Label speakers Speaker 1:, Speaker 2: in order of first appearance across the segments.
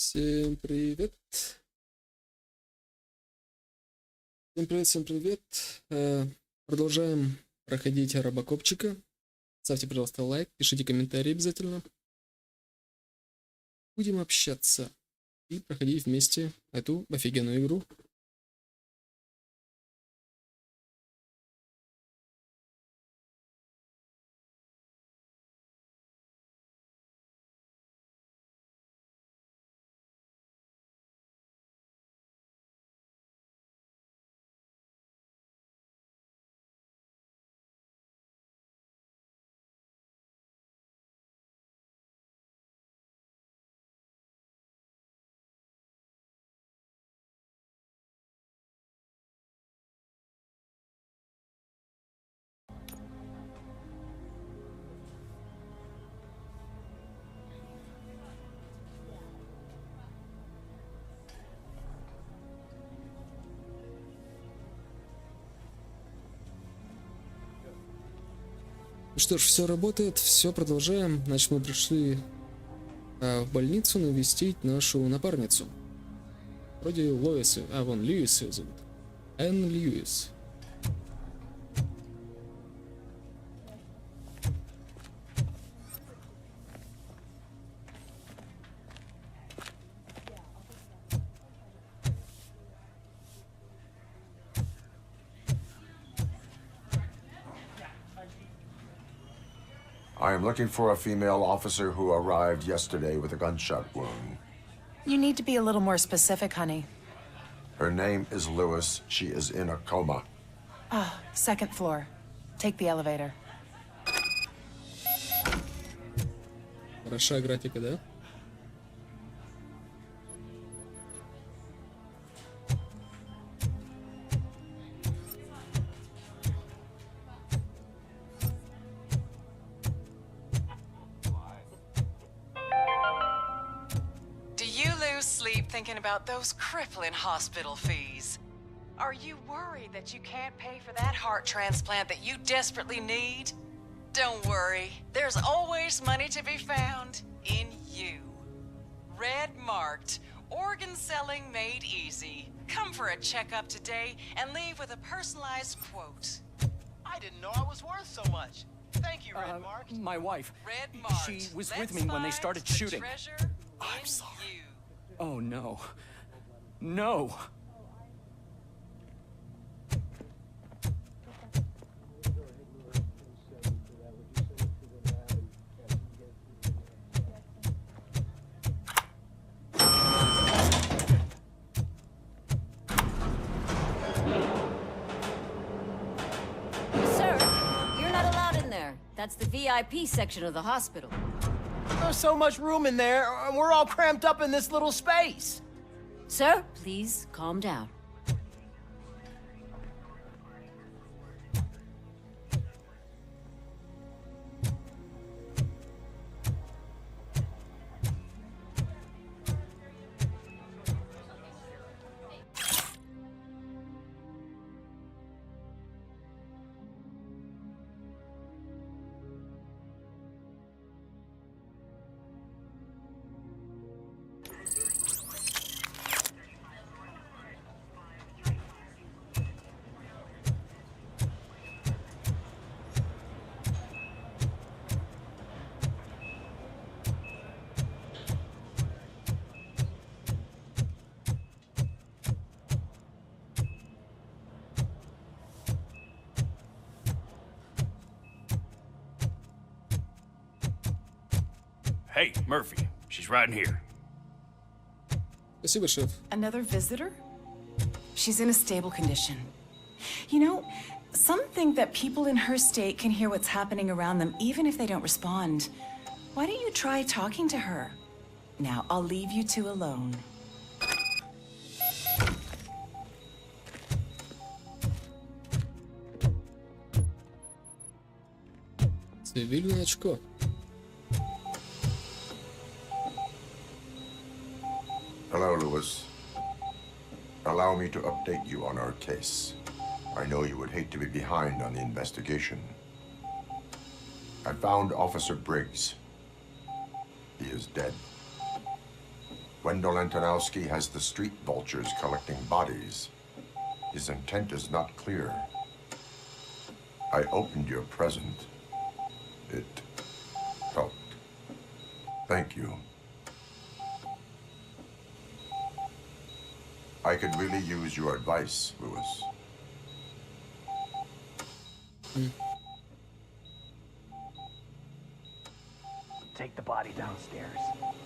Speaker 1: Всем привет. Всем привет. Продолжаем проходить робокопчика. Ставьте, пожалуйста, лайк, пишите комментарии обязательно. Будем общаться и проходить вместе эту офигенную игру. Ну что ж, все работает, все продолжаем. Значит, мы пришли в больницу навестить нашу напарницу. Вроде Лоис, вон Льюис ее зовут. Энн Льюис.
Speaker 2: I am looking for a female officer who arrived yesterday with a gunshot wound.
Speaker 3: You need to be a little more specific, honey.
Speaker 2: Her name is Lewis. She is in a coma.
Speaker 3: Second floor. Take the elevator.
Speaker 1: Хороша графика, да?
Speaker 4: Do you lose sleep thinking about those crippling hospital fees? Are you worried that you can't pay for that heart transplant that you desperately need? Don't worry, there's always money to be found in you. Red marked, organ selling made easy. Come for a checkup today and leave with a personalized quote.
Speaker 5: I didn't know I was worth so much. Thank you, Red Mark.
Speaker 6: My wife.
Speaker 4: Red marked.
Speaker 6: She was
Speaker 4: Let's
Speaker 6: with me when they
Speaker 4: find
Speaker 6: started
Speaker 4: the
Speaker 6: shooting.
Speaker 4: treasure
Speaker 6: I'm
Speaker 4: in
Speaker 6: sorry.
Speaker 4: you.
Speaker 6: Oh no. No.
Speaker 7: Sir, you're not allowed in there. That's the VIP section of the hospital.
Speaker 5: There's so much room in there, and we're all cramped up in this little space.
Speaker 7: Sir, please calm down.
Speaker 8: Hey, Murphy. She's right in here.
Speaker 1: Спасибо, шеф.
Speaker 3: Another visitor? She's in a stable condition. You know, some think that people in her state can hear what's happening around them even if they don't respond. Why don't you try talking to her? Now, I'll leave you two alone.
Speaker 1: Цивильное очко.
Speaker 2: Hello, Lewis. Allow me to update you on our case. I know you would hate to be behind on the investigation. I found Officer Briggs. He is dead. Wendell Antonowski has the street vultures collecting bodies. His intent is not clear. I opened your present. It helped. Thank you. I could really use your advice, Lewis.
Speaker 5: Take the body downstairs.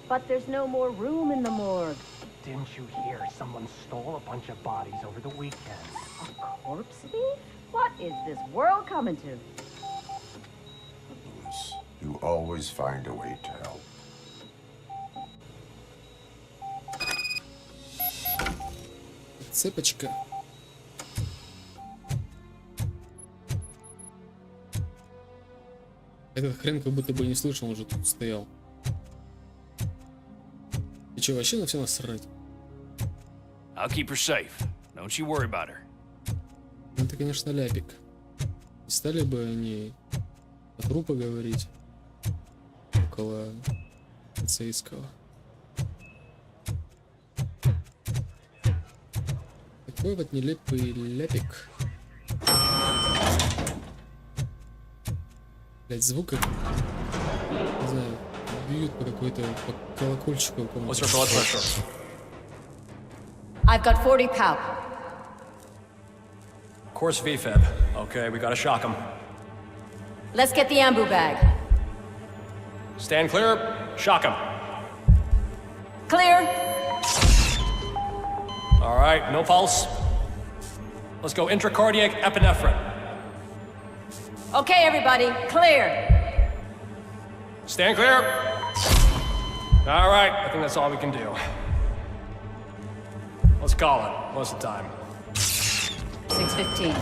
Speaker 7: But there's no more room in the morgue.
Speaker 5: Didn't you hear? Someone stole a bunch of bodies over the weekend.
Speaker 7: A corpse thief? What is this world coming to?
Speaker 2: Lewis, you always find a way to help.
Speaker 1: Цепочка. Этот хрен как будто бы не слышал, он же тут стоял. И че, вообще на все насрать?
Speaker 8: I'll keep her safe. Don't you worry about her.
Speaker 1: Ну, это, конечно, ляпик. Не стали бы они о трупа говорить около полицейского. Такой вот нелепый ляпик. Блять, звук как, не знаю, бьют по какой-то по колокольчику какому-то.
Speaker 9: What's your blood pressure?
Speaker 7: I've got 40 pow.
Speaker 9: Course VFib. Okay, we gotta shock him.
Speaker 7: Let's get the ambu bag.
Speaker 9: Stand clear. Shock him.
Speaker 7: Clear.
Speaker 9: All right, no pulse. Let's go intracardiac epinephrine.
Speaker 7: Okay, everybody, clear.
Speaker 9: Stand clear. All right, I think that's all we can do. Let's call it. What's the time?
Speaker 7: 6:15.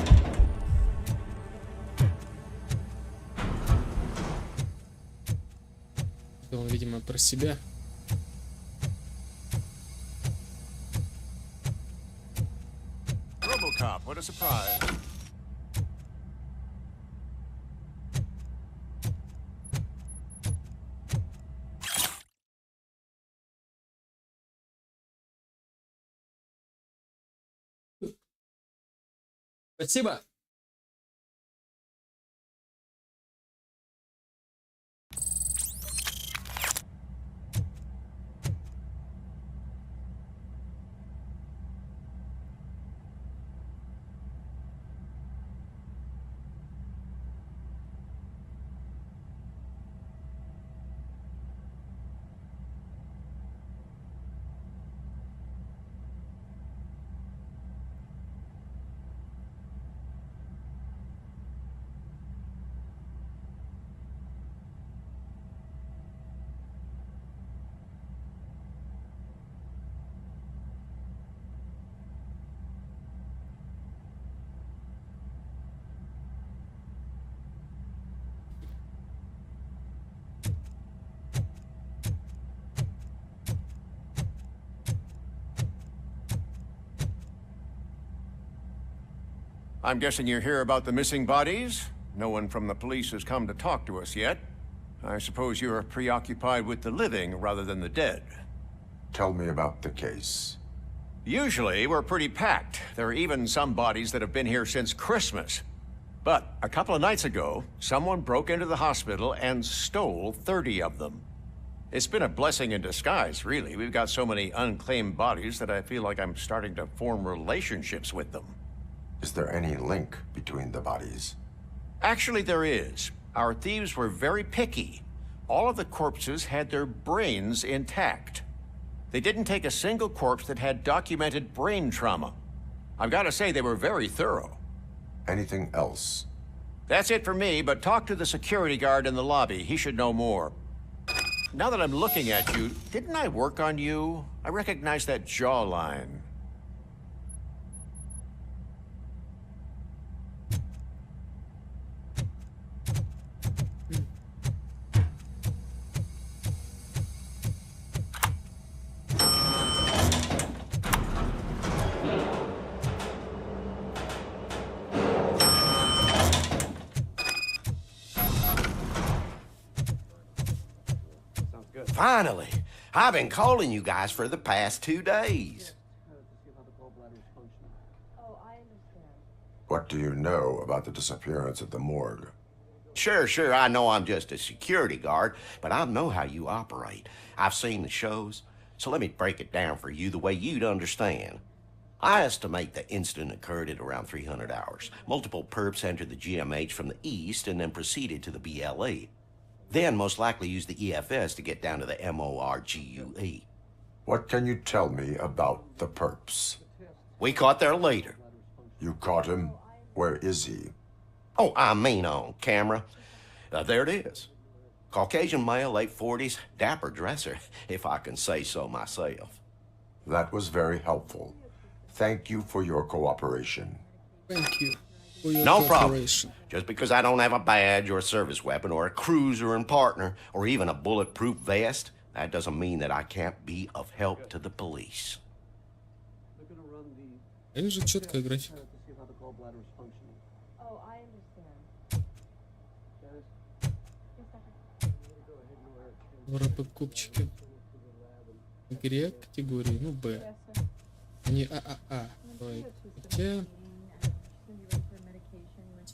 Speaker 1: Это он, видимо, про себя.
Speaker 8: RoboCop, what a surprise.
Speaker 1: Спасибо.
Speaker 10: I'm guessing you're here about the missing bodies? No one from the police has come to talk to us yet. I suppose you're preoccupied with the living rather than the dead.
Speaker 2: Tell me about the case.
Speaker 10: Usually, we're pretty packed. There are even some bodies that have been here since Christmas. But a couple of nights ago, someone broke into the hospital and stole 30 of them. It's been a blessing in disguise, really. We've got so many unclaimed bodies that I feel like I'm starting to form relationships with them.
Speaker 2: Is there any link between the bodies?
Speaker 10: Actually, there is. Our thieves were very picky. All of the corpses had their brains intact. They didn't take a single corpse that had documented brain trauma. I've got to say, they were very thorough.
Speaker 2: Anything else?
Speaker 10: That's it for me, but talk to the security guard in the lobby. He should know more. Now that I'm looking at you, didn't I work on you? I recognize that jawline.
Speaker 5: Finally!
Speaker 10: I've been calling you guys for the past 2 days.
Speaker 2: What do you know about the disappearance at the morgue?
Speaker 10: Sure, I know I'm just a security guard, but I know how you operate. I've seen the shows, so let me break it down for you the way you'd understand. I estimate the incident occurred at around 300 hours. Multiple perps entered the GMH from the east and then proceeded to the BLE. Then most likely used the EFS to get down to the MORGUE.
Speaker 2: What can you tell me about the perps?
Speaker 10: We caught their leader.
Speaker 2: You caught him? Where is he?
Speaker 10: Oh, I mean on camera. There it is. Caucasian male, late 40s, dapper dresser, if I can say so myself.
Speaker 2: That was very helpful. Thank you for your cooperation.
Speaker 1: Thank you for your
Speaker 10: No problem.
Speaker 1: cooperation.
Speaker 10: Just because I don't have a badge or a service weapon or a cruiser and partner or even a bulletproof vest, that doesn't mean that I can't be of help to the police.
Speaker 1: Они же четкая графика. РоботКопчики. Игре категории, ну, Б. Не ААА. Давай. Хотя...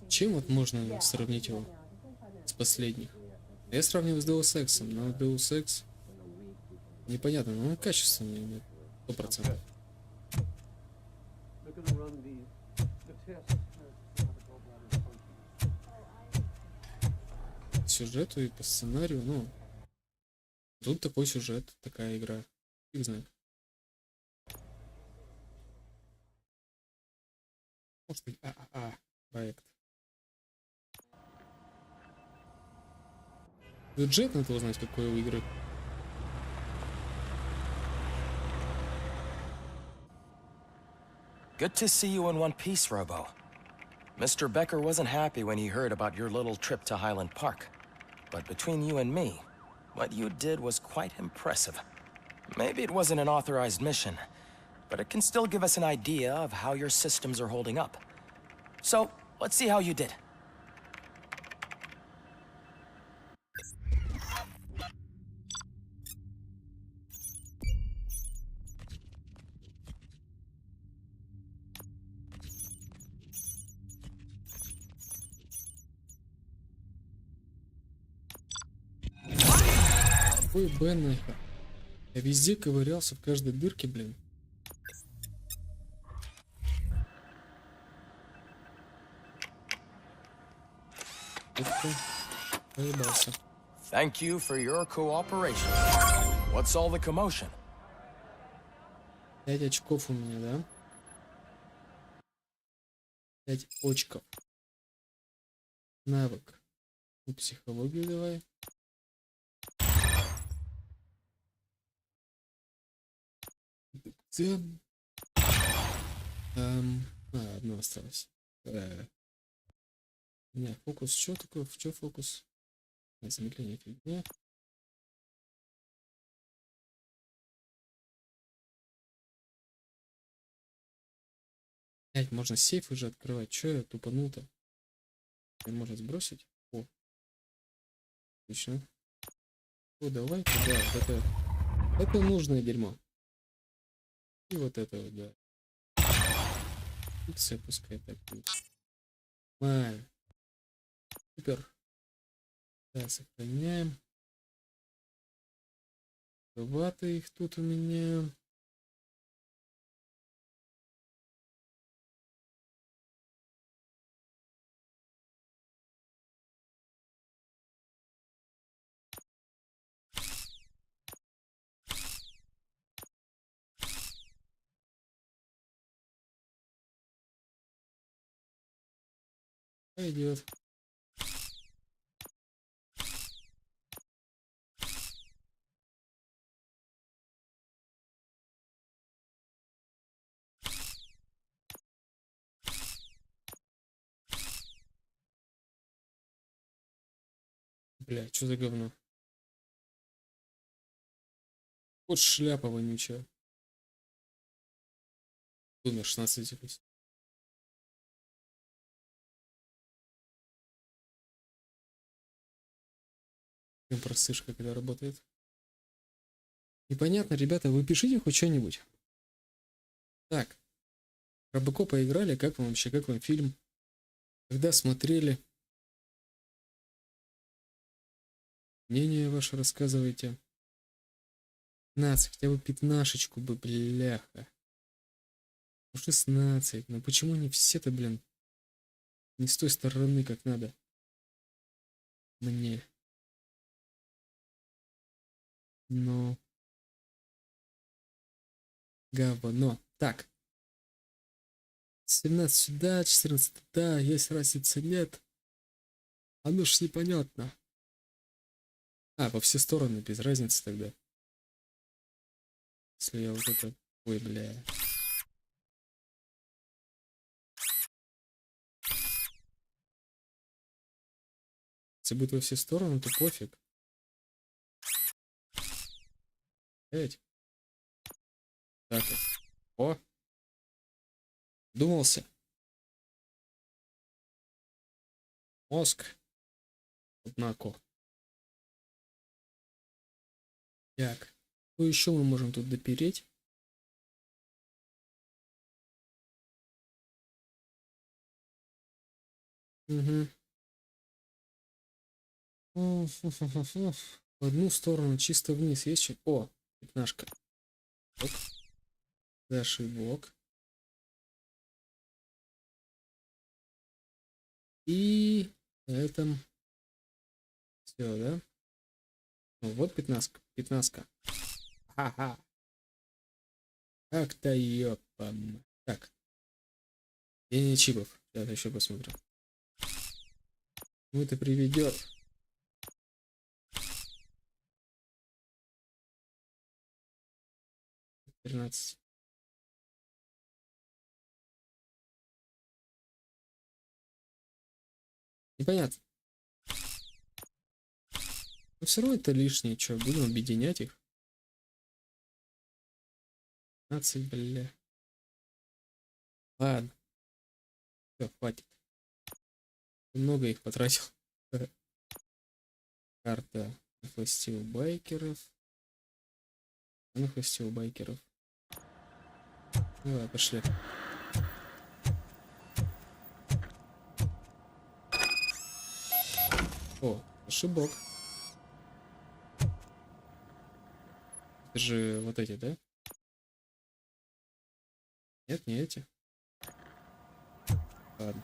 Speaker 1: Чем вот можно сравнить его с последних? Я сравниваю с Deus Ex, но Deus Ex непонятно, но он качественный, 100%. По сюжету и по сценарию, ну, тут такой сюжет, такая игра. Фиг знает. Может быть, ААА проект. Бюджет надо узнать, какой у игры.
Speaker 5: Good to see you in one piece, Robo. Mr. Becker wasn't happy when he heard about your little trip to Highland Park. But between you and me, what you did was quite impressive. Maybe it wasn't an authorized mission, but it can still give us an idea of how your systems are holding up. So, let's see how you did.
Speaker 1: Ой, Б нахер. Я везде ковырялся, в каждой дырке, блин. Поебался.
Speaker 5: Thank you for your cooperation. What's all the commotion?
Speaker 1: 5 очков у меня, да? 5 очков. Навык. Ну, психологию давай. Одно осталось. Не, фокус, что такое? В чем фокус? Замедление фигня. Блять, можно сейф уже открывать. Че я тупанул-то? Можно сбросить? О. Отлично. О, давай туда. Это нужное дерьмо. И вот это вот, да. Фикция пускай так будет. Нормально. Супер. Да, сохраняем. Хвата их тут у меня. Пойдет. Бля, что за говно? Вот шляпа вонючая. Умер 16 секунд. Просышка, когда работает. Непонятно, ребята, вы пишите хоть что-нибудь. Так. RoboCop'а играли, как вам вообще, как вам фильм? Когда смотрели? Мнение ваше рассказывайте. 15, хотя бы 15 бы, бляха. Ну 16, ну почему не все-то, блин, не с той стороны, как надо? Мне. Ну. Говно. Так. 17 сюда, 14 туда, есть разница, нет. А ну ж непонятно. А, по все стороны, без разницы тогда. Если я вот это... Ой, бля. Если будет во все стороны, то пофиг. Эть. Так вот. О! Думался. Мозг. Однако. Так. Что еще мы можем тут допереть? Угу. В одну сторону, чисто вниз. Есть что? О, пятнашка. Ок. Ошибок. И на этом все, да? Ну, вот 15. Ха-ха. Как-то ёпам. Так. Денег чипов. Сейчас еще посмотрим. Ну это приведет. $13. Непонятно. Но все равно это лишнее. Что, будем объединять их? 15, бля. Ладно. Все, хватит. Много их потратил. Карта нахвостил байкеров. Нахвостил байкеров. Давай, пошли. О, ошибок. Это же вот эти, да? Нет, не эти. Ладно.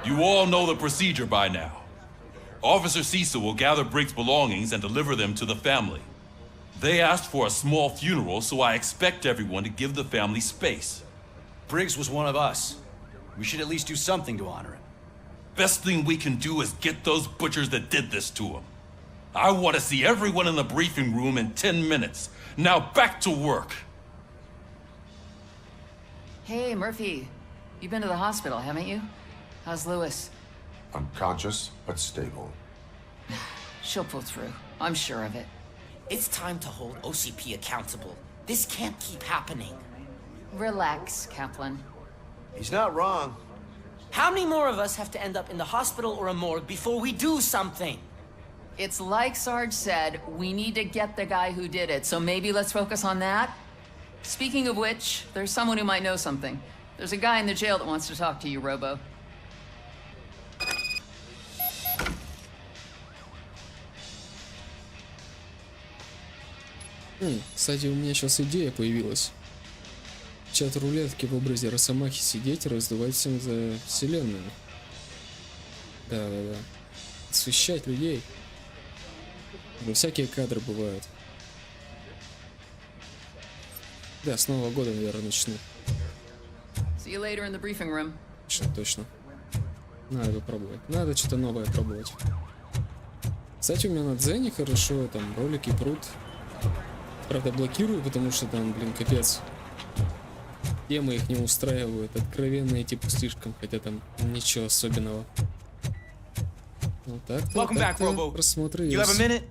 Speaker 11: You all know the procedure by now. Officer Cecil will gather Briggs' belongings and deliver them to the family. They asked for a small funeral, so I expect everyone to give the family space.
Speaker 12: Briggs was one of us. We should at least do something to honor him.
Speaker 11: Best thing we can do is get those butchers that did this to him. I want to see everyone in the briefing room in 10 minutes. Now back to work.
Speaker 3: Hey, Murphy. You've been to the hospital, haven't you? How's Lewis?
Speaker 2: Unconscious, but stable.
Speaker 3: She'll pull through. I'm sure of it.
Speaker 13: It's time to hold OCP accountable. This can't keep happening.
Speaker 3: Relax, Kaplan.
Speaker 12: He's not wrong.
Speaker 13: How many more of us have to end up in the hospital or a morgue before we do something?
Speaker 3: It's like Sarge said, we need to get the guy who did it, so maybe let's focus on that? Speaking of which, there's someone who might know something. There's a guy in the jail that wants to talk to you, Robo.
Speaker 1: Кстати, у меня сейчас идея появилась. Чат рулетки в образе Росомахи сидеть и раздувать всем за вселенную. Да. Освещать людей. Ну, всякие кадры бывают. Да, с Нового года, наверное, начну.
Speaker 3: See you later in the briefing room.
Speaker 1: Точно. Надо попробовать. Надо что-то новое пробовать. Кстати, у меня на Дзене хорошо, там ролики прут. Правда, блокирую, потому что там, блин, капец. Темы их не устраивают, откровенные типа слишком, хотя там ничего особенного. Вот так-то, просмотры есть.
Speaker 14: You have a minute?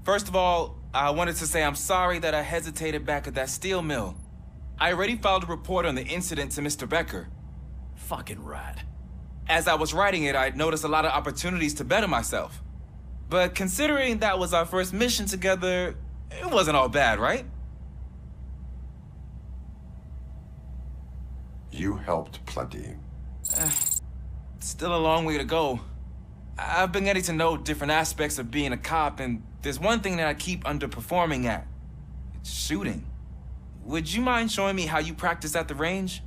Speaker 14: First of all, I wanted to say I'm sorry that I hesitated back at that steel mill. I already filed a report on the incident to Mr. Becker.
Speaker 12: Fucking rad.
Speaker 14: As I was writing it, I noticed a lot of opportunities to better myself. But considering that was our first mission together, it wasn't all bad, right?
Speaker 2: You helped plenty.
Speaker 14: Still a long way to go. I've been getting to know different aspects of being a cop, and there's one thing that I keep underperforming at. It's shooting. Would you mind showing me how you practice at the range?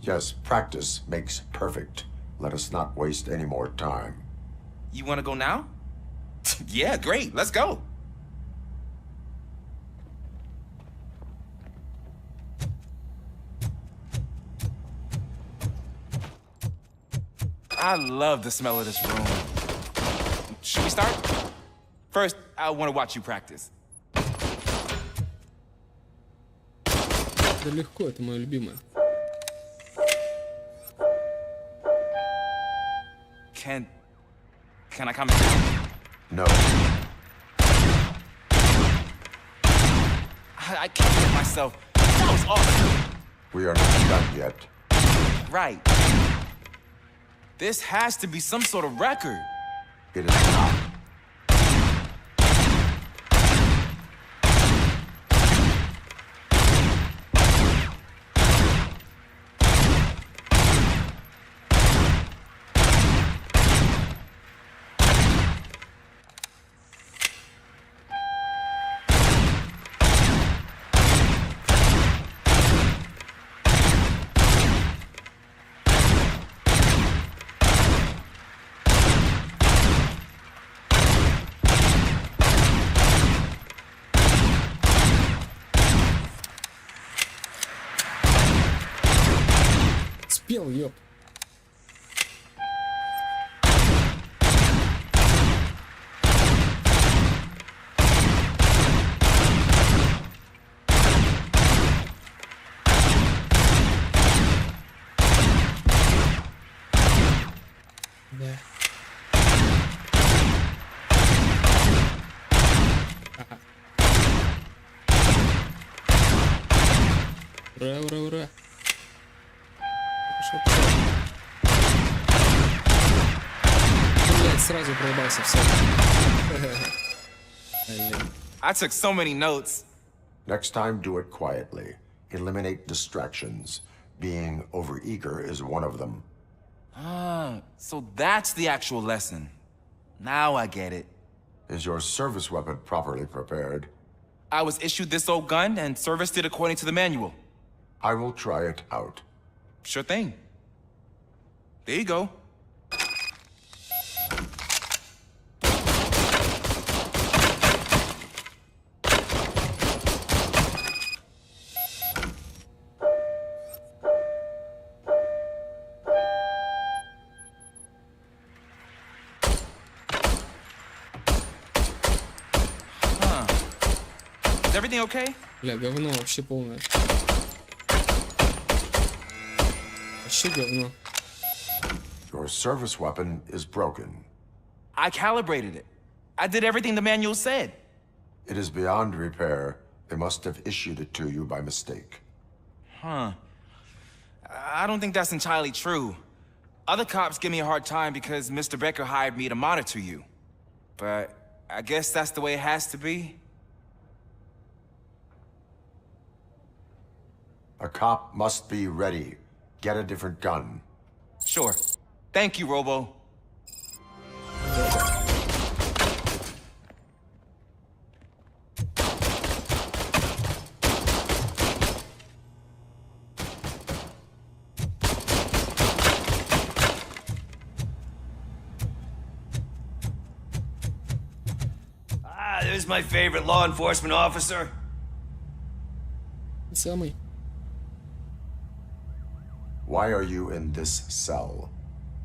Speaker 2: Yes, practice makes perfect. Let us not waste any more time.
Speaker 14: You want to go now? Yeah, great. Let's go. I love the smell of this room. Should we start? First, I want to watch you practice.
Speaker 1: Да легко, это мое любимое.
Speaker 14: Can I come in?
Speaker 2: No.
Speaker 14: I can't get myself. That was awesome.
Speaker 2: We are not done yet.
Speaker 14: Right. This has to be some sort of record.
Speaker 2: It is not.
Speaker 1: Спел, ёп. Да. Ага. Ура, ура, ура. Блять, сразу проебался все.
Speaker 14: I took so many notes.
Speaker 2: Next time, do it quietly. Eliminate distractions. Being overeager is one of them.
Speaker 14: Ah, so that's the actual lesson. Now I get it.
Speaker 2: Is your service weapon properly prepared?
Speaker 14: I was issued this old gun and serviced it according to the manual.
Speaker 2: I will try it out.
Speaker 14: Sure thing. There you go. Is everything okay?
Speaker 1: Бля, говно вообще полное. Вообще говно.
Speaker 2: Your service weapon is broken.
Speaker 14: I calibrated it. I did everything the manual said.
Speaker 2: It is beyond repair. They must have issued it to you by mistake.
Speaker 14: Huh. I don't think that's entirely true. Other cops give me a hard time because Mr. Becker hired me to monitor you. But I guess that's the way it has to be.
Speaker 2: A cop must be ready. Get a different gun.
Speaker 14: Sure. Thank you, Robo.
Speaker 12: Ah, there's my favorite law enforcement officer.
Speaker 1: Самый.
Speaker 2: Why are you in this cell?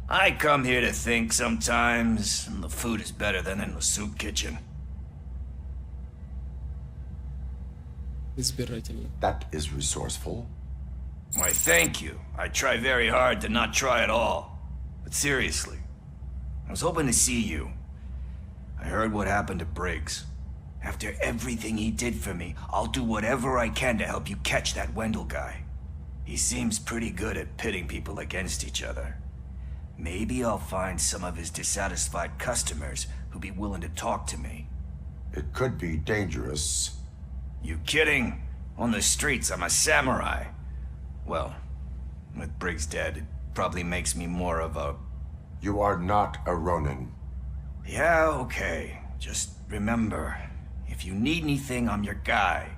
Speaker 12: I come here to think sometimes, and the food is better than in the soup kitchen.
Speaker 1: Избирательно.
Speaker 2: That is resourceful.
Speaker 12: Why, thank you. I try very hard to not try at all. But seriously, I was hoping to see you. I heard what happened to Briggs. After everything he did for me, I'll do whatever I can to help you catch that Wendell guy. He seems pretty good at pitting people against each other. Maybe I'll find some of his dissatisfied customers who'll be willing to talk to me.
Speaker 2: It could be dangerous.
Speaker 12: You kidding? On the streets, I'm a samurai. Well, with Briggs dead, it probably makes me more of a...
Speaker 2: You are not a Ronin.
Speaker 12: Yeah, okay. Just remember, if you need anything, I'm your guy.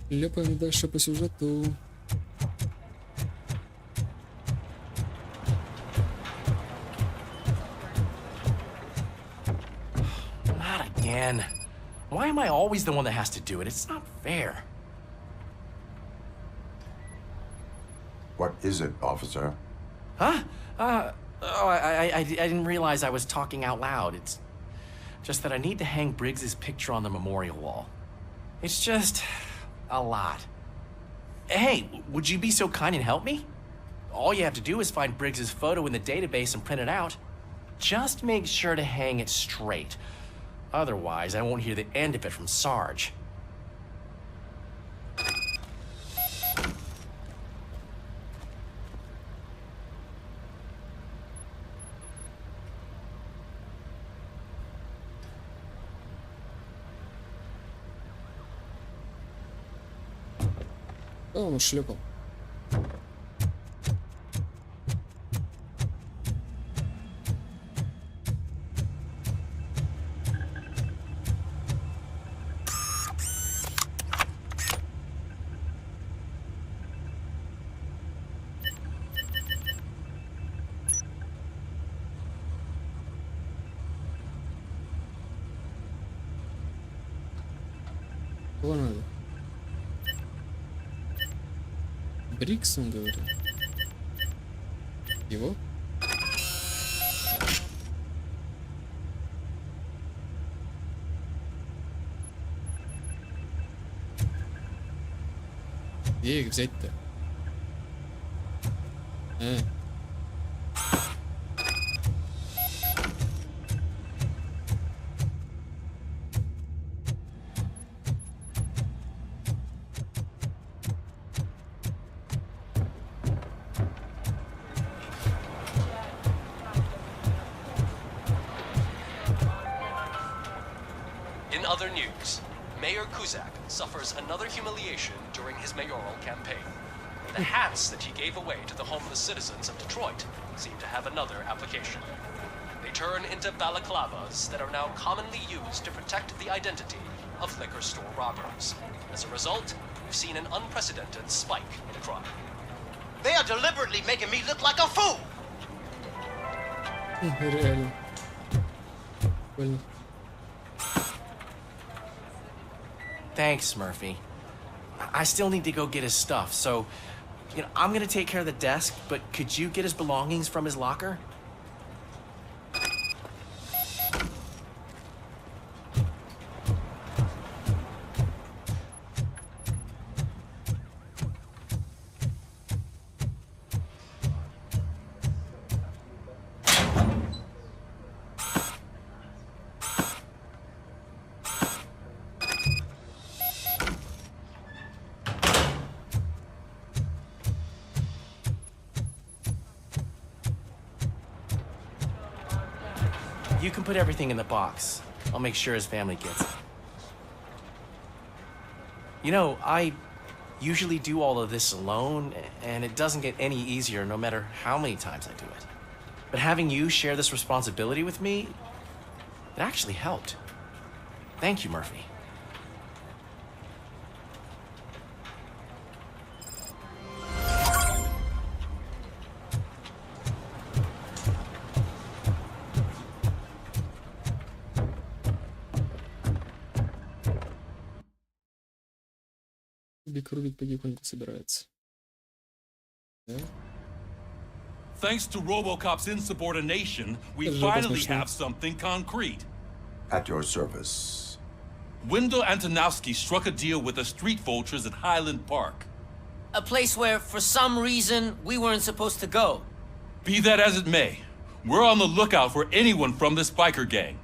Speaker 1: Ляпаем дальше по сюжету.
Speaker 5: Not again. Why am I always the one that has to do it? It's not fair.
Speaker 2: What is it, officer?
Speaker 5: Huh? I didn't realize I was talking out loud. It's just that I need to hang Briggs's picture on the memorial wall. It's just a lot. Hey, would you be so kind and help me? All you have to do is find Briggs's photo in the database and print it out. Just make sure to hang it straight. Otherwise, I won't hear the end of it from Sarge.
Speaker 1: А он ушлепал. Кого надо? Брикс, он говорит. Его? Где их взять-то?
Speaker 15: Other news, Mayor Kuzak suffers another humiliation during his mayoral campaign. The hats that he gave away to the homeless citizens of Detroit seem to have another application. They turn into balaclavas that are now commonly used to protect the identity of liquor store robbers. As a result, we've seen an unprecedented spike in crime.
Speaker 16: They are deliberately making me look like a fool!
Speaker 1: Реально. Прикольно.
Speaker 5: Thanks, Murphy. I still need to go get his stuff, so, I'm gonna take care of the desk, but could you get his belongings from his locker? You can put everything in the box. I'll make sure his family gets it. I usually do all of this alone, and it doesn't get any easier no matter how many times I do it. But having you share this responsibility with me, it actually helped. Thank you, Murphy.
Speaker 1: Рубик потихоньку собирается. Да?
Speaker 11: Thanks to RoboCop's insubordination, we finally have something concrete.
Speaker 2: At your service.
Speaker 11: Wendell Antonowski struck a deal with the street vultures at Highland Park.
Speaker 13: A place where, for some reason, we weren't supposed to go.
Speaker 11: Be that as it may, we're on the lookout for anyone from this biker gang.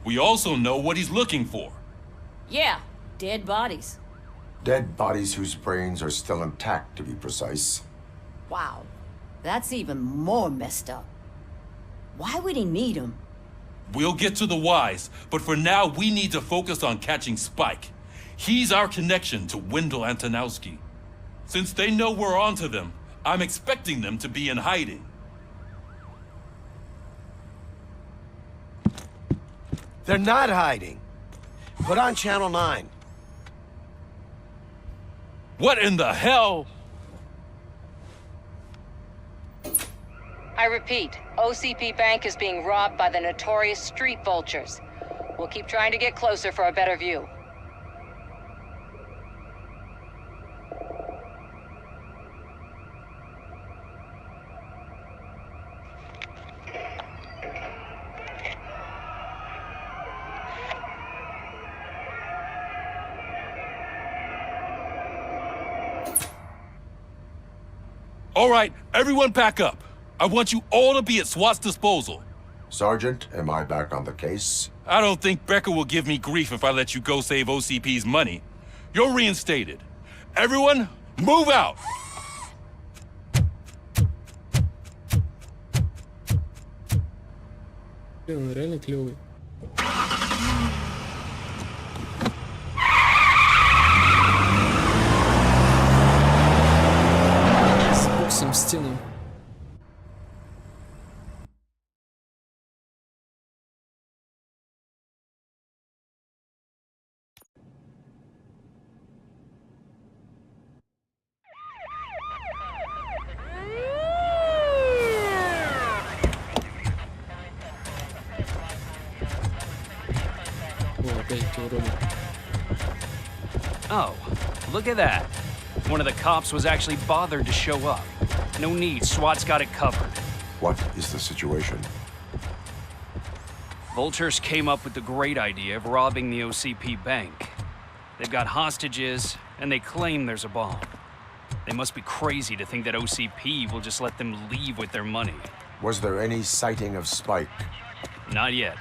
Speaker 11: We also know what he's looking for.
Speaker 7: Yeah, dead bodies.
Speaker 2: Dead bodies whose brains are still intact, to be precise.
Speaker 7: Wow, that's even more messed up. Why would he need them?
Speaker 11: We'll get to the whys, but for now we need to focus on catching Spike. He's our connection to Wendell Antonowski. Since they know we're onto them, I'm expecting them to be in hiding.
Speaker 16: They're not hiding. Put on Channel 9.
Speaker 11: What in the hell?
Speaker 17: I repeat, OCP Bank is being robbed by the notorious street vultures. We'll keep trying to get closer for a better view.
Speaker 11: All right, everyone back up. I want you all to be at SWAT's disposal.
Speaker 2: Sergeant, am I back on the case?
Speaker 11: I don't think Becker will give me grief if I let you go save OCP's money. You're reinstated. Everyone, move out!
Speaker 1: Он реально клевый. С боксом в стену.
Speaker 8: Oh, look at that. One of the cops was actually bothered to show up. No need, SWAT's got it covered.
Speaker 2: What is the situation?
Speaker 8: Vultures came up with the great idea of robbing the OCP bank. They've got hostages, and they claim there's a bomb. They must be crazy to think that OCP will just let them leave with their money.
Speaker 2: Was there any sighting of Spike?
Speaker 8: Not yet.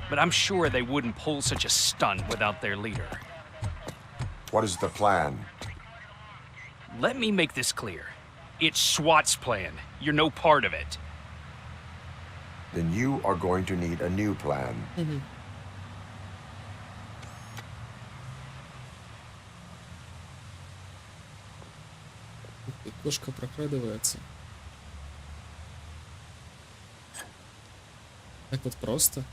Speaker 8: But I'm sure they wouldn't pull such a stunt without their leader.
Speaker 2: What is the plan?
Speaker 8: Let me make this clear. It's SWAT's plan. You're no part of it.
Speaker 2: Then you are going to need a new plan.
Speaker 1: Кошка прокрадывается. Так вот просто.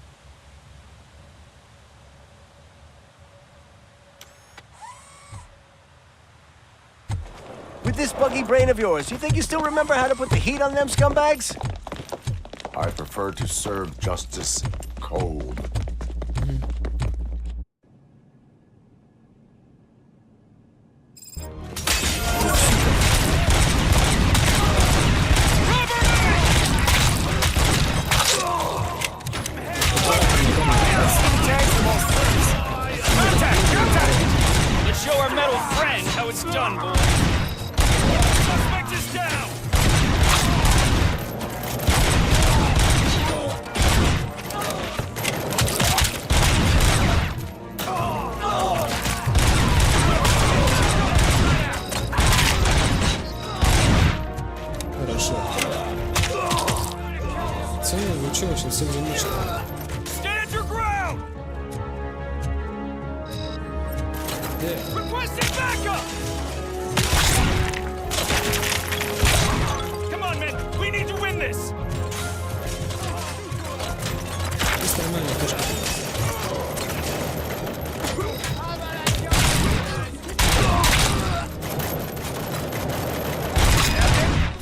Speaker 16: With this buggy brain of yours, you think you still remember how to put the heat on them scumbags?
Speaker 2: I prefer to serve justice cold.
Speaker 8: Let's show our metal friend how it's done, boys. Suspect is down!
Speaker 1: Хорошо. Цены, вы чё, вообще всем замучили?
Speaker 8: Stand your ground! Requesting backup! Come on, men! We need to win this!
Speaker 1: Есть нормальная кошка.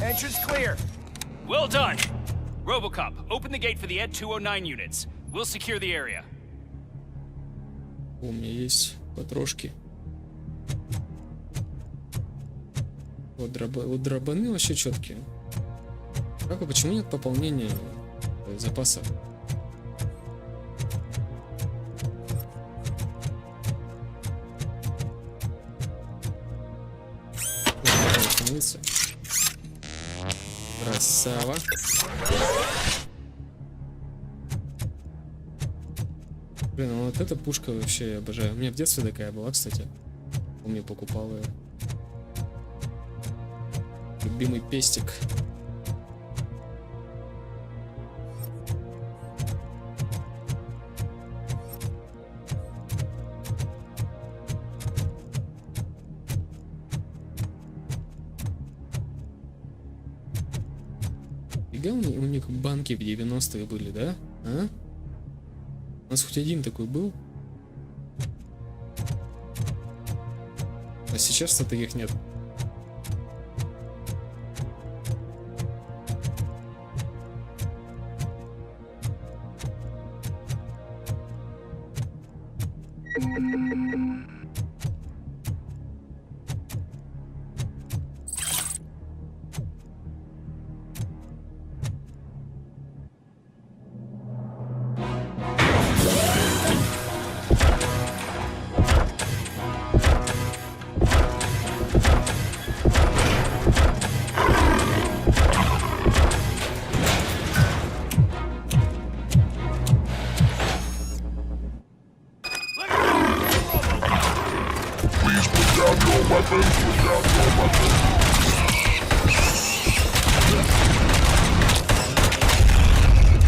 Speaker 8: Entrance clear. Well done. RoboCop, open the gate for the Ed 209 units. We'll secure the area.
Speaker 1: У меня есть потрошки. Вот дробаны вообще четкие. Как, почему нет пополнения запаса? становится. Красава. Блин, ну вот эта пушка вообще я обожаю. У меня в детстве такая была, кстати. Помню, покупал ее. Любимый пестик. Фига у них банки в 90-е были, да? А? У нас хоть один такой был. А сейчас-то таких нет.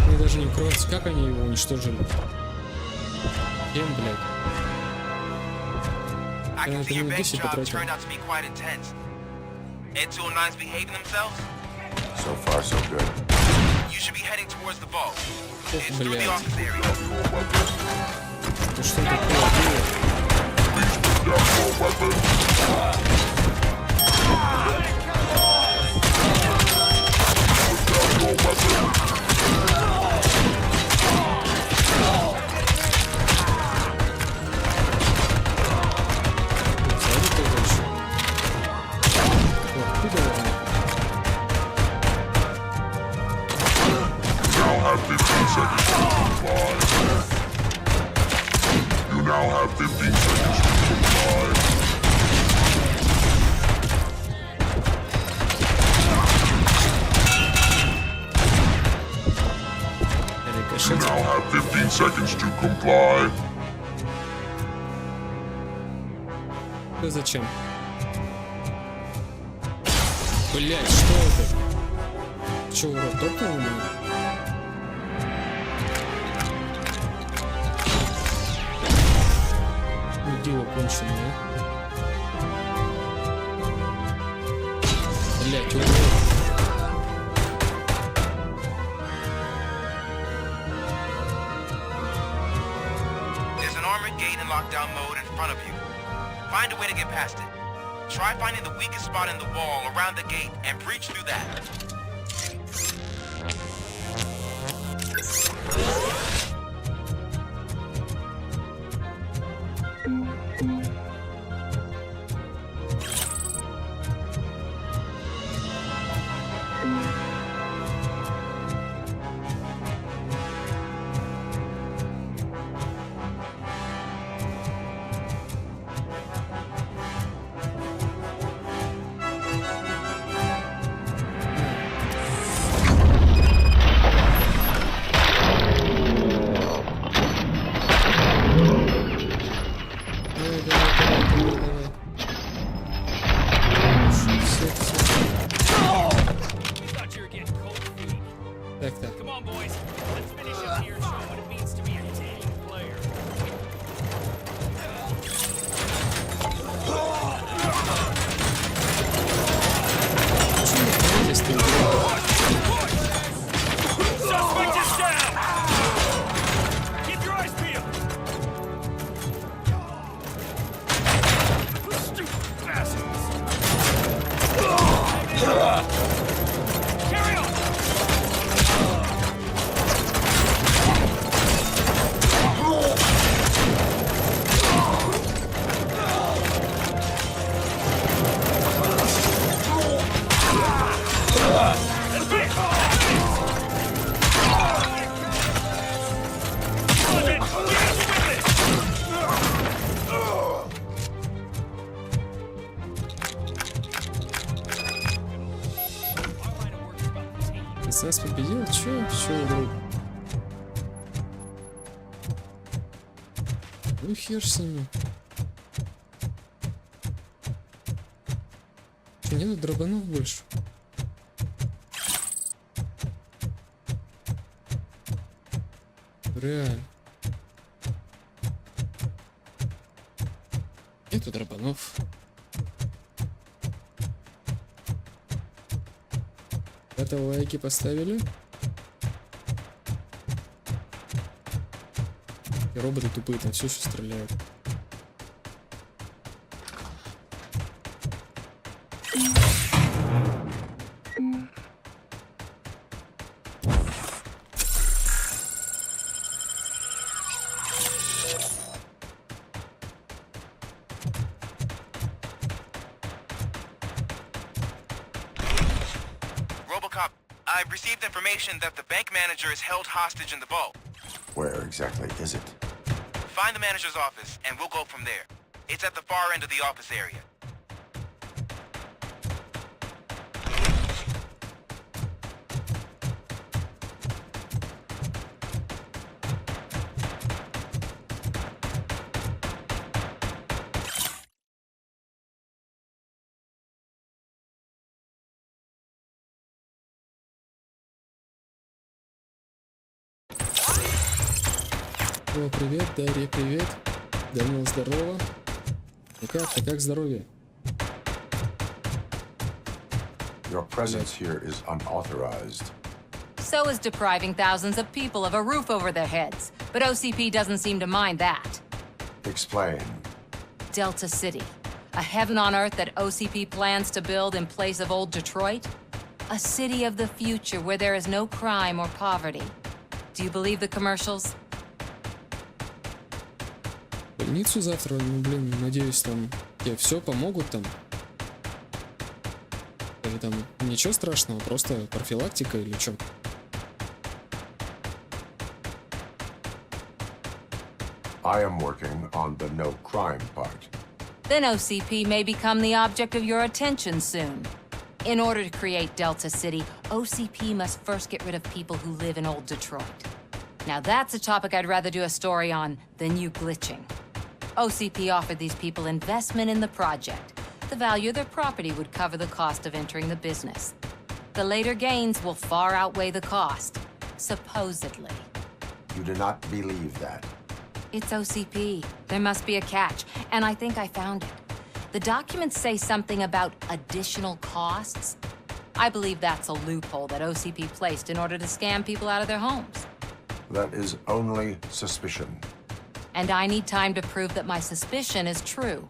Speaker 1: Мне даже не укрываться, как они его уничтожили. Кем, блядь? Я на это не 10 потратил.
Speaker 2: So far, so good.
Speaker 1: Ох, блядь. Это что такое было?
Speaker 2: You now have 15 seconds to comply. You now have 15 seconds to comply.
Speaker 1: Зачем? Блять, что это? Че, урод, топнул меня? Дело конченое. Блять, урод.
Speaker 18: There's an armored gate in lockdown mode in front of you. Find a way to get past it. Try finding the weakest spot in the wall around the gate and breach through that.
Speaker 1: Спецназ победил? Чё вдруг? Ну хер с ними. Чё, нету драбанов больше? Реально. Нету драбанов. Это лайки поставили. И роботы тупые там все еще стреляют.
Speaker 18: RoboCop, I've received information that the bank manager is held hostage in the vault.
Speaker 2: Where exactly is it?
Speaker 18: Find the manager's office, and we'll go from there. It's at the far end of the office area.
Speaker 1: О, привет, Дарья, привет. Давно здорово. Ну как здоровье?
Speaker 2: Your presence here is unauthorized.
Speaker 17: So is depriving thousands of people of a roof over their heads. But OCP doesn't seem to mind that.
Speaker 2: Explain.
Speaker 17: Delta City. A heaven on earth that OCP plans to build in place of old Detroit? A city of the future where there is no crime or poverty. Do you believe the commercials?
Speaker 1: Больницу завтра, ну блин, надеюсь, там тебе все помогут там. Или там ничего страшного, просто профилактика или что?
Speaker 2: I am working on the no crime part.
Speaker 17: Then OCP may become the object of your attention soon. In order to create Delta City, OCP must first get rid of people who live in old Detroit. Now that's a topic I'd rather do a story on than you glitching. OCP offered these people investment in the project. The value of their property would cover the cost of entering the business. The later gains will far outweigh the cost, supposedly.
Speaker 2: You do not believe that.
Speaker 17: It's OCP. There must be a catch, and I think I found it. The documents say something about additional costs. I believe that's a loophole that OCP placed in order to scam people out of their homes.
Speaker 2: That is only suspicion.
Speaker 17: And I need time to prove that my suspicion is true.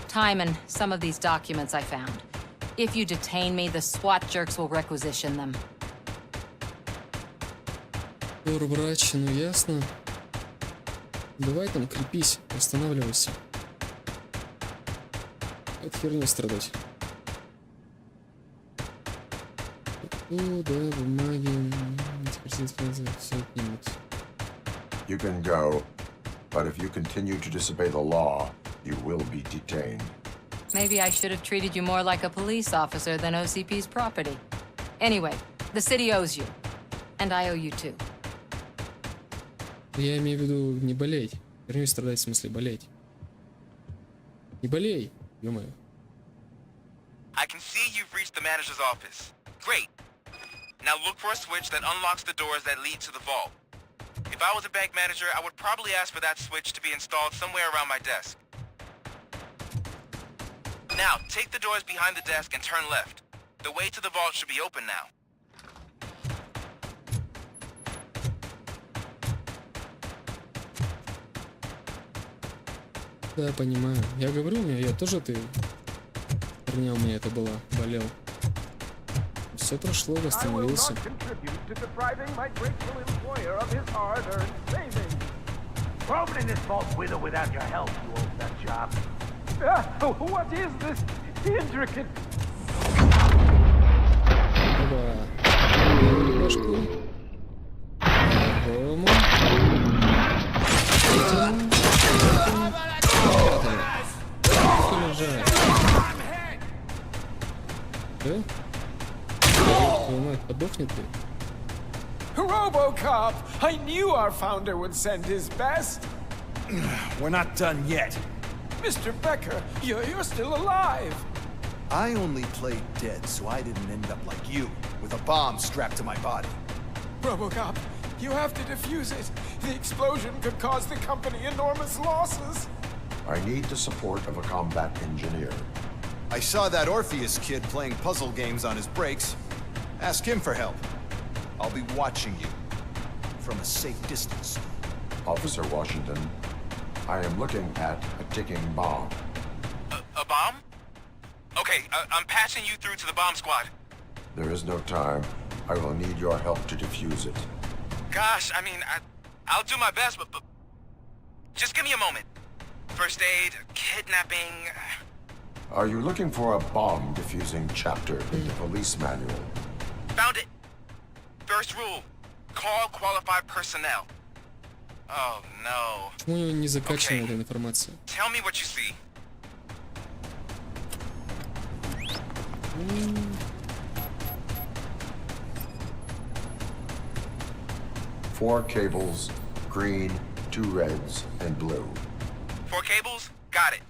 Speaker 17: Time and some of these documents I found. If you detain me, the SWAT jerks will requisition them.
Speaker 1: Брач, ну ясно. Давай там крепись, останавливайся. От херни страдать. О, да, бумаги. Теперь все отнимут.
Speaker 2: You can go, but if you continue to disobey the law, you will be detained.
Speaker 17: Maybe I should have treated you more like a police officer than OCP's property. Anyway, the city owes you. And I owe you too.
Speaker 1: Я имею в виду не болеть. Вернее, страдать в смысле болеть. Не болей, ё-моё.
Speaker 18: I can see you've reached the manager's office. Great. Now look for a switch that unlocks the doors that lead to the vault. If I was a bank manager, I would probably ask for that switch to be installed somewhere around my desk. Now, take the doors behind the desk and turn left. The way to the vault should be open now.
Speaker 1: Да, понимаю. Я говорю, я тоже херня у меня это была, болел. Все прошло, восстановился.
Speaker 19: What is this intricate?
Speaker 1: Башку. Рому. Да? Твою мать, подохнет ты.
Speaker 19: RoboCop! I knew our founder would send his best.
Speaker 20: We're not done yet.
Speaker 19: Mr. Becker, you're still alive.
Speaker 20: I only played dead, so I didn't end up like you, with a bomb strapped to my body.
Speaker 19: RoboCop, you have to defuse it. The explosion could cause the company enormous losses.
Speaker 2: I need the support of a combat engineer.
Speaker 20: I saw that Orpheus kid playing puzzle games on his breaks. Ask him for help. I'll be watching you from a safe distance.
Speaker 2: Officer Washington, I am looking at a ticking bomb.
Speaker 18: A bomb? Okay, I'm passing you through to the bomb squad.
Speaker 2: There is no time. I will need your help to defuse it.
Speaker 18: Gosh, I mean, I'll do my best, but just give me a moment. First aid, kidnapping...
Speaker 2: Are you looking for a bomb defusing chapter in the police manual?
Speaker 18: Found it. First rule, call qualified personnel. Oh, no.
Speaker 1: Почему у него не закачана эта информация?
Speaker 18: Tell me what you see.
Speaker 2: Four cables, green, 2 reds, and blue.
Speaker 18: 4 cables? Got it.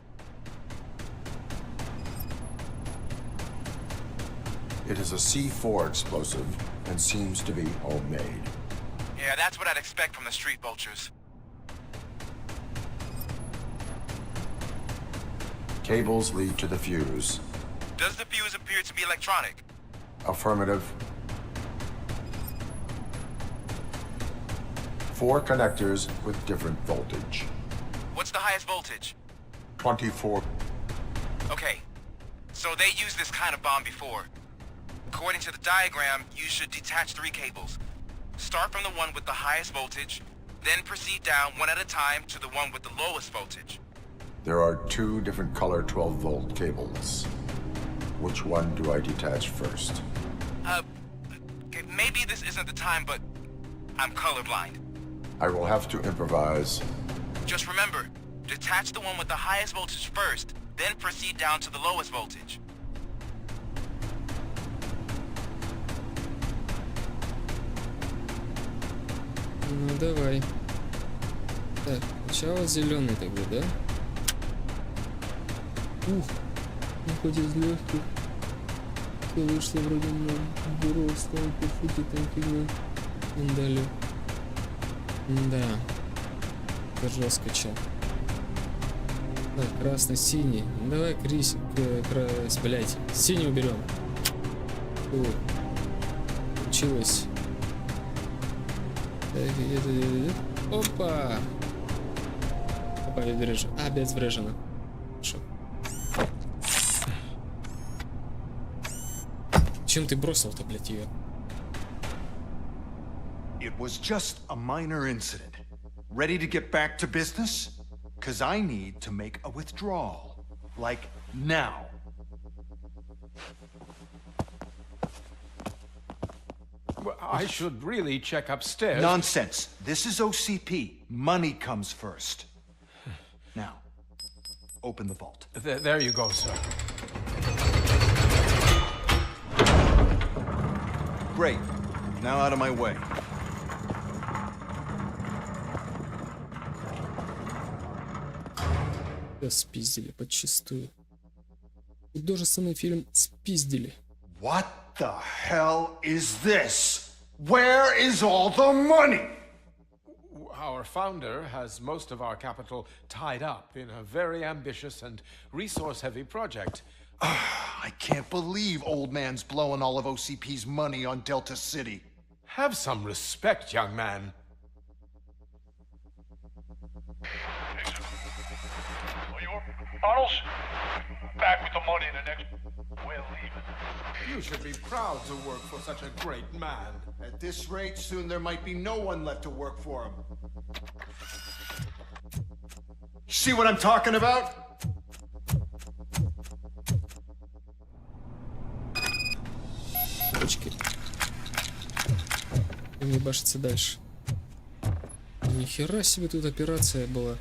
Speaker 2: It is a C4 explosive and seems to be homemade.
Speaker 18: Yeah, that's what I'd expect from the street vultures.
Speaker 2: Cables lead to the fuse.
Speaker 18: Does the fuse appear to be electronic?
Speaker 2: Affirmative. 4 connectors with different voltage.
Speaker 18: What's the highest voltage?
Speaker 2: 24.
Speaker 18: Okay, so they used this kind of bomb before. According to the diagram, you should detach 3 cables. Start from the one with the highest voltage, then proceed down one at a time to the one with the lowest voltage.
Speaker 2: There are 2 different color 12-volt cables. Which one do I detach first?
Speaker 18: Okay, maybe this isn't the time, but I'm colorblind.
Speaker 2: I will have to improvise.
Speaker 18: Just remember, detach the one with the highest voltage first, then proceed down to the lowest voltage.
Speaker 1: Ну давай. Так, сначала зеленый тогда, да? Ух, ну хоть из легких. Все вышло вроде на бюро, стало по фути там фигня. Далее. Да. Это жестко, чел. Так, красный-синий. Давай блять, синий уберем. Получилось. Опа! Опа, обезврежено. Обезврежено. Хорошо. Чем ты бросил-то, блядь, ее?
Speaker 21: It was just a minor incident. Ready to get back to business? 'Cause I need to make a withdrawal. Like now.
Speaker 19: Well, I should really check upstairs.
Speaker 21: Nonsense. This is OCP. Money comes first. Now, open the vault.
Speaker 19: There you go, sir.
Speaker 21: Great. Now out of my way.
Speaker 1: Спиздили подчистую. Художественный фильм спиздили.
Speaker 21: What the hell is this? Where is all the money?
Speaker 19: Our founder has most of our capital tied up in a very ambitious and resource-heavy project.
Speaker 21: I can't believe old man's blowing all of OCP's money on Delta City.
Speaker 19: Have some respect, young man.
Speaker 22: Arnold's back with the money in the next... We're leaving.
Speaker 19: You should be proud to work for such a great man.
Speaker 21: At this rate, soon there might be no one left to work for him. See what I'm talking about?
Speaker 1: Точки. И не башится дальше. Нихера себе тут операция была.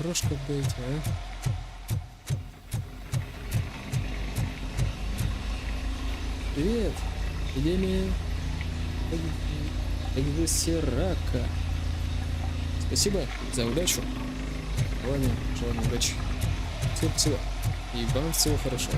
Speaker 1: Рожка быть, а? Привет! Эпидемия рака. Спасибо за удачу. Желаю удачи. Спасибо. И вам всего хорошего.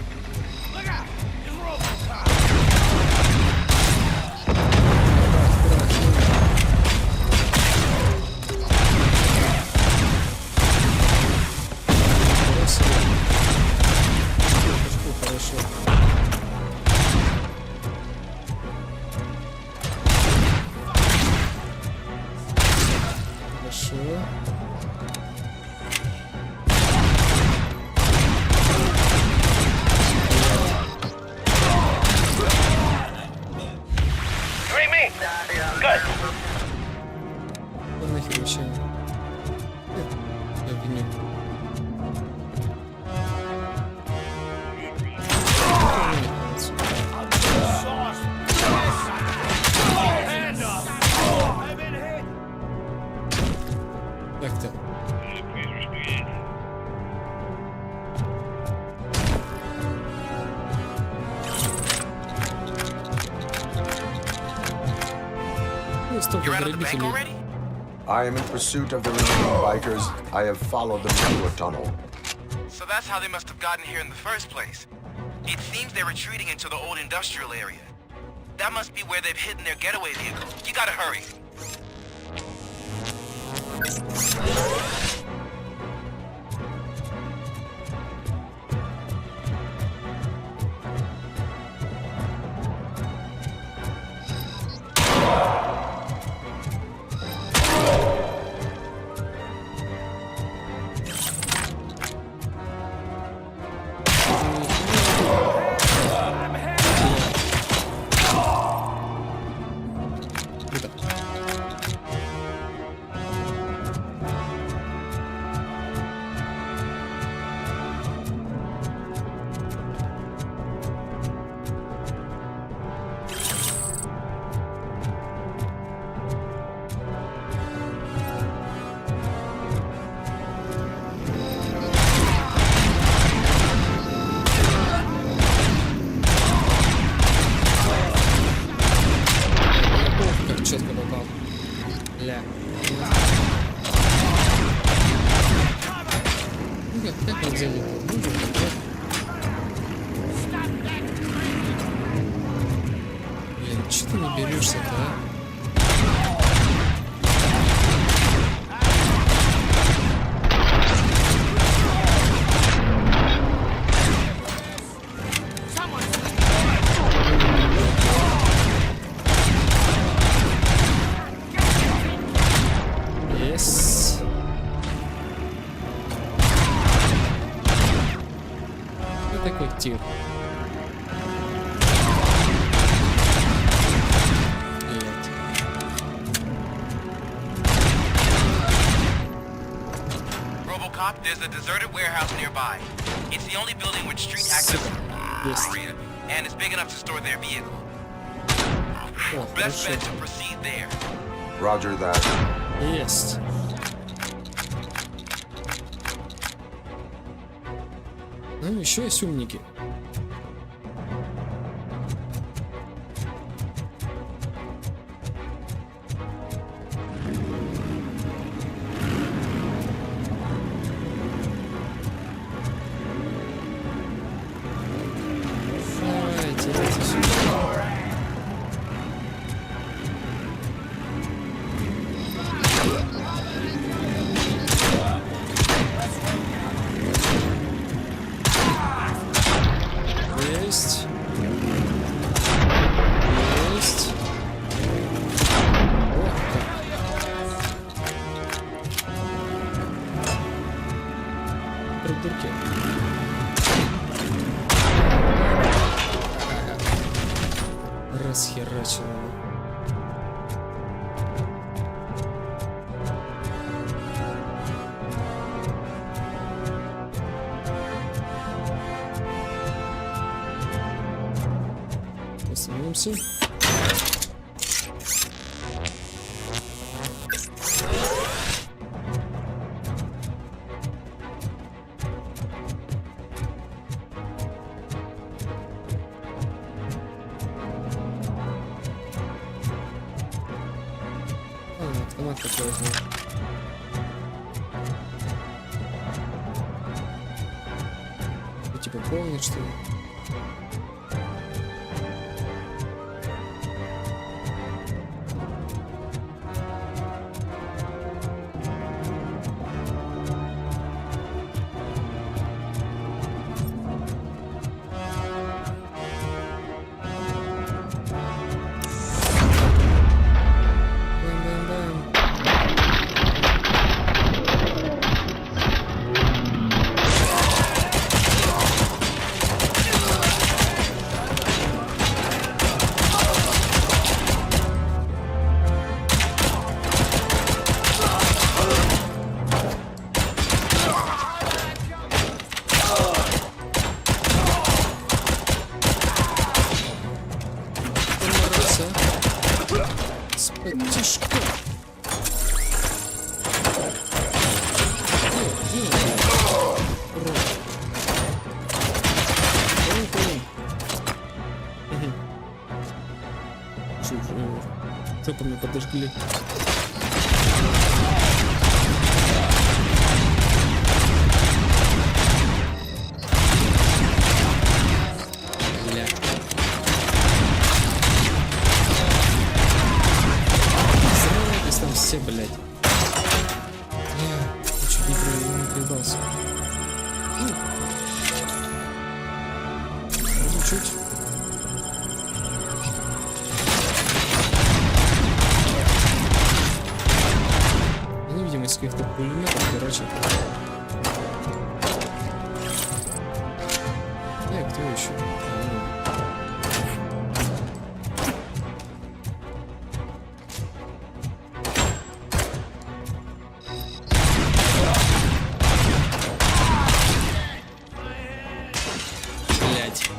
Speaker 18: You're out of the bank already?
Speaker 2: I am in pursuit of the remaining bikers. I have followed them through a tunnel.
Speaker 18: So that's how they must have gotten here in the first place. It seems they're retreating into the old industrial area. That must be where they've hidden their getaway vehicle. You gotta hurry.
Speaker 1: Тир.
Speaker 18: RoboCop, there's a deserted warehouse nearby. It's the only building with street access area, and it's big enough to store their vehicle. Best bet to proceed there.
Speaker 2: Roger that.
Speaker 1: Есть. Ну, еще есть умники. Расхерачил его. Остановимся. Автомат такой возьму. Это типа полный, что ли? Жопу мне подожгли. Бля. Заразились там все, блядь. Я чуть не проебался. Чуть. Невидимость каких-то пулеметов, короче. Кто еще? Блять.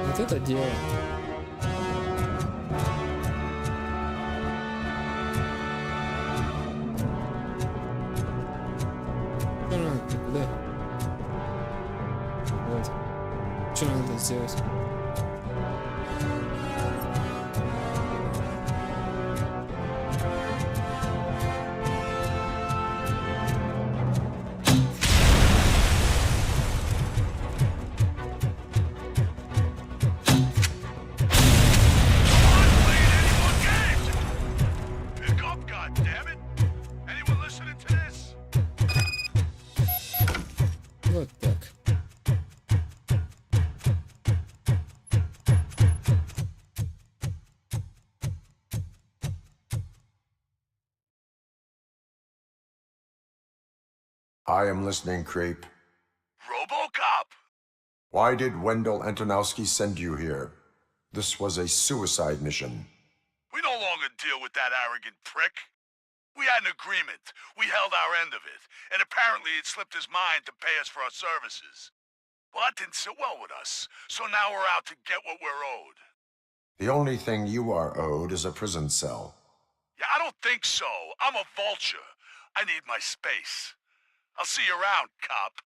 Speaker 1: Вот это дело. Ты куда? Вот. Что надо сделать? Вот так.
Speaker 2: I am listening, Creep.
Speaker 22: RoboCop!
Speaker 2: Why did Wendell Antonowski send you here? This was a suicide mission.
Speaker 22: We no longer deal with that arrogant prick. We had an agreement. We held our end of it. And apparently it slipped his mind to pay us for our services. Well, that didn't sit well with us. So now we're out to get what we're owed.
Speaker 2: The only thing you are owed is a prison cell.
Speaker 22: Yeah, I don't think so. I'm a vulture. I need my space. I'll see you around, cop.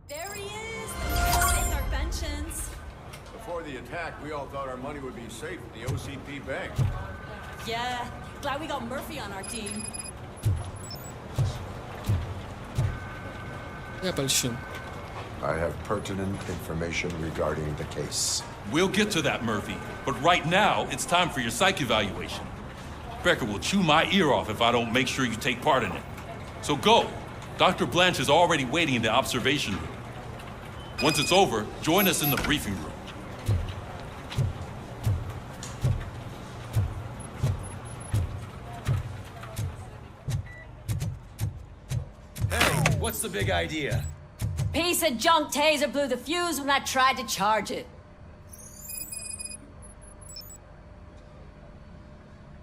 Speaker 3: There he is! Take our pensions.
Speaker 10: Before the attack, we all thought our money would be safe at the OCP bank.
Speaker 3: Yeah, glad we got Murphy on our team.
Speaker 1: Я польщен.
Speaker 2: I have pertinent information regarding the case.
Speaker 11: We'll get to that, Murphy. But right now, it's time for your psych evaluation. Becker will chew my ear off if I don't make sure you take part in it. So go. Dr. Blanche is already waiting in the observation room. Once it's over, join us in the briefing room.
Speaker 4: Hey, what's the big idea?
Speaker 7: Piece of junk taser blew the fuse when I tried to charge it.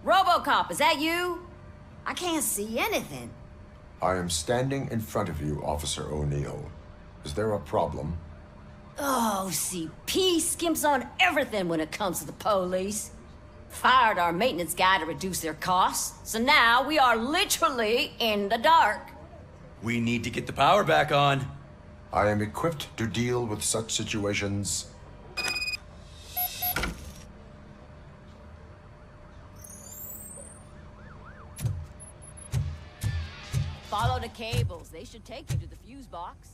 Speaker 7: RoboCop, is that you? I can't see anything.
Speaker 2: I am standing in front of you, Officer O'Neill. Is there a problem?
Speaker 7: Oh, OCP skimps on everything when it comes to the police. Fired our maintenance guy to reduce their costs, so now we are literally in the dark.
Speaker 4: We need to get the power back on.
Speaker 2: I am equipped to deal with such situations.
Speaker 7: Follow the cables. They should take you to the fuse box.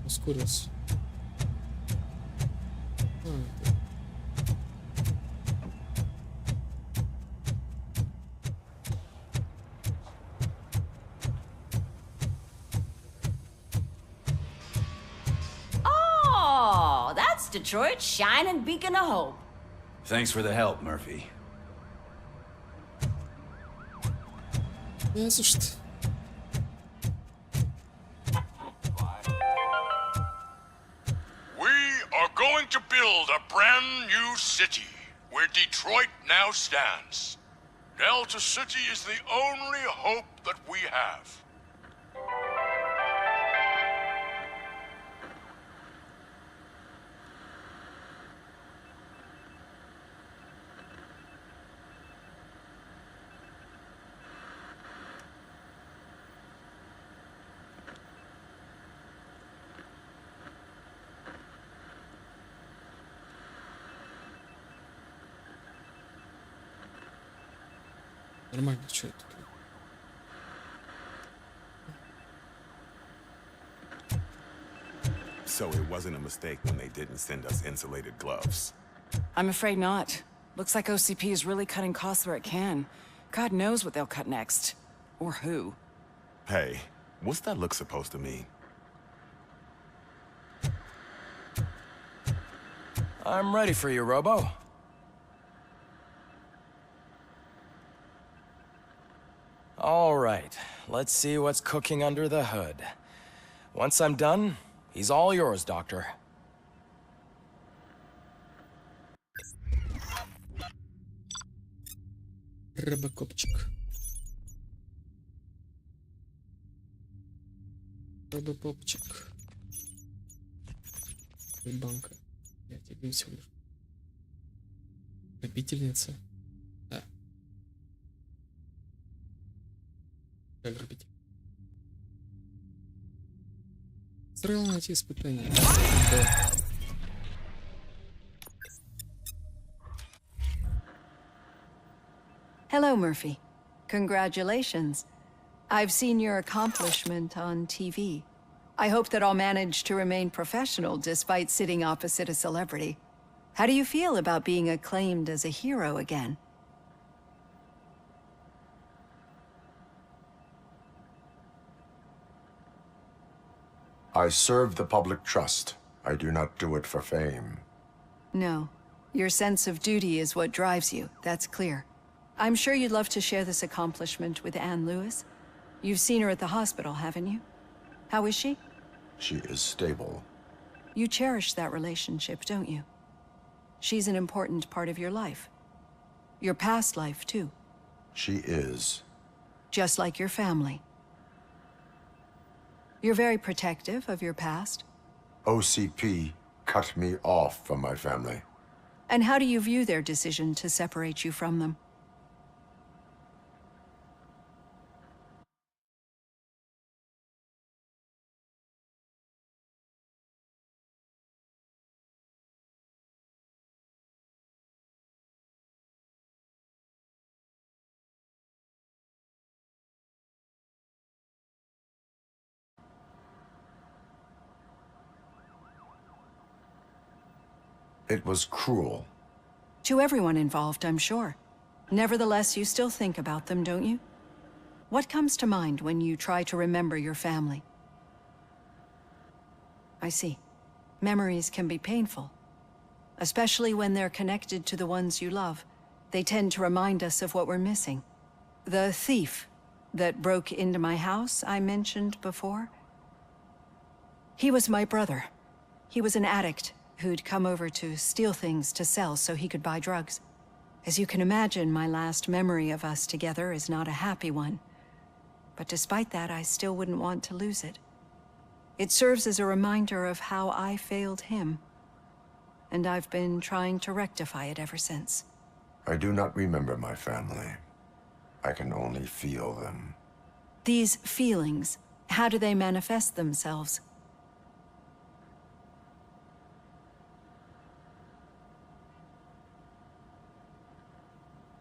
Speaker 1: Ускорился.
Speaker 7: Oh, that's Detroit's shining beacon of hope.
Speaker 4: Thanks for the help, Murphy.
Speaker 1: Не за что.
Speaker 22: Going to build a brand new city where Detroit now stands. Delta City is the only hope that we have.
Speaker 1: Нормально, что это?
Speaker 6: So it wasn't a mistake when they didn't send us insulated gloves.
Speaker 3: I'm afraid not. Looks like OCP is really cutting costs where it can. God knows what they'll cut next. Or who.
Speaker 6: Hey, what's that look supposed to mean?
Speaker 5: I'm ready for you, Robo. All right, let's see what's cooking under the hood. Once I'm done, he's all yours, Doctor.
Speaker 1: Робокопчик. Робопопчик. Банка. Я тебе всего лишь. Грабительница. Да. Как грабить? Строил найти испытания. Да.
Speaker 23: Hello, Murphy. Congratulations.
Speaker 9: I've seen your accomplishment on TV. I hope that I'll manage to remain professional despite sitting opposite a celebrity. How do you feel about being acclaimed as a hero again?
Speaker 2: I serve the public trust. I do not do it for fame.
Speaker 9: No. Your sense of duty is what drives you, that's clear. I'm sure you'd love to share this accomplishment with Anne Lewis. You've seen her at the hospital, haven't you? How is she?
Speaker 2: She is stable.
Speaker 9: You cherish that relationship, don't you? She's an important part of your life. Your past life, too.
Speaker 2: She is.
Speaker 9: Just like your family. You're very protective of your past.
Speaker 2: OCP cut me off from my family.
Speaker 9: And how do you view their decision to separate you from them?
Speaker 2: It was cruel.
Speaker 9: To everyone involved, I'm sure. Nevertheless, you still think about them, don't you? What comes to mind when you try to remember your family? I see. Memories can be painful. Especially when they're connected to the ones you love. They tend to remind us of what we're missing. The thief that broke into my house I mentioned before? He was my brother. He was an addict who'd come over to steal things to sell so he could buy drugs. As you can imagine, my last memory of us together is not a happy one. But despite that, I still wouldn't want to lose it. It serves as a reminder of how I failed him. And I've been trying to rectify it ever since.
Speaker 2: I do not remember my family. I can only feel them.
Speaker 9: These feelings, how do they manifest themselves?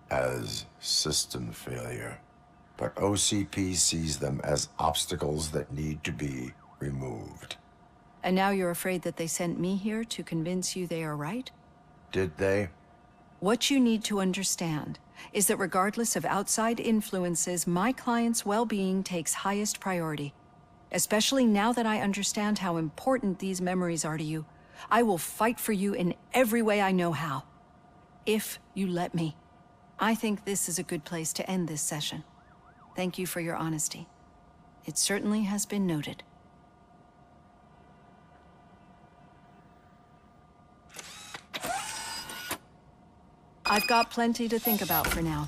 Speaker 2: As system failure. But OCP sees them as obstacles that need to be removed.
Speaker 9: And now you're afraid that they sent me here to convince you they are right?
Speaker 2: Did they?
Speaker 9: What you need to understand is that regardless of outside influences, my client's well-being takes highest priority. Especially now that I understand how important these memories are to you, I will fight for you in every way I know how. If you let me. I think this is a good place to end this session. Thank you for your honesty. It certainly has been noted. I've got plenty to think about for now.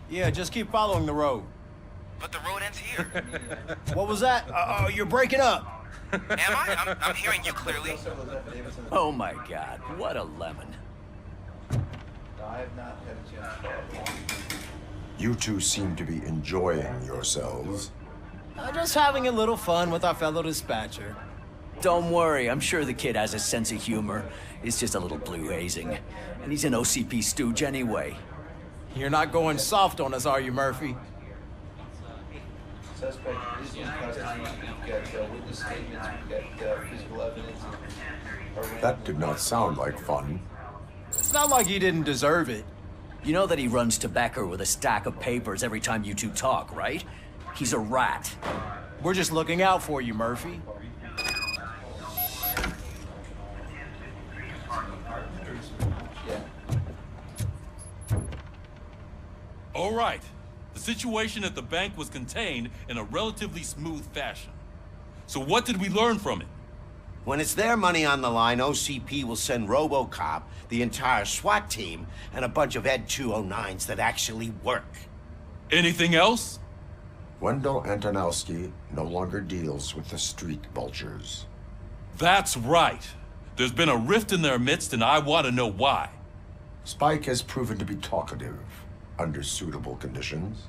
Speaker 10: Yeah, just keep following the road.
Speaker 18: But the road ends here.
Speaker 10: What was that? Oh, you're breaking up.
Speaker 18: Am I? I'm hearing you clearly.
Speaker 10: Oh my God, what a lemon.
Speaker 2: You two seem to be enjoying yourselves.
Speaker 10: Just having a little fun with our fellow dispatcher.
Speaker 14: Don't worry, I'm sure the kid has a sense of humor. It's just a little blue hazing. And he's an OCP stooge anyway.
Speaker 10: You're not going soft on us, are you, Murphy?
Speaker 23: Suspect is in custody. We've got witness statements, we've got physical evidence.
Speaker 2: That did not sound like fun.
Speaker 10: It's not like he didn't deserve it.
Speaker 14: You know that he runs to Becker with a stack of papers every time you two talk, right? He's a rat.
Speaker 10: We're just looking out for you, Murphy.
Speaker 11: All right. The situation at the bank was contained in a relatively smooth fashion. So what did we learn from it?
Speaker 12: When it's their money on the line, OCP will send RoboCop, the entire SWAT team, and a bunch of Ed 209s that actually work.
Speaker 11: Anything else?
Speaker 2: Wendell Antonowski no longer deals with the street vultures.
Speaker 11: That's right. There's been a rift in their midst, and I want to know why.
Speaker 2: Spike has proven to be talkative under suitable conditions.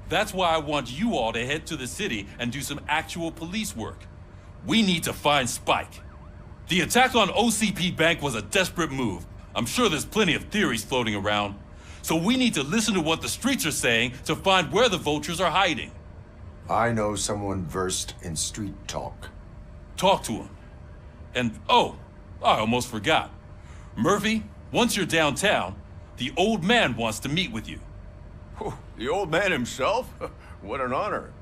Speaker 11: That's why I want you all to head to the city and do some actual police work. We need to find Spike. The attack on OCP Bank was a desperate move. I'm sure there's plenty of theories floating around. So we need to listen to what the streets are saying to find where the vultures are hiding.
Speaker 2: I know someone versed in street talk.
Speaker 11: Talk to him. And, oh, I almost forgot. Murphy, once you're downtown, the old man wants to meet with you.
Speaker 10: The old man himself? What an honor.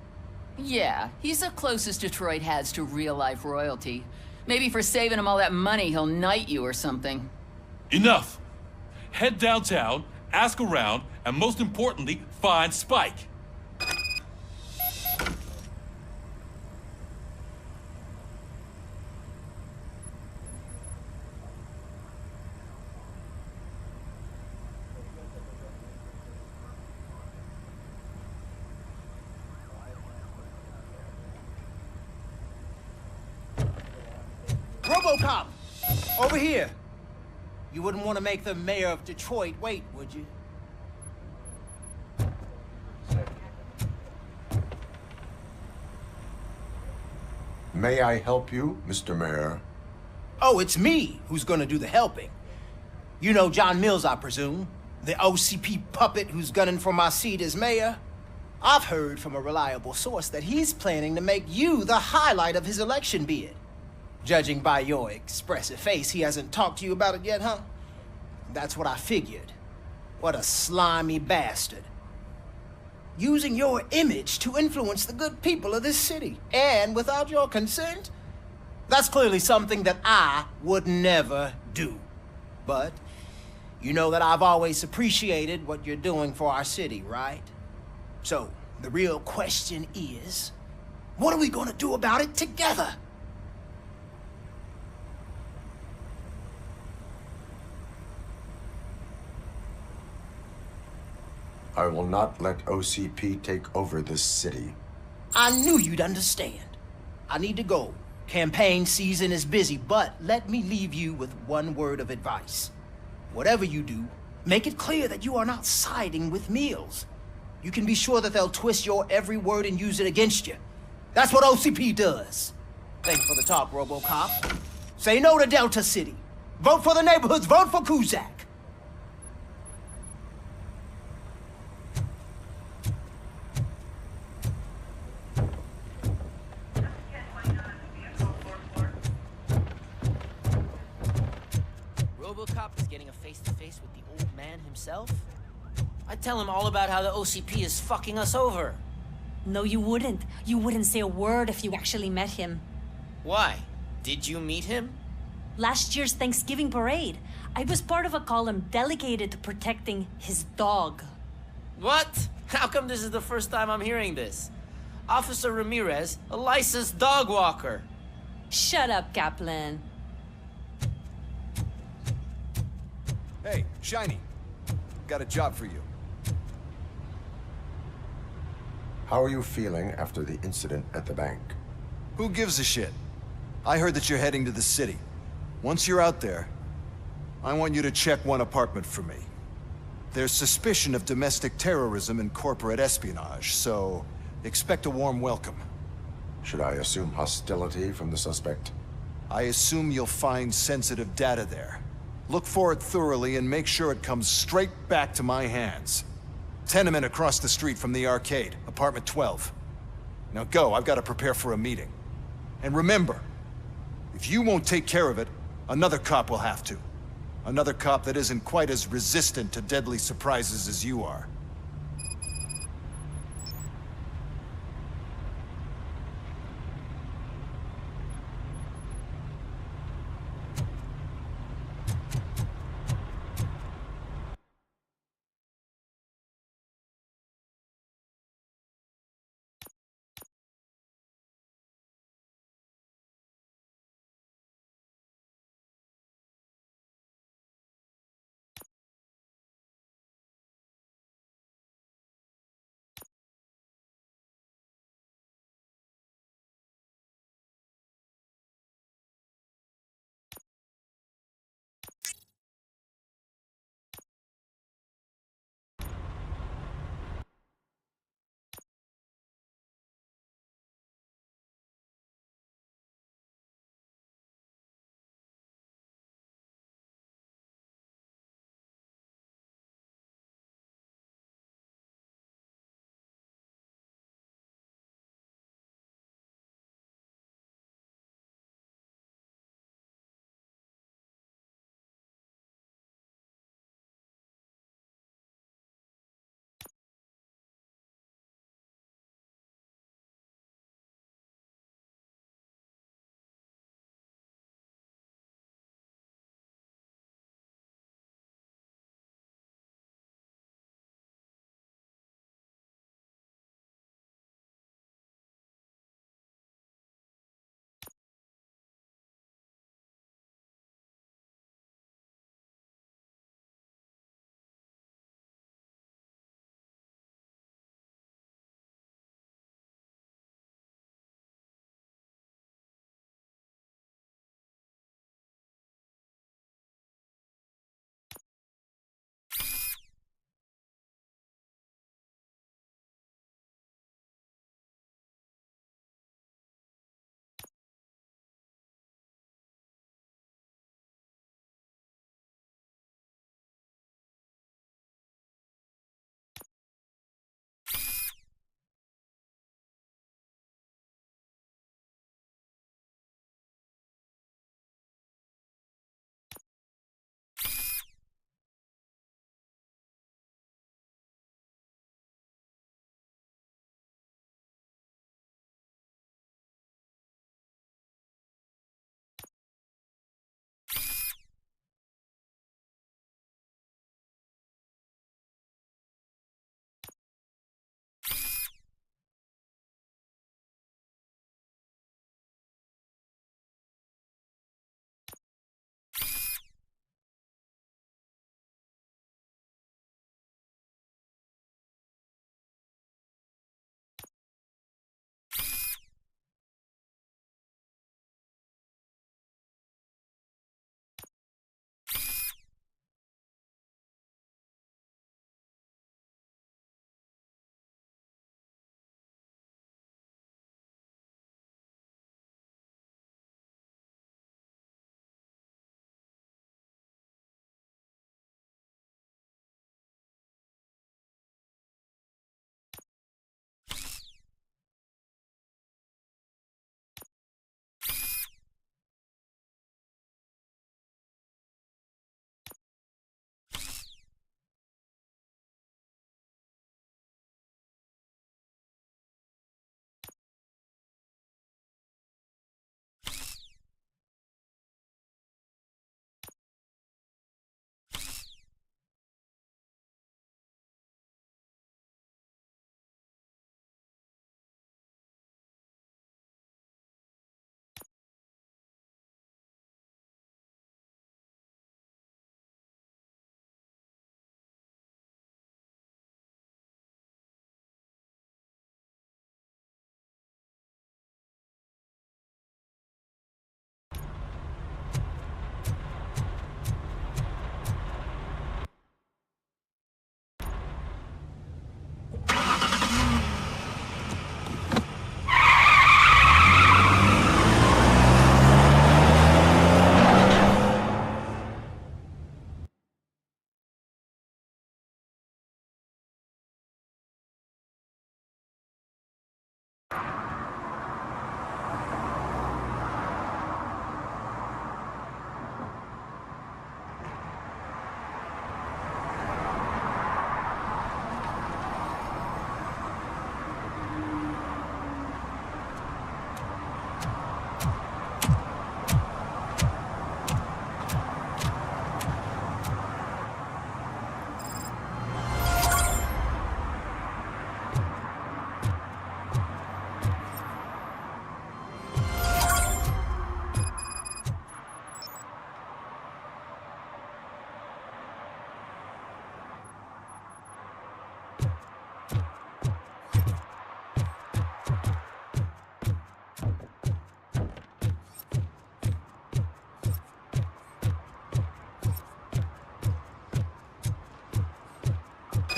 Speaker 13: Yeah, he's the closest Detroit has to real-life royalty. Maybe for saving him all that money, he'll knight you or something.
Speaker 11: Enough! Head downtown, ask around, and most importantly, find Spike.
Speaker 15: RoboCop! Over here! You wouldn't want to make the mayor of Detroit wait, would you?
Speaker 2: May I help you, Mr. Mayor?
Speaker 15: Oh, it's me who's gonna do the helping. You know John Mills, I presume? The OCP puppet who's gunning for my seat as mayor? I've heard from a reliable source that he's planning to make you the highlight of his election bid. Judging by your expressive face, he hasn't talked to you about it yet, huh? That's what I figured. What a slimy bastard. Using your image to influence the good people of this city, and without your consent? That's clearly something that I would never do. But you know that I've always appreciated what you're doing for our city, right? So, the real question is, what are we gonna do about it together?
Speaker 2: I will not let OCP take over this city.
Speaker 15: I knew you'd understand. I need to go. Campaign season is busy, but let me leave you with one word of advice. Whatever you do, make it clear that you are not siding with Mills. You can be sure that they'll twist your every word and use it against you. That's what OCP does. Thanks for the talk, RoboCop. Say no to Delta City. Vote for the neighborhoods. Vote for Kuzak.
Speaker 24: RoboCop is getting a face-to-face with the old man himself? I'd tell him all about how the OCP is fucking us over.
Speaker 25: No, you wouldn't. You wouldn't say a word if you actually met him.
Speaker 24: Why? Did you meet him?
Speaker 25: Last year's Thanksgiving parade, I was part of a column delegated to protecting his dog.
Speaker 24: What? How come this is the first time I'm hearing this? Officer Ramirez, a licensed dog walker.
Speaker 25: Shut up, Kaplan.
Speaker 20: Hey, Shiny. Got a job for you.
Speaker 2: How are you feeling after the incident at the bank?
Speaker 20: Who gives a shit? I heard that you're heading to the city. Once you're out there, I want you to check one apartment for me. There's suspicion of domestic terrorism and corporate espionage, so expect a warm welcome.
Speaker 2: Should I assume hostility from the suspect?
Speaker 20: I assume you'll find sensitive data there. Look for it thoroughly and make sure it comes straight back to my hands. Tenement across the street from the arcade, apartment 12. Now go, I've got to prepare for a meeting. And remember, if you won't take care of it, another cop will have to. Another cop that isn't quite as resistant to deadly surprises as you are.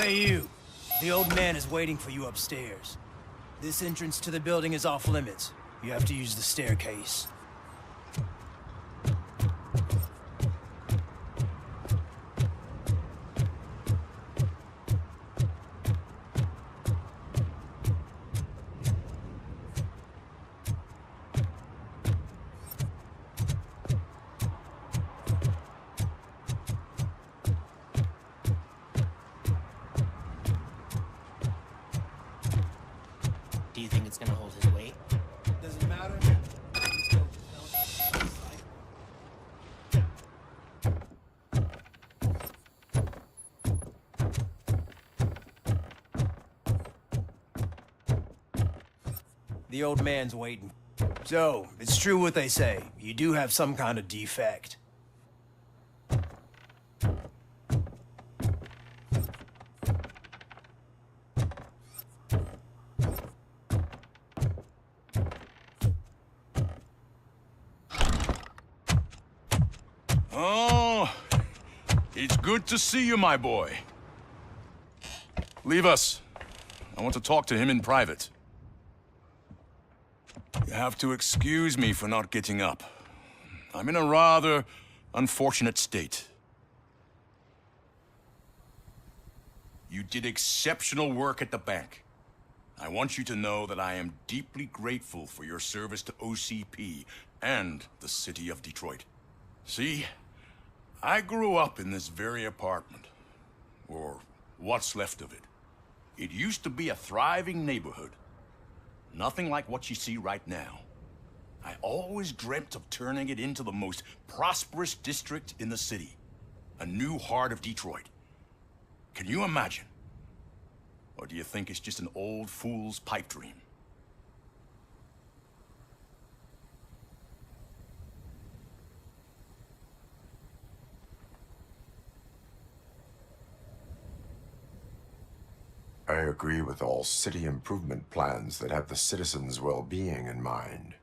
Speaker 15: Hey, you. The old man is waiting for you upstairs. This entrance to the building is off limits. You have to use the staircase.
Speaker 8: Do you think it's gonna hold his weight?
Speaker 15: Doesn't matter. The old man's waiting. So, it's true what they say. You do have some kind of defect.
Speaker 22: Oh, it's good to see you, my boy. Leave us. I want to talk to him in private. You have to excuse me for not getting up. I'm in a rather unfortunate state. You did exceptional work at the bank. I want you to know that I am deeply grateful for your service to OCP and the city of Detroit. See, I grew up in this very apartment, or what's left of it. It used to be a thriving neighborhood. Nothing like what you see right now. I always dreamt of turning it into the most prosperous district in the city. A new heart of Detroit. Can you imagine? Or do you think it's just an old fool's pipe dream?
Speaker 2: I agree with all city improvement plans that have the citizens' well-being in mind.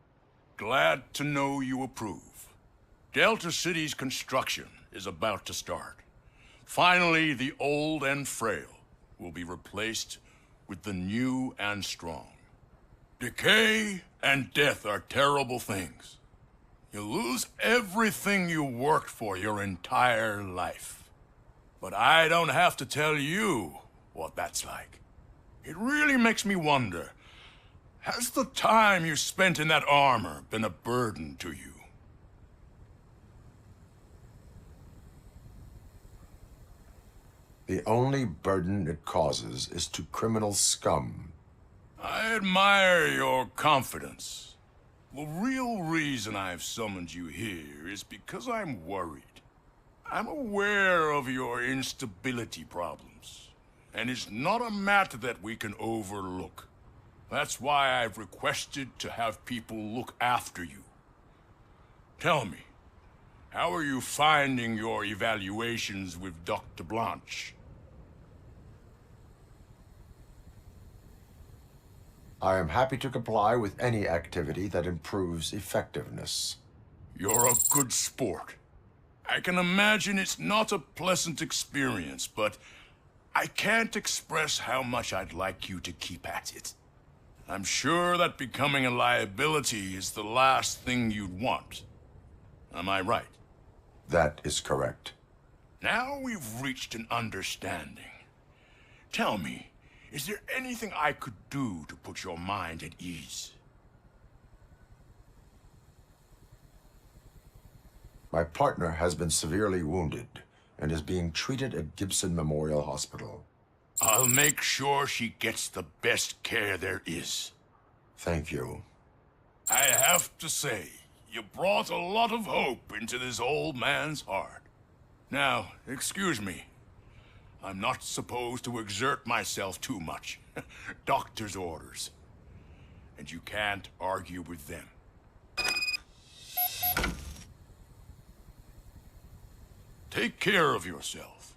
Speaker 22: Glad to know you approve. Delta City's construction is about to start. Finally, the old and frail will be replaced with the new and strong. Decay and death are terrible things. You lose everything you worked for your entire life. But I don't have to tell you what that's like. It really makes me wonder, has the time you spent in that armor been a burden to you?
Speaker 2: The only burden it causes is to criminal scum.
Speaker 22: I admire your confidence. The real reason I've summoned you here is because I'm worried. I'm aware of your instability problems, and it's not a matter that we can overlook. That's why I've requested to have people look after you. Tell me, how are you finding your evaluations with Dr. Blanche?
Speaker 2: I am happy to comply with any activity that improves effectiveness.
Speaker 22: You're a good sport. I can imagine it's not a pleasant experience, but I can't express how much I'd like you to keep at it. I'm sure that becoming a liability is the last thing you'd want. Am I right?
Speaker 2: That is correct.
Speaker 22: Now we've reached an understanding. Tell me, is there anything I could do to put your mind at ease?
Speaker 2: My partner has been severely wounded and is being treated at Gibson Memorial Hospital.
Speaker 22: I'll make sure she gets the best care there is.
Speaker 2: Thank you.
Speaker 22: I have to say, you brought a lot of hope into this old man's heart. Now, excuse me. I'm not supposed to exert myself too much. Doctor's orders. And you can't argue with them. Take care of yourself.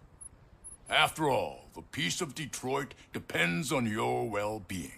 Speaker 22: After all, the peace of Detroit depends on your well-being.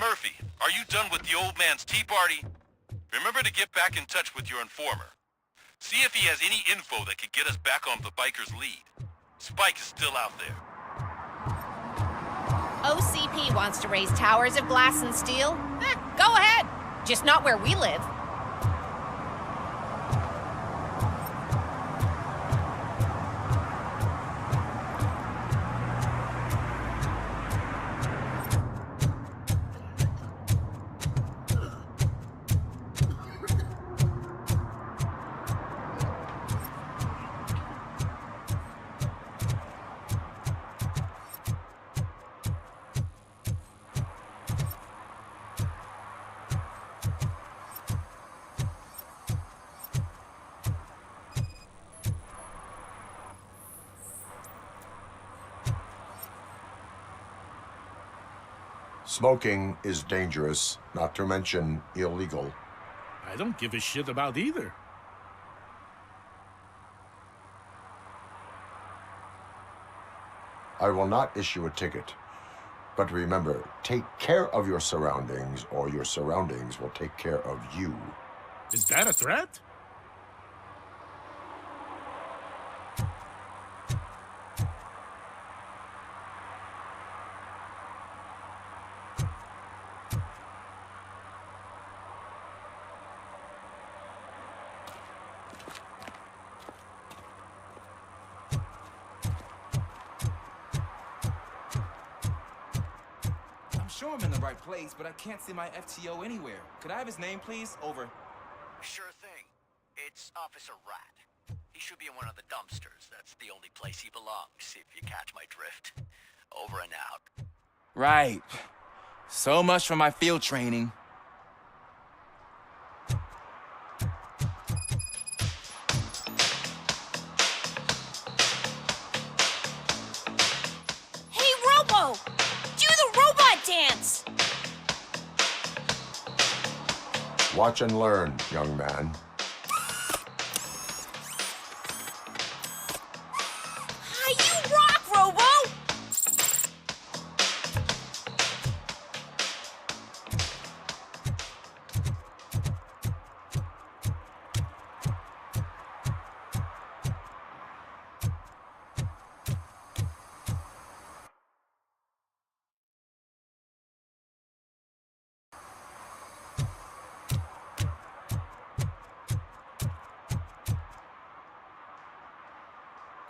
Speaker 18: Murphy, are you done with the old man's tea party? Remember to get back in touch with your informer. See if he has any info that could get us back on the biker's lead. Spike is still out there.
Speaker 7: OCP wants to raise towers of glass and steel? Go ahead. Just not where we live.
Speaker 2: Smoking is dangerous, not to mention illegal.
Speaker 22: I don't give a shit about either.
Speaker 2: I will not issue a ticket. But remember, take care of your surroundings, or your surroundings will take care of you.
Speaker 22: Is that a threat?
Speaker 16: I'm sure I'm in the right place, but I can't see my FTO anywhere. Could I have his name, please? Over.
Speaker 17: Sure thing. It's Officer Rat. He should be in one of the dumpsters. That's the only place he belongs, if you catch my drift. Over and out.
Speaker 16: Right. So much for my field training.
Speaker 7: Hey, Robo! Do the robot dance!
Speaker 2: Watch and learn, young man.
Speaker 7: You rock, Robo!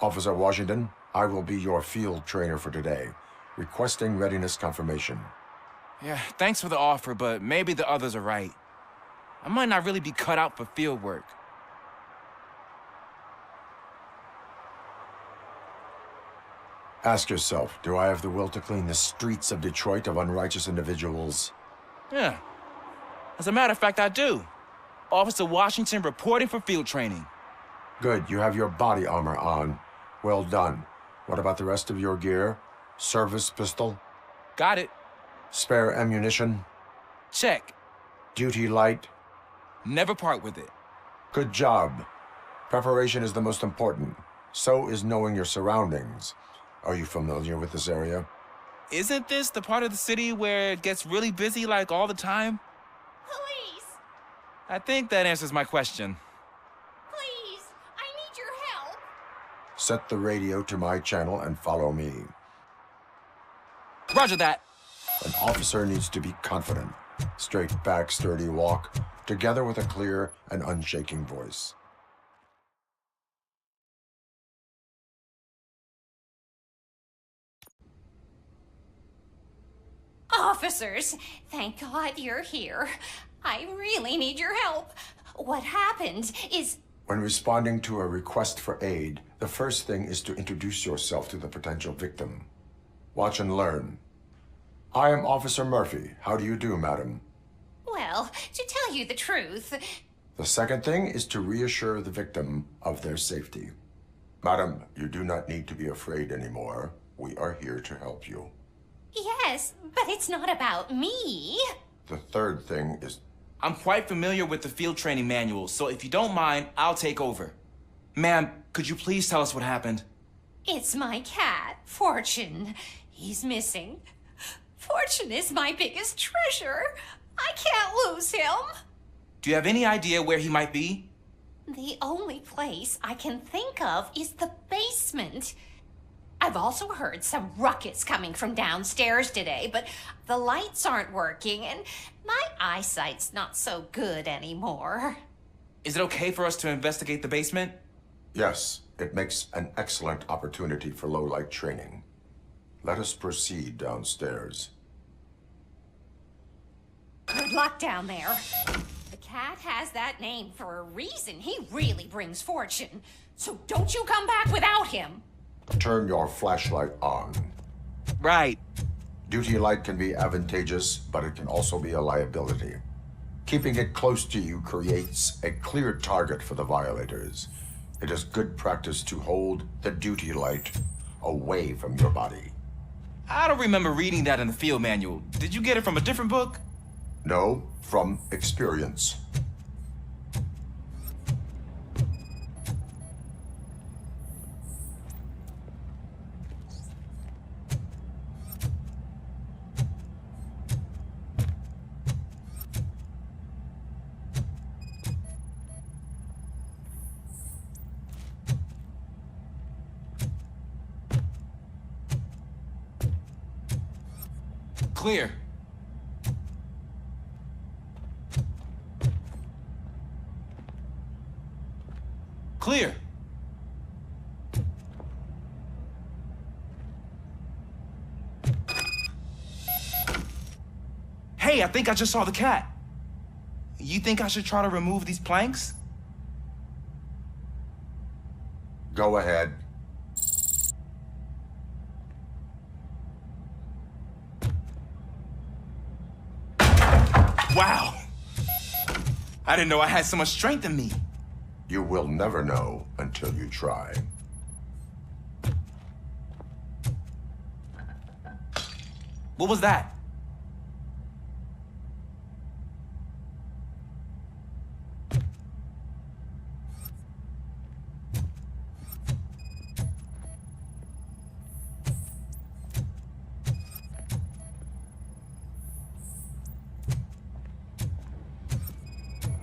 Speaker 2: Officer Washington, I will be your field trainer for today. Requesting readiness confirmation.
Speaker 16: Yeah, thanks for the offer, but maybe the others are right. I might not really be cut out for field work.
Speaker 2: Ask yourself, do I have the will to clean the streets of Detroit of unrighteous individuals?
Speaker 16: Yeah. As a matter of fact, I do. Officer Washington reporting for field training.
Speaker 2: Good, you have your body armor on. Well done. What about the rest of your gear? Service pistol?
Speaker 16: Got it.
Speaker 2: Spare ammunition?
Speaker 16: Check.
Speaker 2: Duty light?
Speaker 16: Never part with it.
Speaker 2: Good job. Preparation is the most important. So is knowing your surroundings. Are you familiar with this area?
Speaker 16: Isn't this the part of the city where it gets really busy like all the time?
Speaker 7: Police!
Speaker 16: I think that answers my question.
Speaker 7: Please, I need your help.
Speaker 2: Set the radio to my channel and follow me.
Speaker 16: Roger that.
Speaker 2: An officer needs to be confident. Straight back, sturdy walk, together with a clear and unshaking voice.
Speaker 19: Officers, thank God you're here. I really need your help. What happened is...
Speaker 2: When responding to a request for aid, the first thing is to introduce yourself to the potential victim. Watch and learn. I am Officer Murphy. How do you do, madam?
Speaker 19: Well, to tell you the truth...
Speaker 2: The second thing is to reassure the victim of their safety. Madam, you do not need to be afraid anymore. We are here to help you.
Speaker 19: Yes, but it's not about me.
Speaker 2: The third thing is...
Speaker 16: I'm quite familiar with the field training manual, so if you don't mind, I'll take over. Ma'am, could you please tell us what happened?
Speaker 19: It's my cat, Fortune. He's missing. Fortune! Fortune is my biggest treasure. I can't lose him.
Speaker 16: Do you have any idea where he might be?
Speaker 19: The only place I can think of is the basement. I've also heard some ruckus coming from downstairs today, but the lights aren't working and my eyesight's not so good anymore.
Speaker 16: Is it okay for us to investigate the basement?
Speaker 2: Yes, it makes an excellent opportunity for low-light training. Let us proceed downstairs.
Speaker 19: Good luck down there. The cat has that name for a reason. He really brings fortune. So don't you come back without him.
Speaker 2: Turn your flashlight on.
Speaker 16: Right.
Speaker 2: Duty light can be advantageous, but it can also be a liability. Keeping it close to you creates a clear target for the violators. It is good practice to hold the duty light away from your body.
Speaker 16: I don't remember reading that in the field manual. Did you get it from a different book?
Speaker 2: No, from experience.
Speaker 16: Clear. Clear. Hey, I think I just saw the cat. You think I should try to remove these planks?
Speaker 2: Go ahead.
Speaker 16: Wow. I didn't know I had so much strength in me.
Speaker 2: You will never know until you try.
Speaker 16: What was that?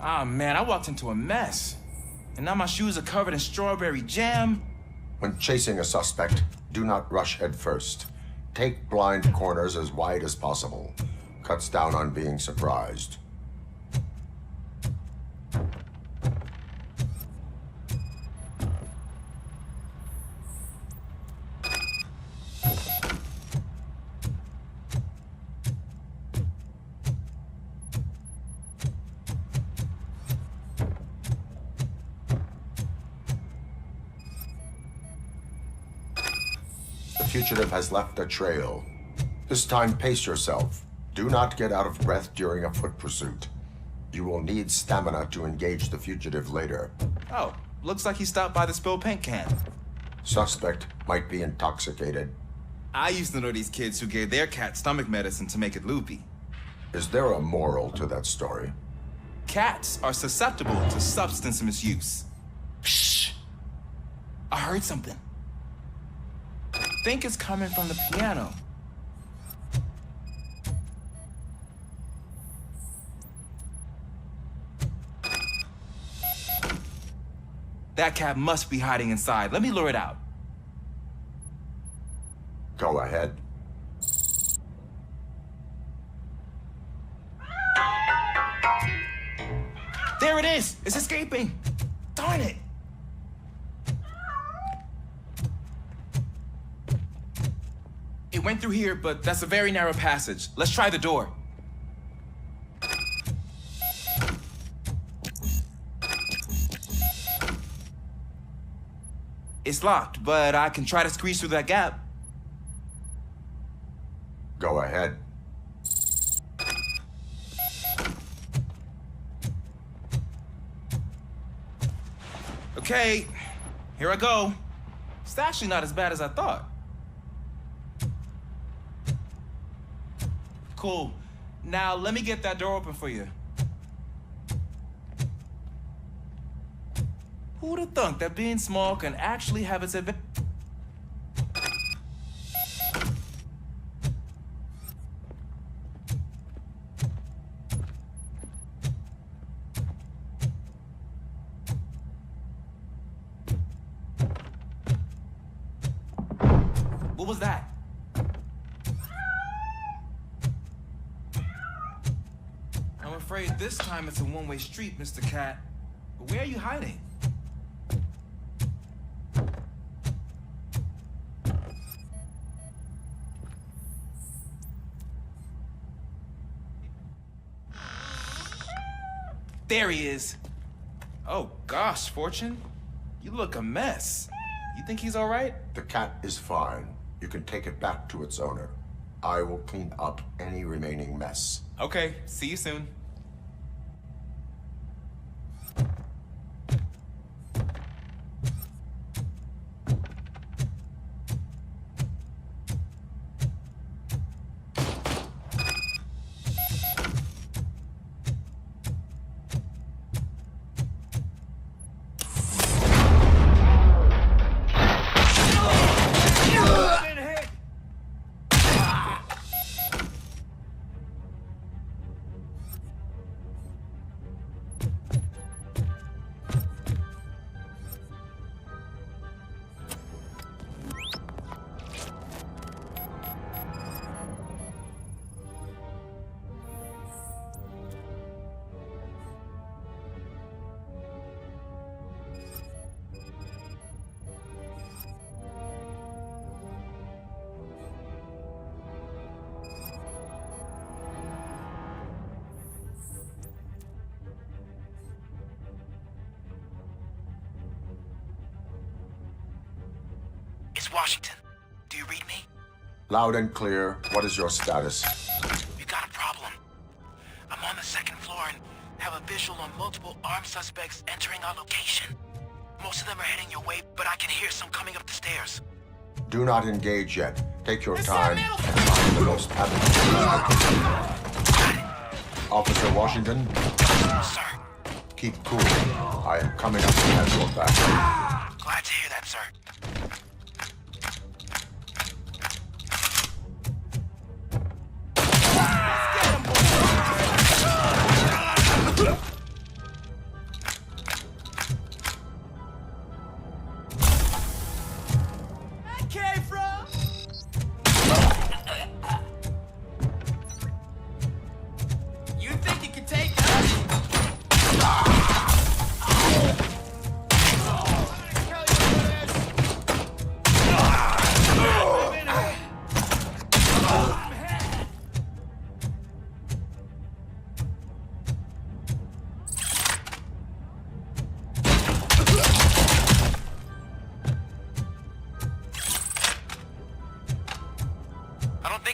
Speaker 16: Ah, man, I walked into a mess. And now my shoes are covered in strawberry jam.
Speaker 2: When chasing a suspect, do not rush head first. Take blind corners as wide as possible. Cuts down on being surprised. The fugitive has left a trail. This time, pace yourself. Do not get out of breath during a foot pursuit. You will need stamina to engage the fugitive later.
Speaker 16: Oh, looks like he stopped by the spilled paint can.
Speaker 2: Suspect might be intoxicated.
Speaker 16: I used to know these kids who gave their cat stomach medicine to make it loopy.
Speaker 2: Is there a moral to that story?
Speaker 16: Cats are susceptible to substance misuse. Shh! I heard something. I think it's coming from the piano. That cat must be hiding inside. Let me lure it out.
Speaker 2: Go ahead.
Speaker 16: There it is! It's escaping! Darn it! It went through here, but that's a very narrow passage. Let's try the door. It's locked, but I can try to squeeze through that gap.
Speaker 2: Go ahead.
Speaker 16: Okay, here I go. It's actually not as bad as I thought. Cool. Now let me get that door open for you. Who'd have thunk that being small can actually have its advantage? was that? I'm afraid this time it's a one-way street, Mr. Cat. But where are you hiding? There he is. Oh gosh, Fortune. You look a mess. You think he's all right?
Speaker 2: The cat is fine. You can take it back to its owner. I will clean up any remaining mess.
Speaker 16: Okay, see you soon.
Speaker 18: It's Washington. Do you read me?
Speaker 2: Loud and clear. What is your status?
Speaker 18: We got a problem. I'm on the second floor and have a visual on multiple armed suspects entering our location. Most of them are heading your way, but I can hear some coming up the stairs.
Speaker 2: Do not engage yet. Take your time and find the most advantageous. Officer Washington?
Speaker 18: Sir.
Speaker 2: Keep cool. I am coming up to have your back.
Speaker 18: Glad to hear that, sir.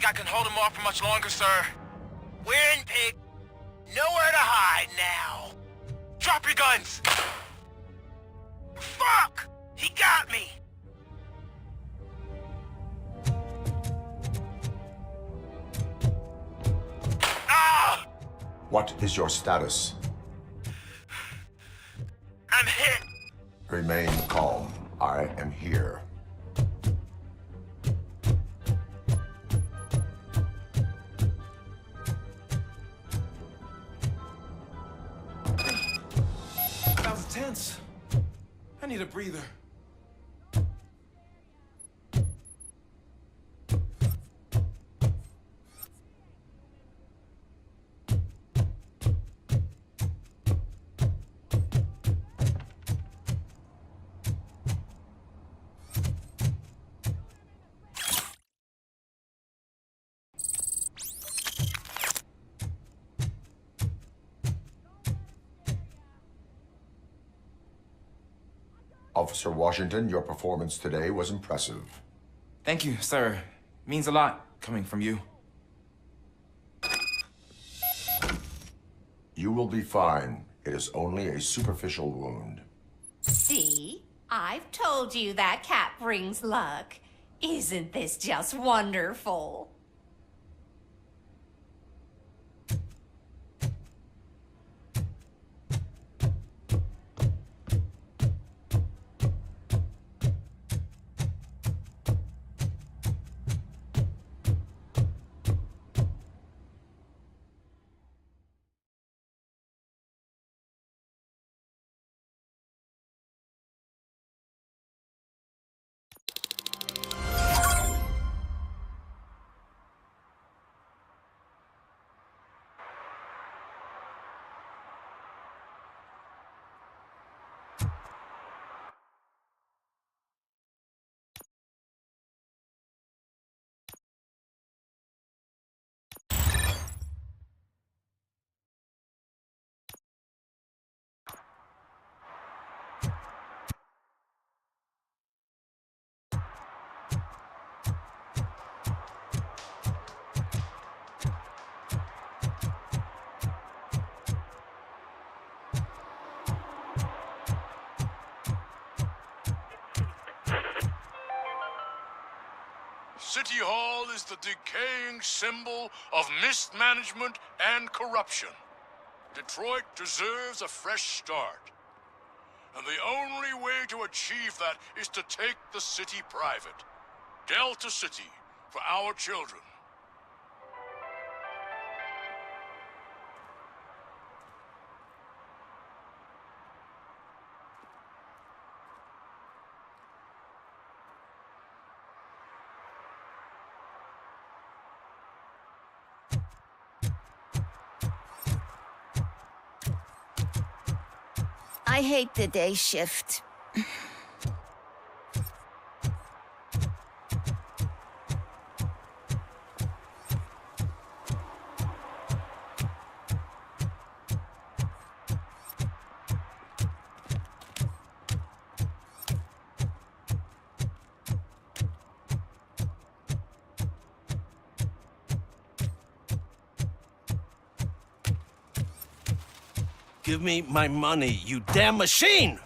Speaker 18: I can hold him off for much longer, sir. We're in, pig. Nowhere to hide now. Drop your guns. Fuck! He got me. Ah!
Speaker 2: What is your status?
Speaker 18: I'm hit.
Speaker 2: Remain calm. I am here.
Speaker 16: Tense. I need a breather.
Speaker 2: Officer Washington, your performance today was impressive.
Speaker 16: Thank you, sir. Means a lot coming from you.
Speaker 2: You will be fine. It is only a superficial wound.
Speaker 19: See? I've told you that cat brings luck. Isn't this just wonderful?
Speaker 22: City Hall is the decaying symbol of mismanagement and corruption. Detroit deserves a fresh start. And the only way to achieve that is to take the city private. Delta City, for our children.
Speaker 3: I hate the day shift.
Speaker 4: Give me my money, you damn machine!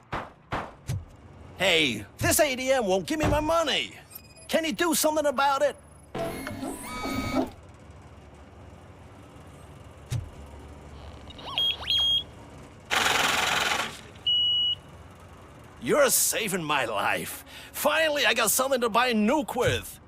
Speaker 4: Hey, this ATM won't give me my money. Can you do something about it? You're saving my life. Finally, I got something to buy a nuke with.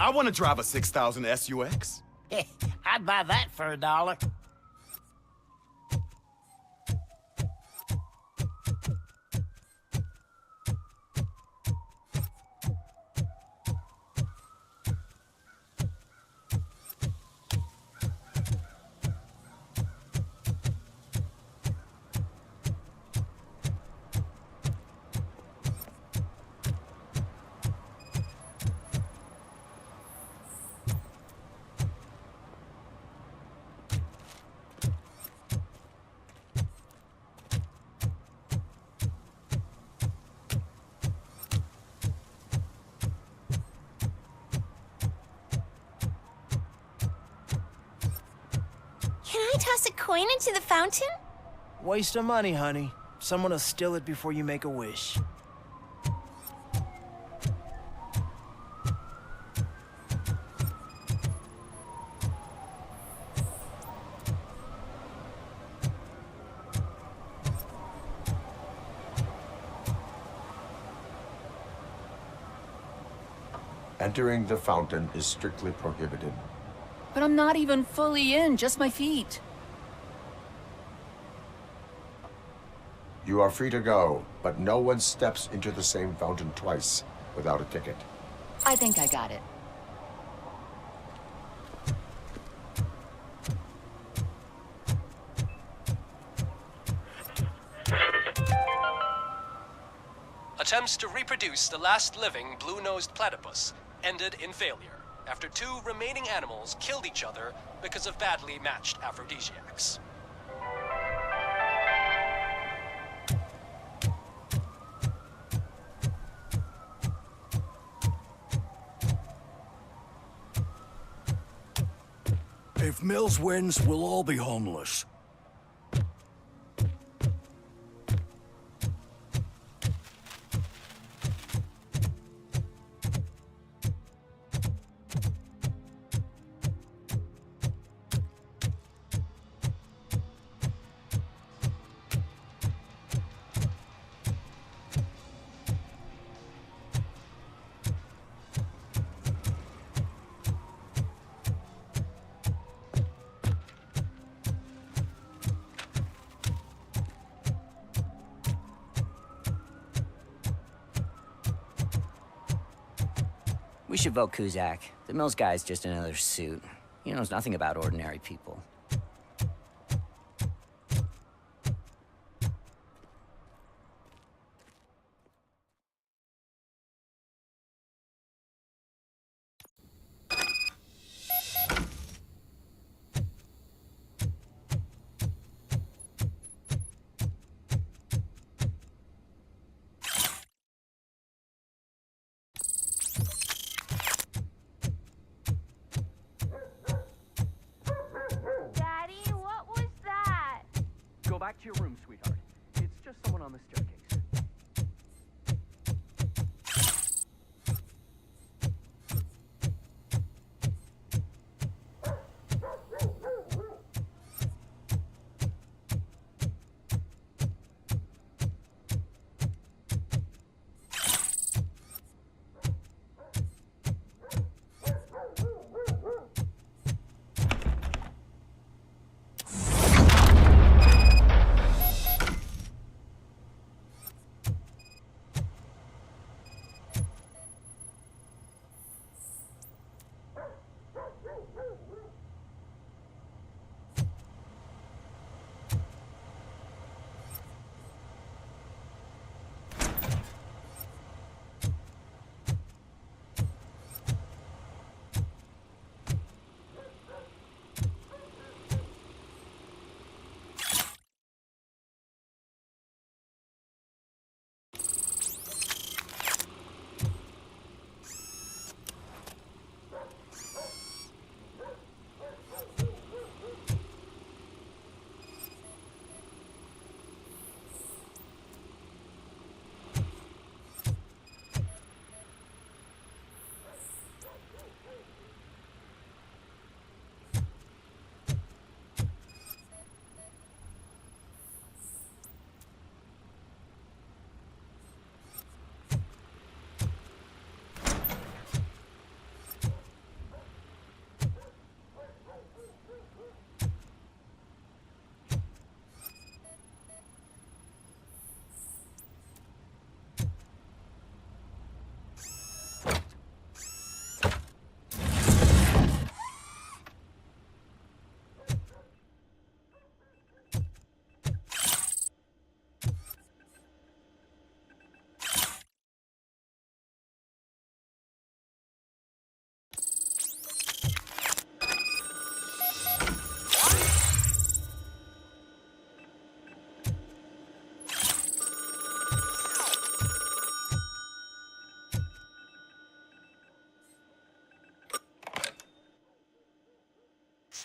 Speaker 5: I want to drive a 6000 SUX.
Speaker 24: I'd buy that for $1.
Speaker 3: Can I toss a coin into the fountain?
Speaker 15: Waste of money, honey. Someone will steal it before you make a wish.
Speaker 2: Entering the fountain is strictly prohibited.
Speaker 13: But I'm not even fully in, just my feet.
Speaker 2: You are free to go, but no one steps into the same fountain twice without a ticket.
Speaker 13: I think I got it.
Speaker 6: Attempts to reproduce the last living blue-nosed platypus ended in failure after 2 remaining animals killed each other because of badly matched aphrodisiacs.
Speaker 14: If Mills wins, we'll all be homeless.
Speaker 21: We should vote Kuzak. The Mills guy's just another suit. He knows nothing about ordinary people.
Speaker 14: back to your room, sweetheart. It's just someone on the staircase.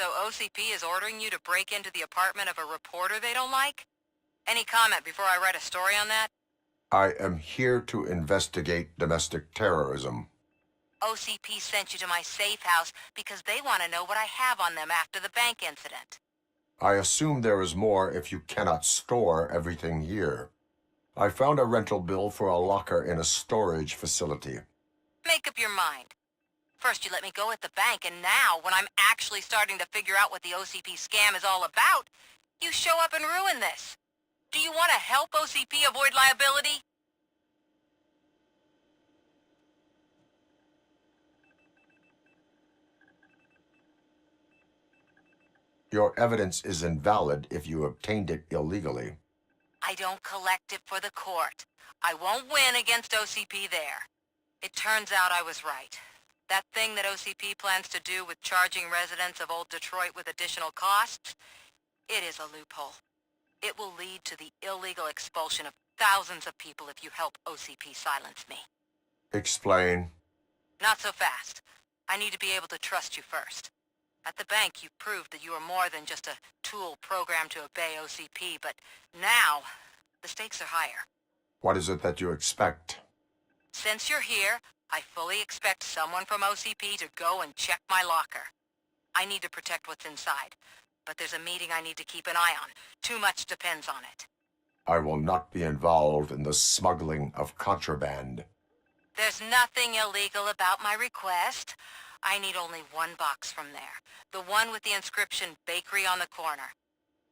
Speaker 1: So OCP is ordering you to break into the apartment of a reporter they don't like? Any comment before I write a story on that?
Speaker 2: I am here to investigate domestic terrorism.
Speaker 1: OCP sent you to my safe house because they want to know what I have on them after the bank incident.
Speaker 2: I assume there is more if you cannot store everything here. I found a rental bill for a locker in a storage facility.
Speaker 1: Make up your mind. First you let me go at the bank, and now, when I'm actually starting to figure out what the OCP scam is all about, you show up and ruin this. Do you want to help OCP avoid liability?
Speaker 2: Your evidence is invalid if you obtained it illegally.
Speaker 1: I don't collect it for the court. I won't win against OCP there. It turns out I was right. That thing that OCP plans to do with charging residents of Old Detroit with additional costs, it is a loophole. It will lead to the illegal expulsion of thousands of people if you help OCP silence me.
Speaker 2: Explain.
Speaker 1: Not so fast. I need to be able to trust you first. At the bank, you proved that you are more than just a tool programmed to obey OCP, but now, the stakes are higher.
Speaker 2: What is it that you expect?
Speaker 1: Since you're here, I fully expect someone from OCP to go and check my locker. I need to protect what's inside, but there's a meeting I need to keep an eye on. Too much depends on it.
Speaker 2: I will not be involved in the smuggling of contraband.
Speaker 1: There's nothing illegal about my request. I need only one box from there. The one with the inscription Bakery on the corner.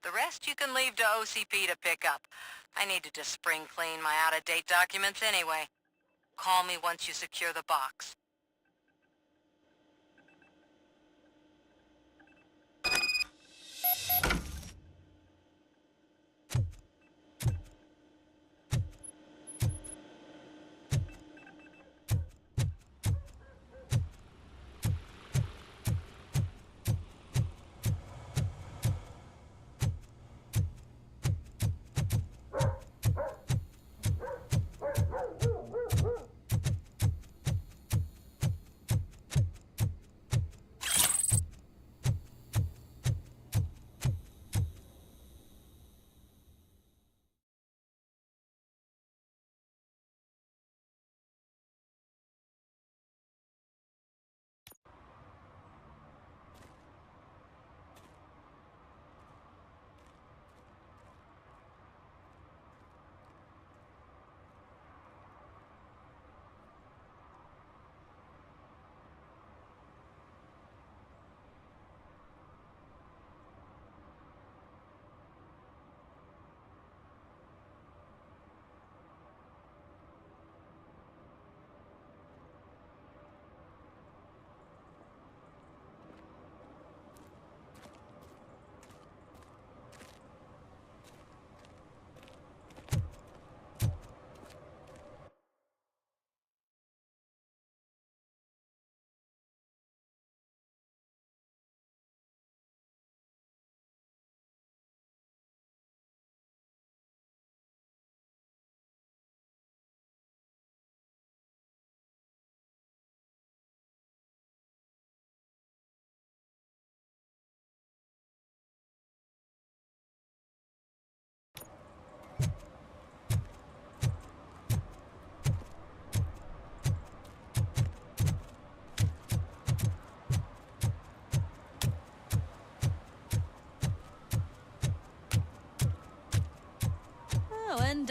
Speaker 1: The rest you can leave to OCP to pick up. I needed to spring clean my out-of-date documents anyway. Call me once you secure the box.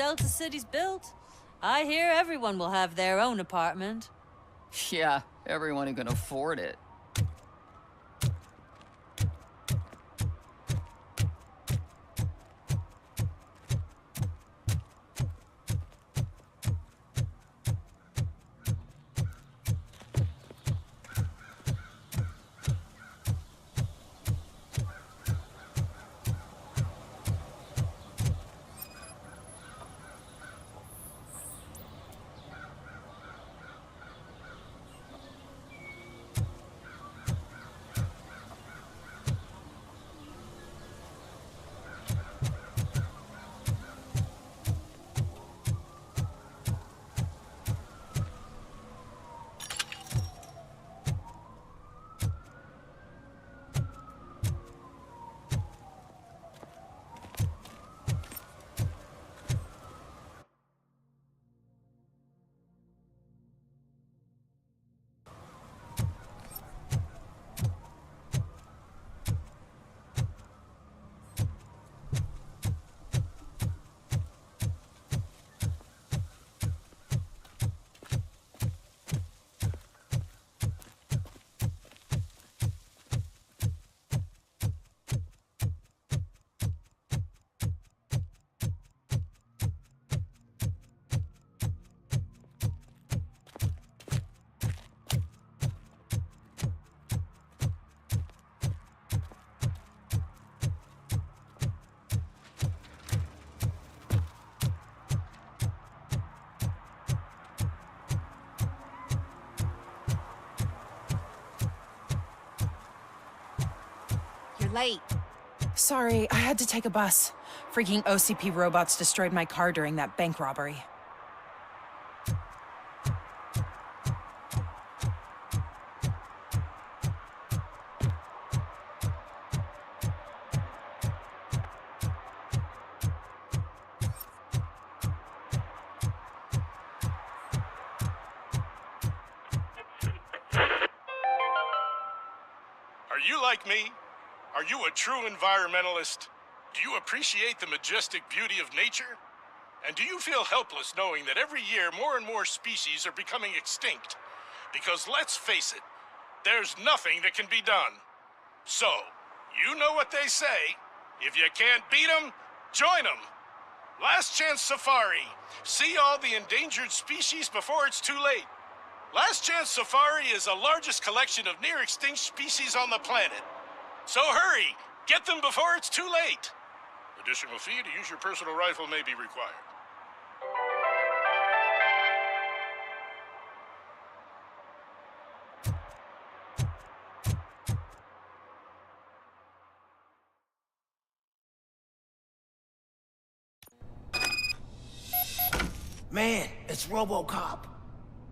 Speaker 25: Delta City's built, I hear everyone will have their own apartment.
Speaker 13: Yeah, everyone who can afford it.
Speaker 9: Late. Sorry, I had to take a bus. Freaking OCP robots destroyed my car during that bank robbery.
Speaker 22: Are you like me? Are you a true environmentalist? Do you appreciate the majestic beauty of nature? And do you feel helpless knowing that every year more and more species are becoming extinct? Because let's face it, there's nothing that can be done. So, you know what they say. If you can't beat them, join them. Last Chance Safari. See all the endangered species before it's too late. Last Chance Safari is the largest collection of near-extinct species on the planet. So hurry! Get them before it's too late! Additional fee to use your personal rifle may be required.
Speaker 15: Man, it's RoboCop.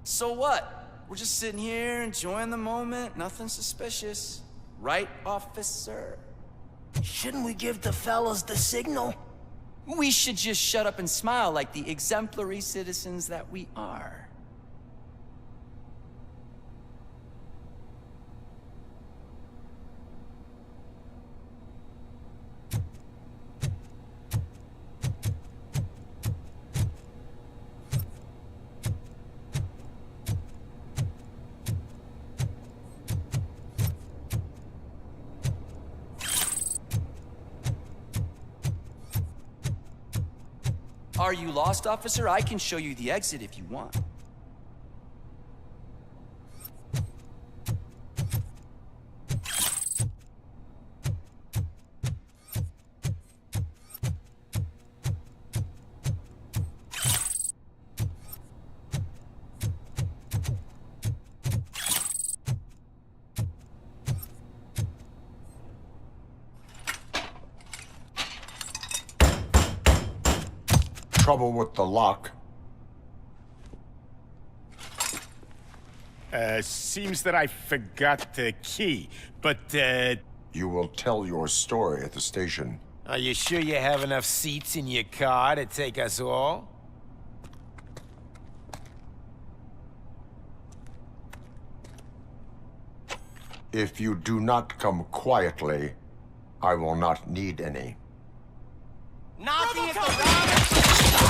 Speaker 14: So what? We're just sitting here enjoying the moment, nothing suspicious. Right, officer?
Speaker 15: Shouldn't we give the fellas the signal?
Speaker 14: We should just shut up and smile like the exemplary citizens that we are. Are you lost, officer? I can show you the exit if you want.
Speaker 2: Trouble with the lock.
Speaker 10: Seems that I forgot the key, but,
Speaker 2: You will tell your story at the station.
Speaker 10: Are you sure you have enough seats in your car to take us all?
Speaker 2: If you do not come quietly, I will not need any.
Speaker 15: Knocking at the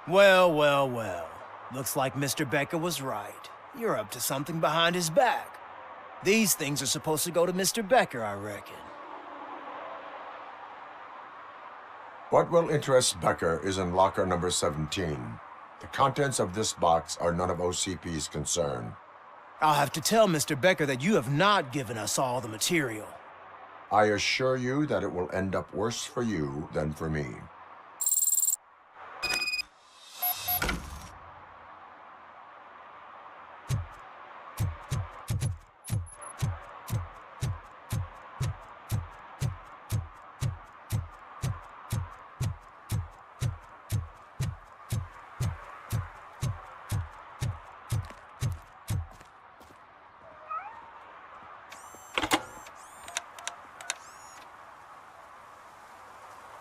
Speaker 15: Well, well, well. Looks like Mr. Becker was right. You're up to something behind his back. These things are supposed to go to Mr. Becker, I reckon.
Speaker 2: What will interest Becker is in locker number 17. The contents of this box are none of OCP's concern.
Speaker 15: I'll have to tell Mr. Becker that you have not given us all the material.
Speaker 2: I assure you that it will end up worse for you than for me.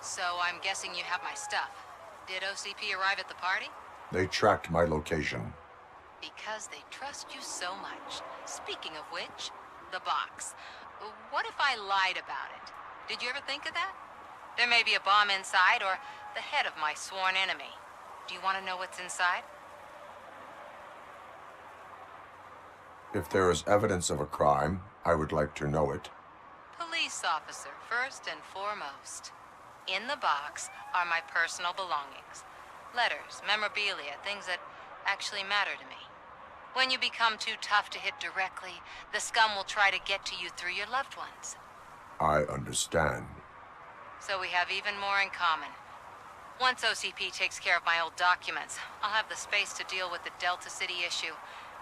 Speaker 1: So I'm guessing you have my stuff. Did OCP arrive at the party?
Speaker 2: They tracked my location.
Speaker 1: Because they trust you so much. Speaking of which, the box. What if I lied about it? Did you ever think of that? There may be a bomb inside or the head of my sworn enemy. Do you want to know what's inside?
Speaker 2: If there is evidence of a crime, I would like to know it.
Speaker 1: Police officer, first and foremost. In the box are my personal belongings. Letters, memorabilia, things that actually matter to me. When you become too tough to hit directly, the scum will try to get to you through your loved ones.
Speaker 2: I understand.
Speaker 1: So we have even more in common. Once OCP takes care of my old documents, I'll have the space to deal with the Delta City issue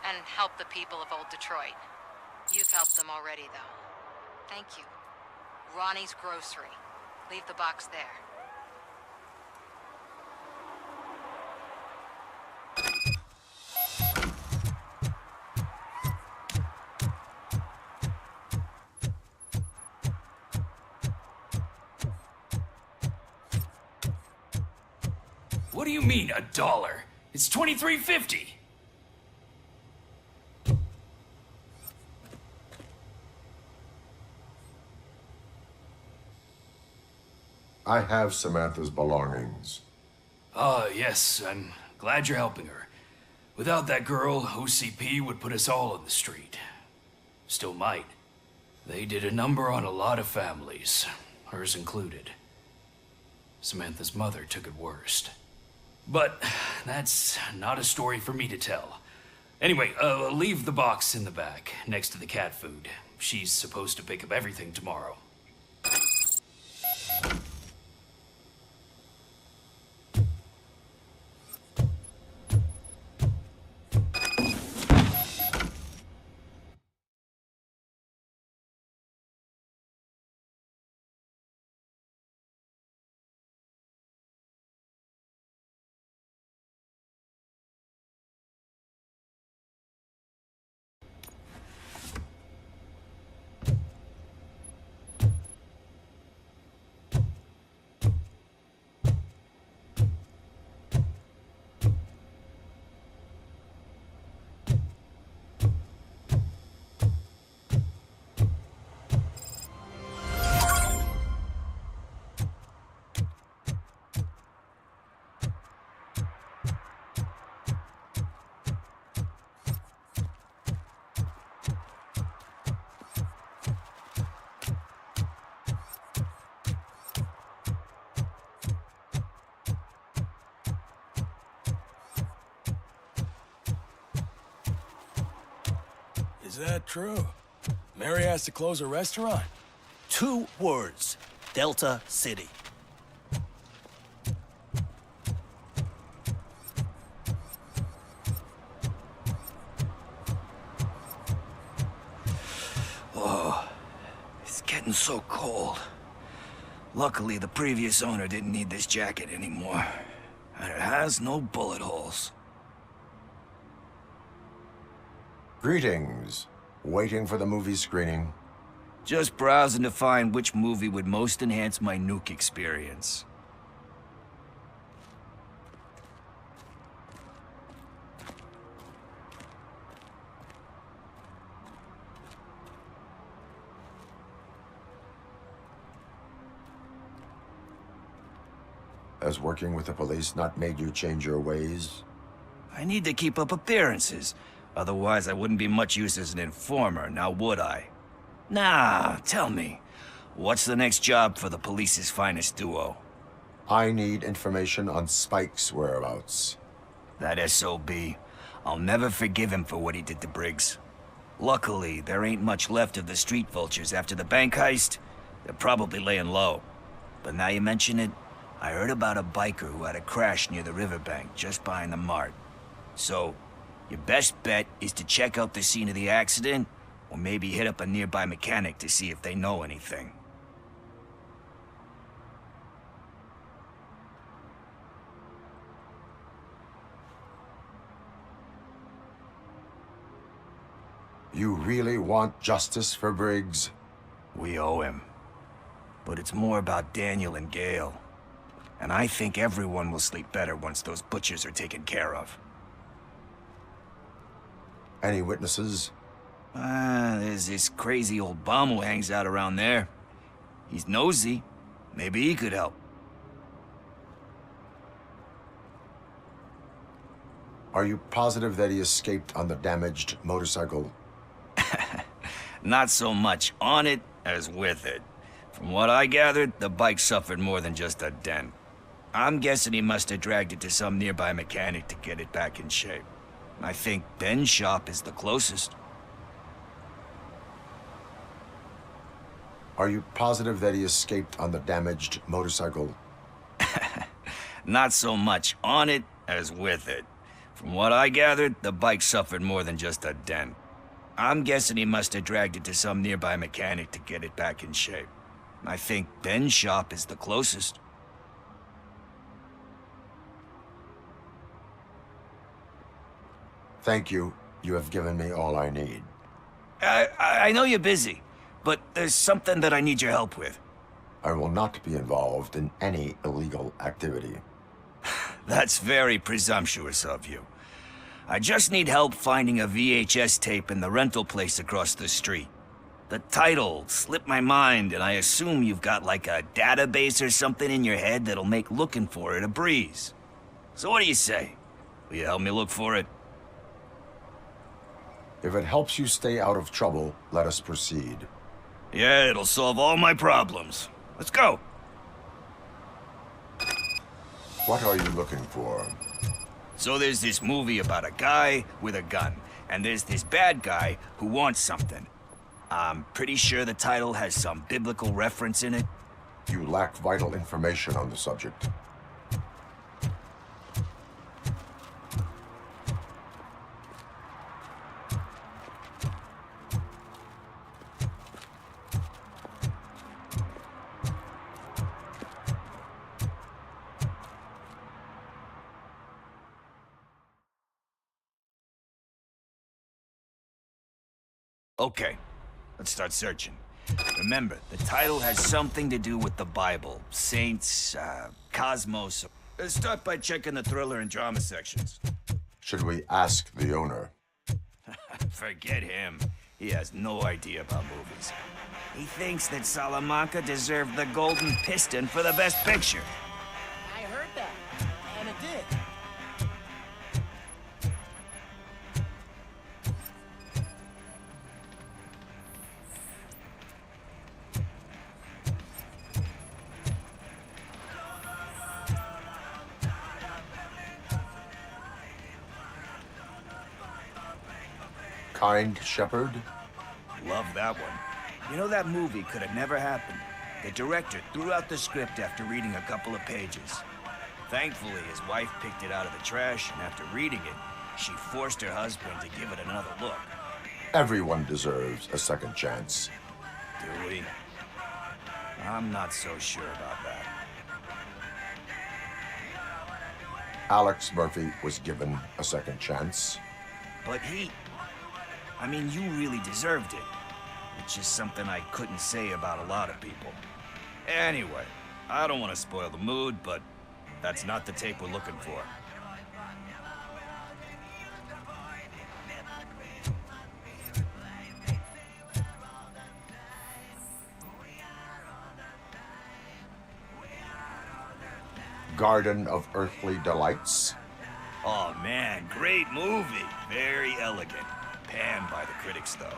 Speaker 1: and help the people of Old Detroit. You've helped them already, though. Thank you. Ronnie's grocery. Leave the box there.
Speaker 8: What do you mean, $1? It's $23.50.
Speaker 2: I have Samantha's belongings.
Speaker 8: Yes, I'm glad you're helping her. Without that girl, OCP would put us all on the street. Still might. They did a number on a lot of families, hers included. Samantha's mother took it worst. But that's not a story for me to tell. Anyway, leave the box in the back, next to the cat food. She's supposed to pick up everything tomorrow.
Speaker 4: Is that true? Mary has to close a restaurant?
Speaker 11: 2 words. Delta City.
Speaker 14: Oh, it's getting so cold. Luckily, the previous owner didn't need this jacket anymore. And it has no bullet holes.
Speaker 2: Greetings. Waiting for the movie screening.
Speaker 14: Just browsing to find which movie would most enhance my nuke experience.
Speaker 2: Has working with the police not made you change your ways?
Speaker 14: I need to keep up appearances. Otherwise, I wouldn't be much use as an informer, now would I? Nah, tell me, what's the next job for the police's finest duo?
Speaker 2: I need information on Spike's whereabouts.
Speaker 14: That SOB. I'll never forgive him for what he did to Briggs. Luckily, there ain't much left of the street vultures after the bank heist. They're probably laying low. But now you mention it, I heard about a biker who had a crash near the riverbank just behind the mart. So, your best bet is to check out the scene of the accident, or maybe hit up a nearby mechanic to see if they know anything.
Speaker 2: You really want justice for Briggs?
Speaker 14: We owe him. But it's more about Daniel and Gale. And I think everyone will sleep better once those butchers are taken care of.
Speaker 2: Any witnesses?
Speaker 14: There's this crazy old bum who hangs out around there. He's nosy. Maybe he could help.
Speaker 2: Are you positive that he escaped on the damaged motorcycle?
Speaker 14: Not so much on it as with it. From what I gathered, the bike suffered more than just a dent. I'm guessing he must have dragged it to some nearby mechanic to get it back in shape. I think Ben's shop is the closest.
Speaker 2: Are you positive that he escaped on the damaged motorcycle?
Speaker 14: Not so much on it as with it. From what I gathered, the bike suffered more than just a dent. I'm guessing he must have dragged it to some nearby mechanic to get it back in shape. I think Ben's shop is the closest.
Speaker 2: Thank you. You have given me all I need.
Speaker 14: I know you're busy, but there's something that I need your help with.
Speaker 2: I will not be involved in any illegal activity.
Speaker 14: That's very presumptuous of you. I just need help finding a VHS tape in the rental place across the street. The title slipped my mind, and I assume you've got like a database or something in your head that'll make looking for it a breeze. So what do you say? Will you help me look for it?
Speaker 2: If it helps you stay out of trouble, let us proceed.
Speaker 14: Yeah, it'll solve all my problems. Let's go.
Speaker 2: What are you looking for?
Speaker 14: So there's this movie about a guy with a gun, and there's this bad guy who wants something. I'm pretty sure the title has some biblical reference in it.
Speaker 2: You lack vital information on the subject.
Speaker 14: Okay, let's start searching. Remember, the title has something to do with the Bible, saints, cosmos. Let's start by checking the thriller and drama sections.
Speaker 2: Should we ask the owner?
Speaker 14: Forget him. He has no idea about movies. He thinks that Salamanca deserved the Golden Piston for the Best Picture.
Speaker 15: I heard that, and it did.
Speaker 2: Kind Shepherd?
Speaker 14: Love that one. You know, that movie could have never happened. The director threw out the script after reading a couple of pages. Thankfully, his wife picked it out of the trash, and after reading it, she forced her husband to give it another look.
Speaker 2: Everyone deserves a second chance.
Speaker 14: Do we? I'm not so sure about that.
Speaker 2: Alex Murphy was given a second chance.
Speaker 14: But I mean, you really deserved it. Which is something I couldn't say about a lot of people. Anyway, I don't want to spoil the mood, but that's not the tape we're looking for.
Speaker 2: Garden of Earthly Delights.
Speaker 14: Oh man, great movie. Very elegant. Panned by the critics, though.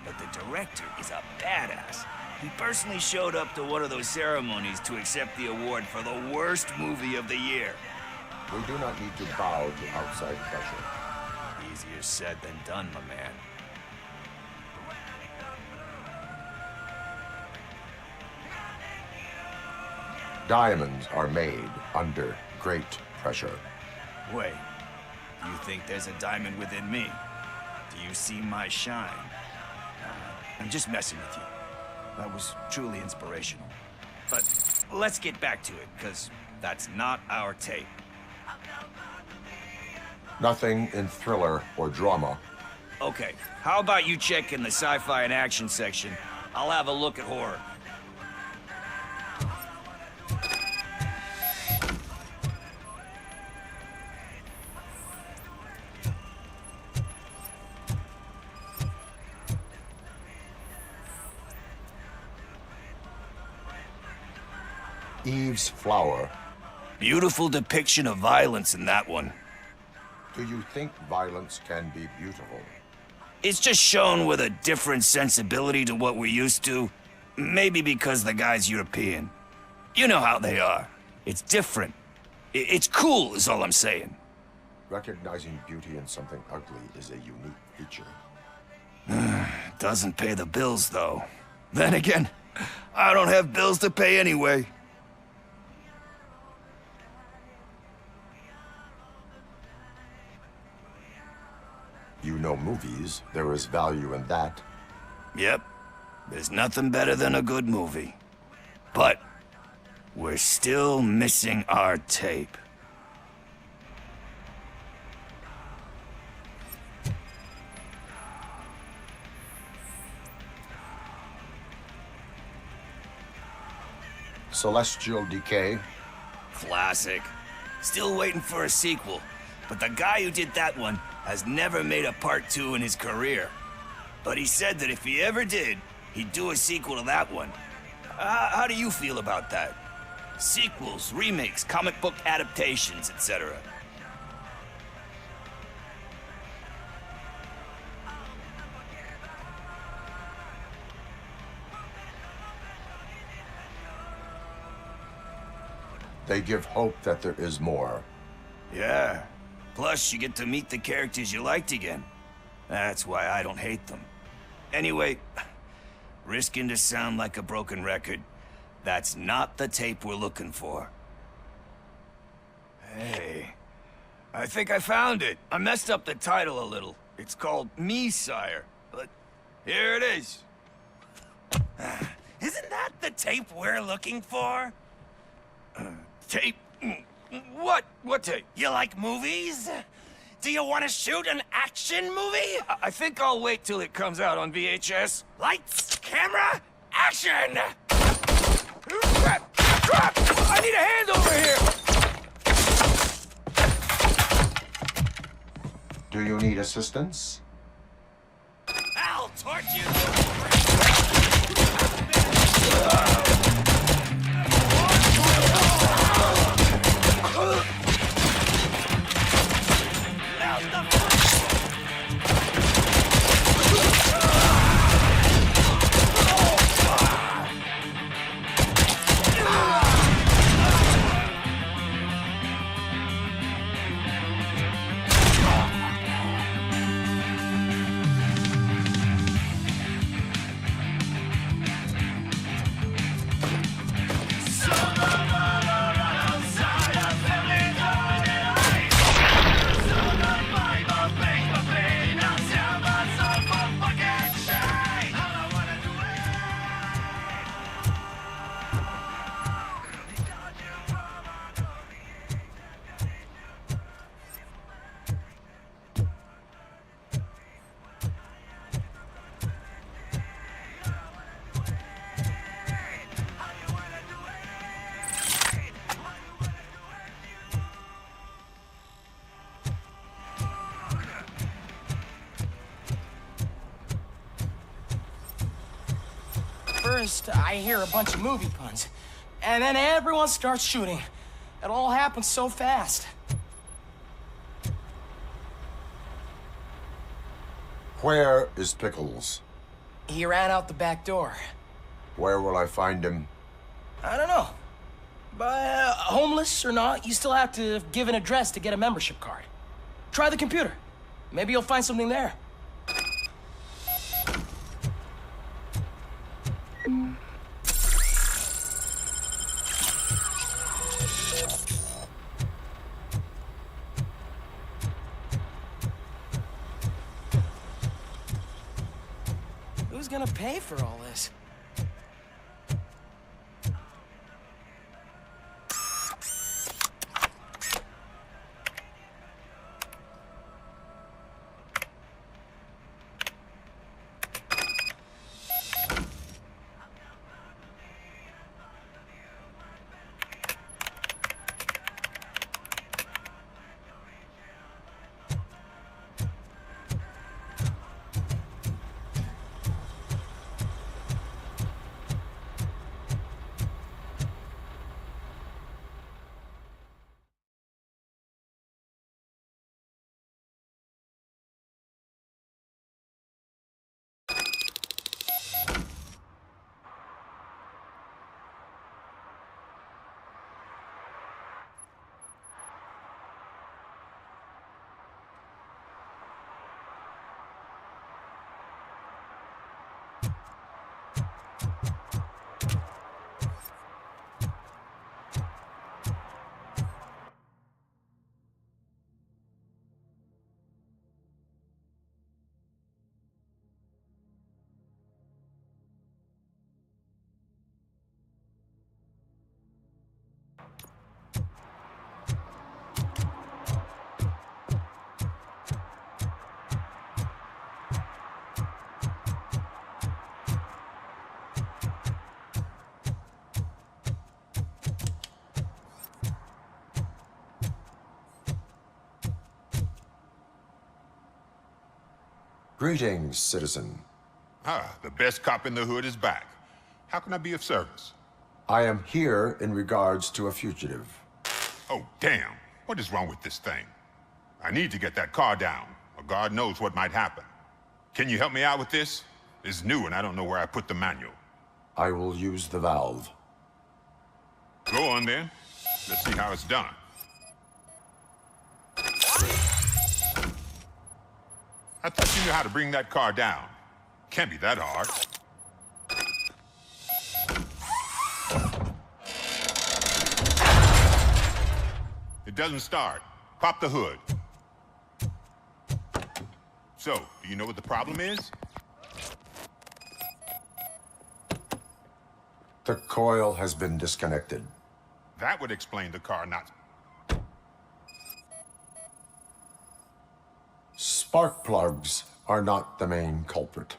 Speaker 14: But the director is a badass. He personally showed up to one of those ceremonies to accept the award for the worst movie of the year.
Speaker 2: We do not need to bow to outside pressure.
Speaker 14: Easier said than done, my man.
Speaker 2: Diamonds are made under great pressure.
Speaker 14: Wait, you think there's a diamond within me? Do you see my shine? I'm just messing with you. That was truly inspirational. But let's get back to it, because that's not our tape.
Speaker 2: Nothing in thriller or drama.
Speaker 14: Okay, how about you check in the sci-fi and action section? I'll have a look at horror.
Speaker 2: Eve's Flower.
Speaker 14: Beautiful depiction of violence in that one.
Speaker 2: Do you think violence can be beautiful?
Speaker 14: It's just shown with a different sensibility to what we're used to. Maybe because the guy's European. You know how they are. It's different. It's cool, is all I'm saying.
Speaker 2: Recognizing beauty in something ugly is a unique feature.
Speaker 14: Doesn't pay the bills, though. Then again, I don't have bills to pay anyway.
Speaker 2: You know movies. There is value in that.
Speaker 14: Yep. There's nothing better than a good movie. But we're still missing our tape.
Speaker 2: Celestial Decay.
Speaker 14: Classic. Still waiting for a sequel. But the guy who did that one has never made a part 2 in his career. But he said that if he ever did, he'd do a sequel to that one. How do you feel about that? Sequels, remakes, comic book adaptations, etc.
Speaker 2: They give hope that there is more.
Speaker 14: Yeah. Plus, you get to meet the characters you liked again. That's why I don't hate them. Anyway, risking to sound like a broken record, that's not the tape we're looking for. Hey, I think I found it. I messed up the title a little. It's called Me, Sire, but here it is. Isn't that the tape we're looking for? Tape? What? What tape? You like movies? Do you want to shoot an action movie? I think I'll wait till it comes out on VHS. Lights, camera, action! Crap! Crap! I need a hand over here!
Speaker 2: Do you need assistance?
Speaker 14: I'll torch you!
Speaker 15: First, I hear a bunch of movie puns, and then everyone starts shooting. It all happens so fast.
Speaker 2: Where is Pickles?
Speaker 15: He ran out the back door.
Speaker 2: Where will I find him?
Speaker 15: I don't know. But homeless or not, you still have to give an address to get a membership card. Try the computer. Maybe you'll find something there. Who's gonna pay for all this?
Speaker 2: Greetings, citizen.
Speaker 7: Ah, the best cop in the hood is back. How can I be of service?
Speaker 2: I am here in regards to a fugitive.
Speaker 7: Oh, damn. What is wrong with this thing? I need to get that car down, or God knows what might happen. Can you help me out with this? It's new and I don't know where I put the manual.
Speaker 2: I will use the valve.
Speaker 7: Go on then. Let's see how it's done. I thought you knew how to bring that car down. Can't be that hard. It doesn't start. Pop the hood. So, do you know what the problem is?
Speaker 2: The coil has been disconnected.
Speaker 7: That would explain the car not...
Speaker 2: Spark plugs are not the main culprit.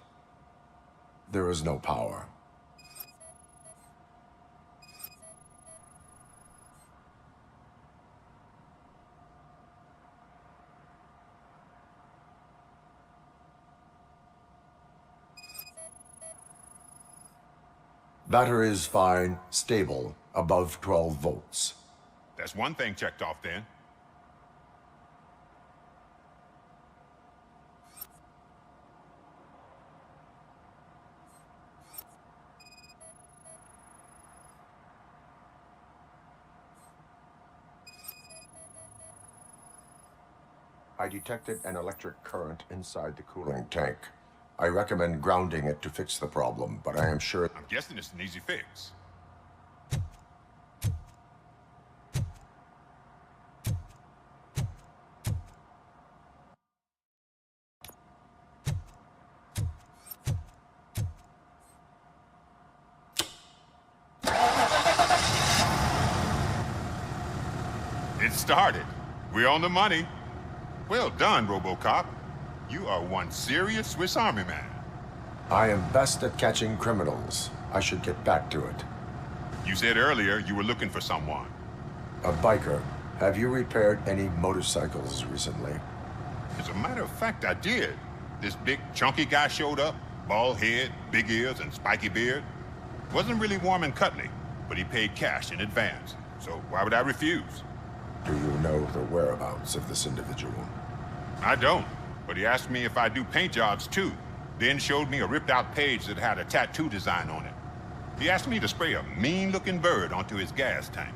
Speaker 2: There is no power. Battery is fine, stable, above 12 volts.
Speaker 7: That's one thing checked off then.
Speaker 2: I detected an electric current inside the cooling tank. I recommend grounding it to fix the problem, but I am sure...
Speaker 7: I'm guessing it's an easy fix. It started. We're on the money. Well done, RoboCop. You are one serious Swiss Army man.
Speaker 2: I am best at catching criminals. I should get back to it.
Speaker 7: You said earlier you were looking for someone.
Speaker 2: A biker. Have you repaired any motorcycles recently?
Speaker 7: As a matter of fact, I did. This big, chunky guy showed up. Bald head, big ears, and spiky beard. Wasn't really warm and cuddly, but he paid cash in advance. So why would I refuse?
Speaker 2: Do you know the whereabouts of this individual?
Speaker 7: I don't, but he asked me if I do paint jobs too, then showed me a ripped-out page that had a tattoo design on it. He asked me to spray a mean-looking bird onto his gas tank.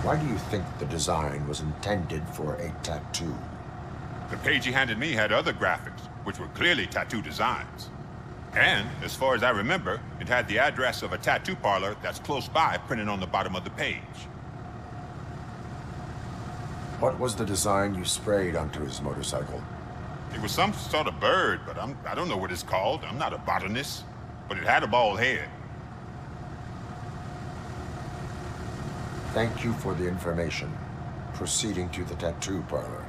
Speaker 2: Why do you think the design was intended for a tattoo?
Speaker 7: The page he handed me had other graphics, which were clearly tattoo designs. And, as far as I remember, it had the address of a tattoo parlor that's close by printed on the bottom of the page.
Speaker 2: What was the design you sprayed onto his motorcycle?
Speaker 7: It was some sort of bird, but I don't know what it's called. I'm not a botanist. But it had a bald head.
Speaker 2: Thank you for the information. Proceeding to the tattoo parlor.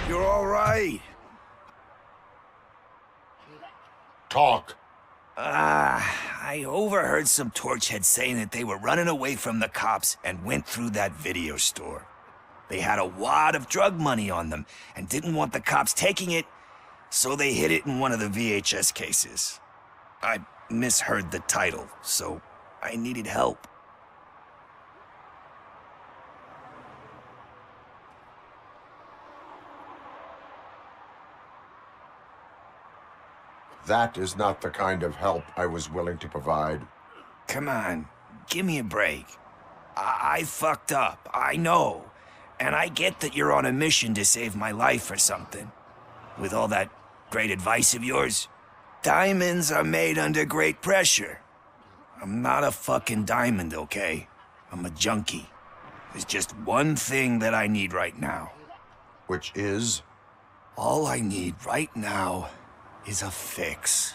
Speaker 14: You're all right.
Speaker 2: Talk.
Speaker 14: I overheard some torchheads saying that they were running away from the cops and went through that video store. They had a wad of drug money on them and didn't want the cops taking it, so they hid it in one of the VHS cases. I misheard the title, so I needed help.
Speaker 2: That is not the kind of help I was willing to provide.
Speaker 14: Come on, give me a break. I fucked up, I know. And I get that you're on a mission to save my life or something. With all that great advice of yours, diamonds are made under great pressure. I'm not a fucking diamond, okay? I'm a junkie. There's just one thing that I need right now.
Speaker 2: Which is?
Speaker 14: All I need right now is a fix.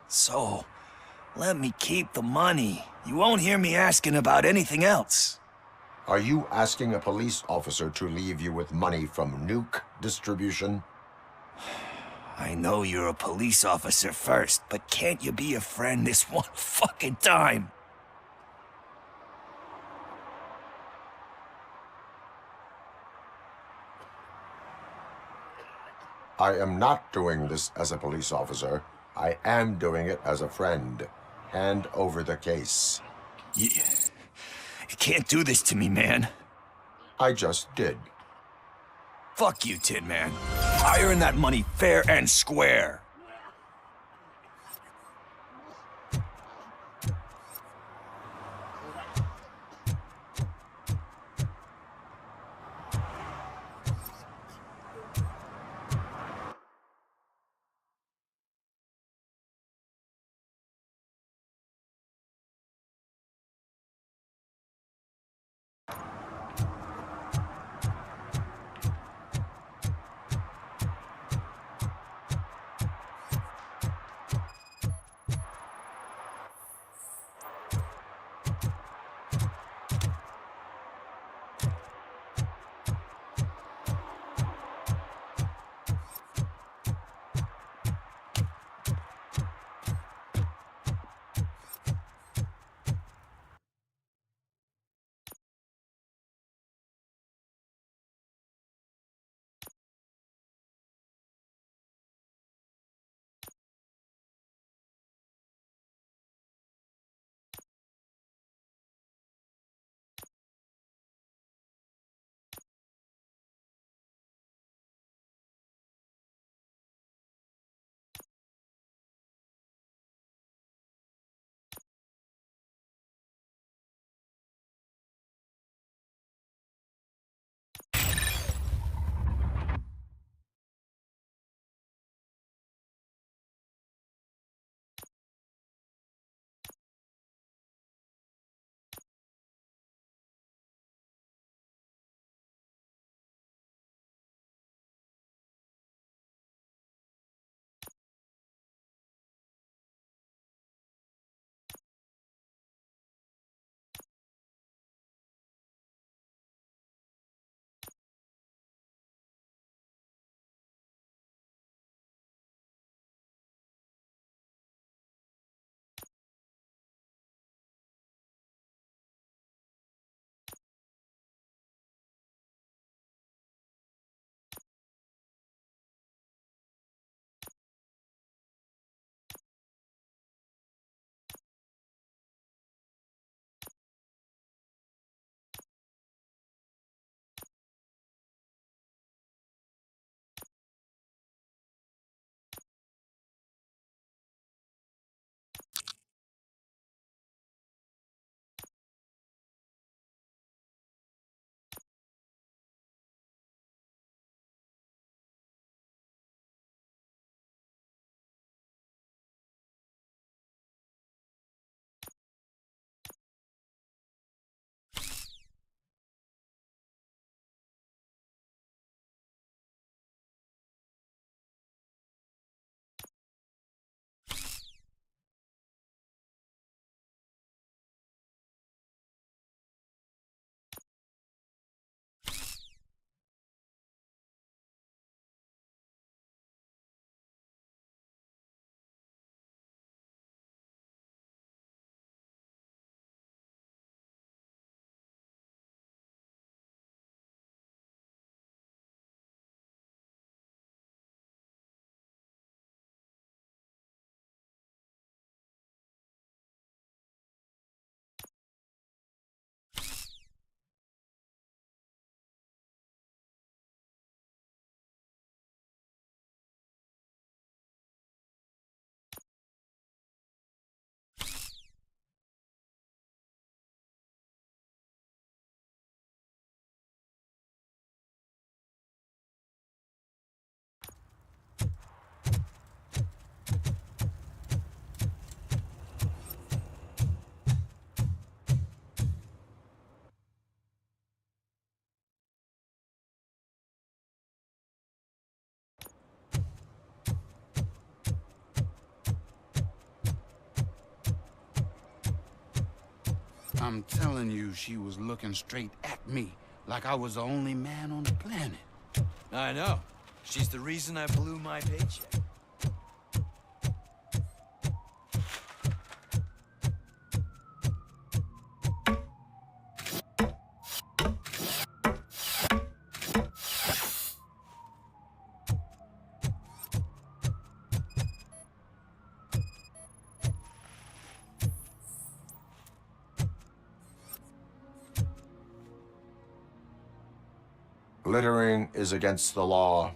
Speaker 14: So, let me keep the money. You won't hear me asking about anything else.
Speaker 2: Are you asking a police officer to leave you with money from nuke distribution?
Speaker 14: I know you're a police officer first, but can't you be a friend this one fucking time?
Speaker 2: I am not doing this as a police officer. I am doing it as a friend. Hand over the case.
Speaker 14: You can't do this to me, man.
Speaker 2: I just did.
Speaker 14: Fuck you, Tin Man. I earned that money fair and square.
Speaker 12: I'm telling you, she was looking straight at me, like I was the only man on the planet.
Speaker 17: I know. She's the reason I blew my paycheck.
Speaker 2: Littering is against the law.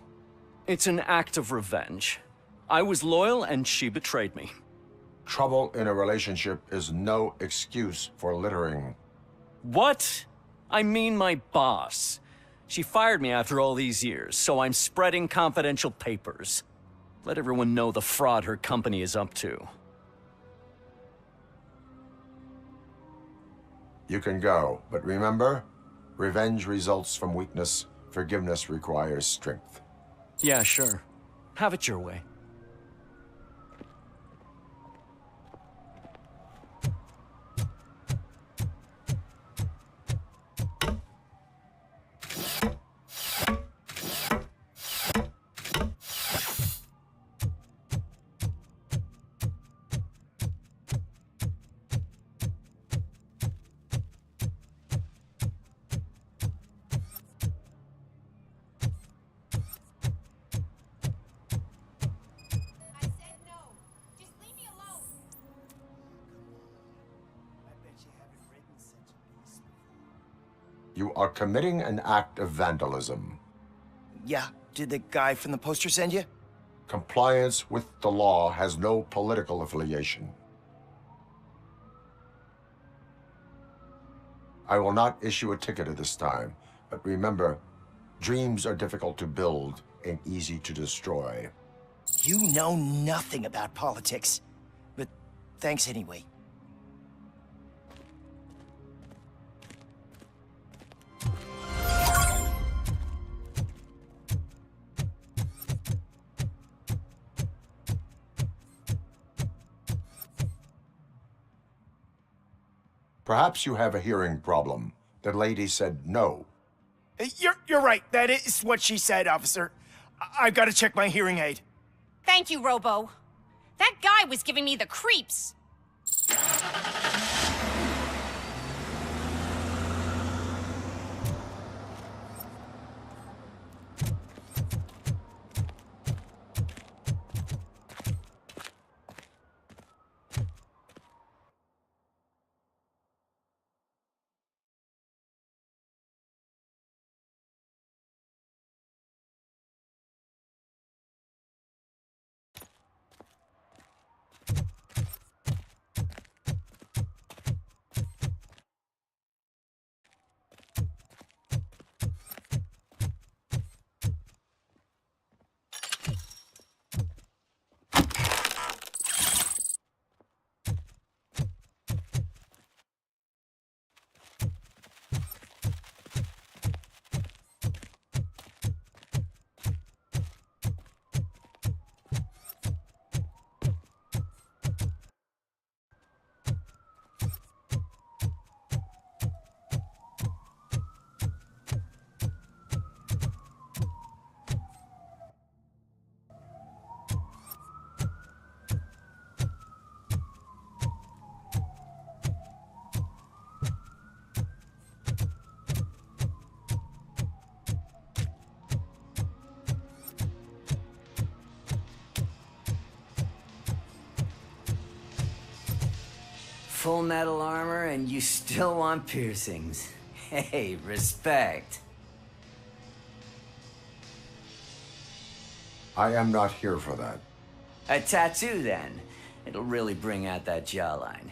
Speaker 18: It's an act of revenge. I was loyal and she betrayed me.
Speaker 2: Trouble in a relationship is no excuse for littering.
Speaker 18: What? I mean my boss. She fired me after all these years, so I'm spreading confidential papers. Let everyone know the fraud her company is up to.
Speaker 2: You can go, but remember, revenge results from weakness. Forgiveness requires strength.
Speaker 18: Yeah, sure. Have it your way.
Speaker 2: You are committing an act of vandalism.
Speaker 20: Yeah, did the guy from the poster send you?
Speaker 2: Compliance with the law has no political affiliation. I will not issue a ticket at this time, but remember, dreams are difficult to build and easy to destroy.
Speaker 20: You know nothing about politics, but thanks anyway.
Speaker 2: Perhaps you have a hearing problem. The lady said no.
Speaker 20: You're right. That is what she said, officer. I've got to check my hearing aid.
Speaker 19: Thank you, Robo. That guy was giving me the creeps.
Speaker 21: Full metal armor and you still want piercings. Hey, respect.
Speaker 2: I am not here for that.
Speaker 21: A tattoo, then. It'll really bring out that jawline.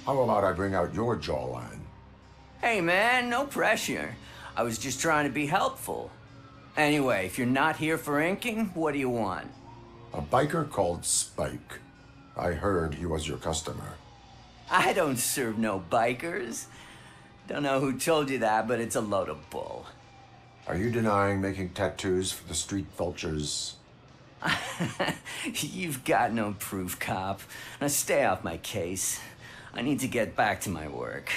Speaker 2: How about I bring out your jawline?
Speaker 21: Hey, man, no pressure. I was just trying to be helpful. Anyway, if you're not here for inking, what do you want?
Speaker 2: A biker called Spike. I heard he was your customer.
Speaker 21: I don't serve no bikers. Don't know who told you that, but it's a load of bull.
Speaker 2: Are you denying making tattoos for the street vultures?
Speaker 21: You've got no proof, cop. Now stay off my case. I need to get back to my work.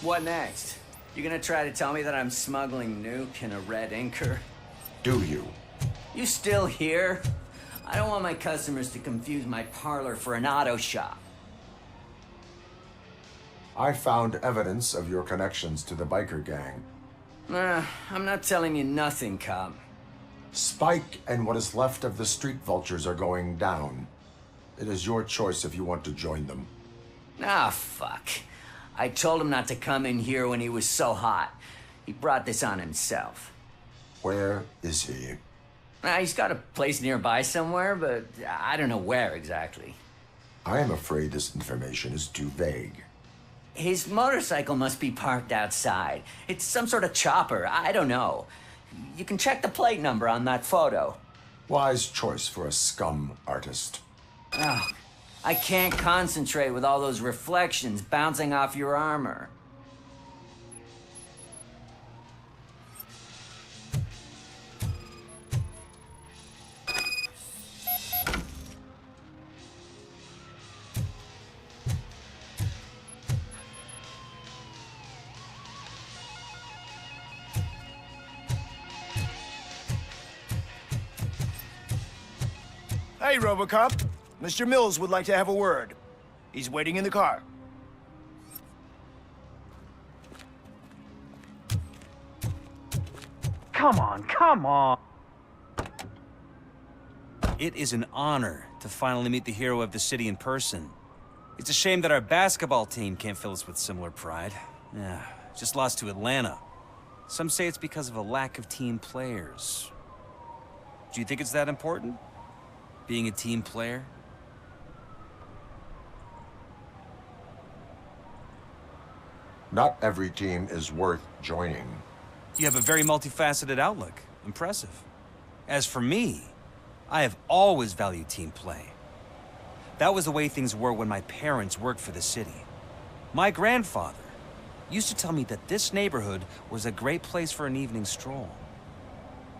Speaker 21: What next? You gonna try to tell me that I'm smuggling nuke in a red inker?
Speaker 2: Do you?
Speaker 21: You still here? I don't want my customers to confuse my parlor for an auto shop.
Speaker 2: I found evidence of your connections to the biker gang.
Speaker 21: I'm not telling you nothing, cop.
Speaker 2: Spike and what is left of the street vultures are going down. It is your choice if you want to join them.
Speaker 21: Ah, fuck. I told him not to come in here when he was so hot. He brought this on himself.
Speaker 2: Where is he?
Speaker 21: He's got a place nearby somewhere, but I don't know where exactly.
Speaker 2: I am afraid this information is too vague.
Speaker 21: His motorcycle must be parked outside. It's some sort of chopper. I don't know. You can check the plate number on that photo.
Speaker 2: Wise choice for a scum artist.
Speaker 21: Oh, I can't concentrate with all those reflections bouncing off your armor.
Speaker 20: Hey, RoboCop. Mr. Mills would like to have a word. He's waiting in the car.
Speaker 3: Come on, come on! It is an honor to finally meet the hero of the city in person. It's a shame that our basketball team can't fill us with similar pride. Yeah, just lost to Atlanta. Some say it's because of a lack of team players. Do you think it's that important? Being a team player?
Speaker 2: Not every team is worth joining.
Speaker 3: You have a very multifaceted outlook. Impressive. As for me, I have always valued team play. That was the way things were when my parents worked for the city. My grandfather used to tell me that this neighborhood was a great place for an evening stroll.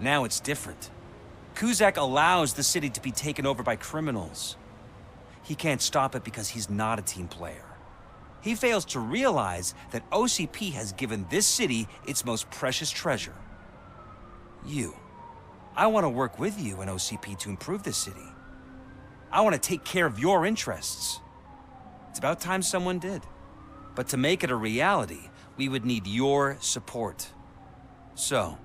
Speaker 3: Now it's different. Cusack allows the city to be taken over by criminals. He can't stop it because he's not a team player. He fails to realize that OCP has given this city its most precious treasure. You. I want to work with you and OCP to improve this city. I want to take care of your interests. It's about time someone did. But to make it a reality, we would need your support. So,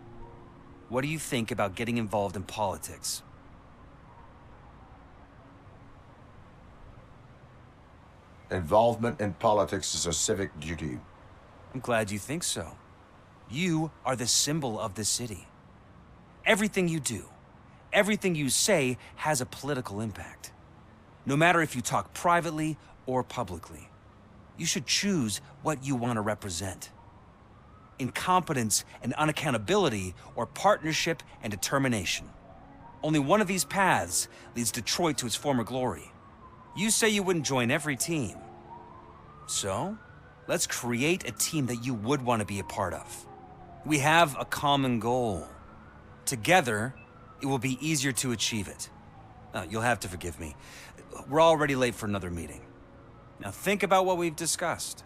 Speaker 3: what do you think about getting involved in politics?
Speaker 2: Involvement in politics is a civic duty.
Speaker 3: I'm glad you think so. You are the symbol of the city. Everything you do, everything you say has a political impact. No matter if you talk privately or publicly, you should choose what you want to represent. Incompetence and unaccountability, or partnership and determination. Only one of these paths leads Detroit to its former glory. You say you wouldn't join every team. So, let's create a team that you would want to be a part of. We have a common goal. Together, it will be easier to achieve it. You'll have to forgive me. We're already late for another meeting. Now think about what we've discussed.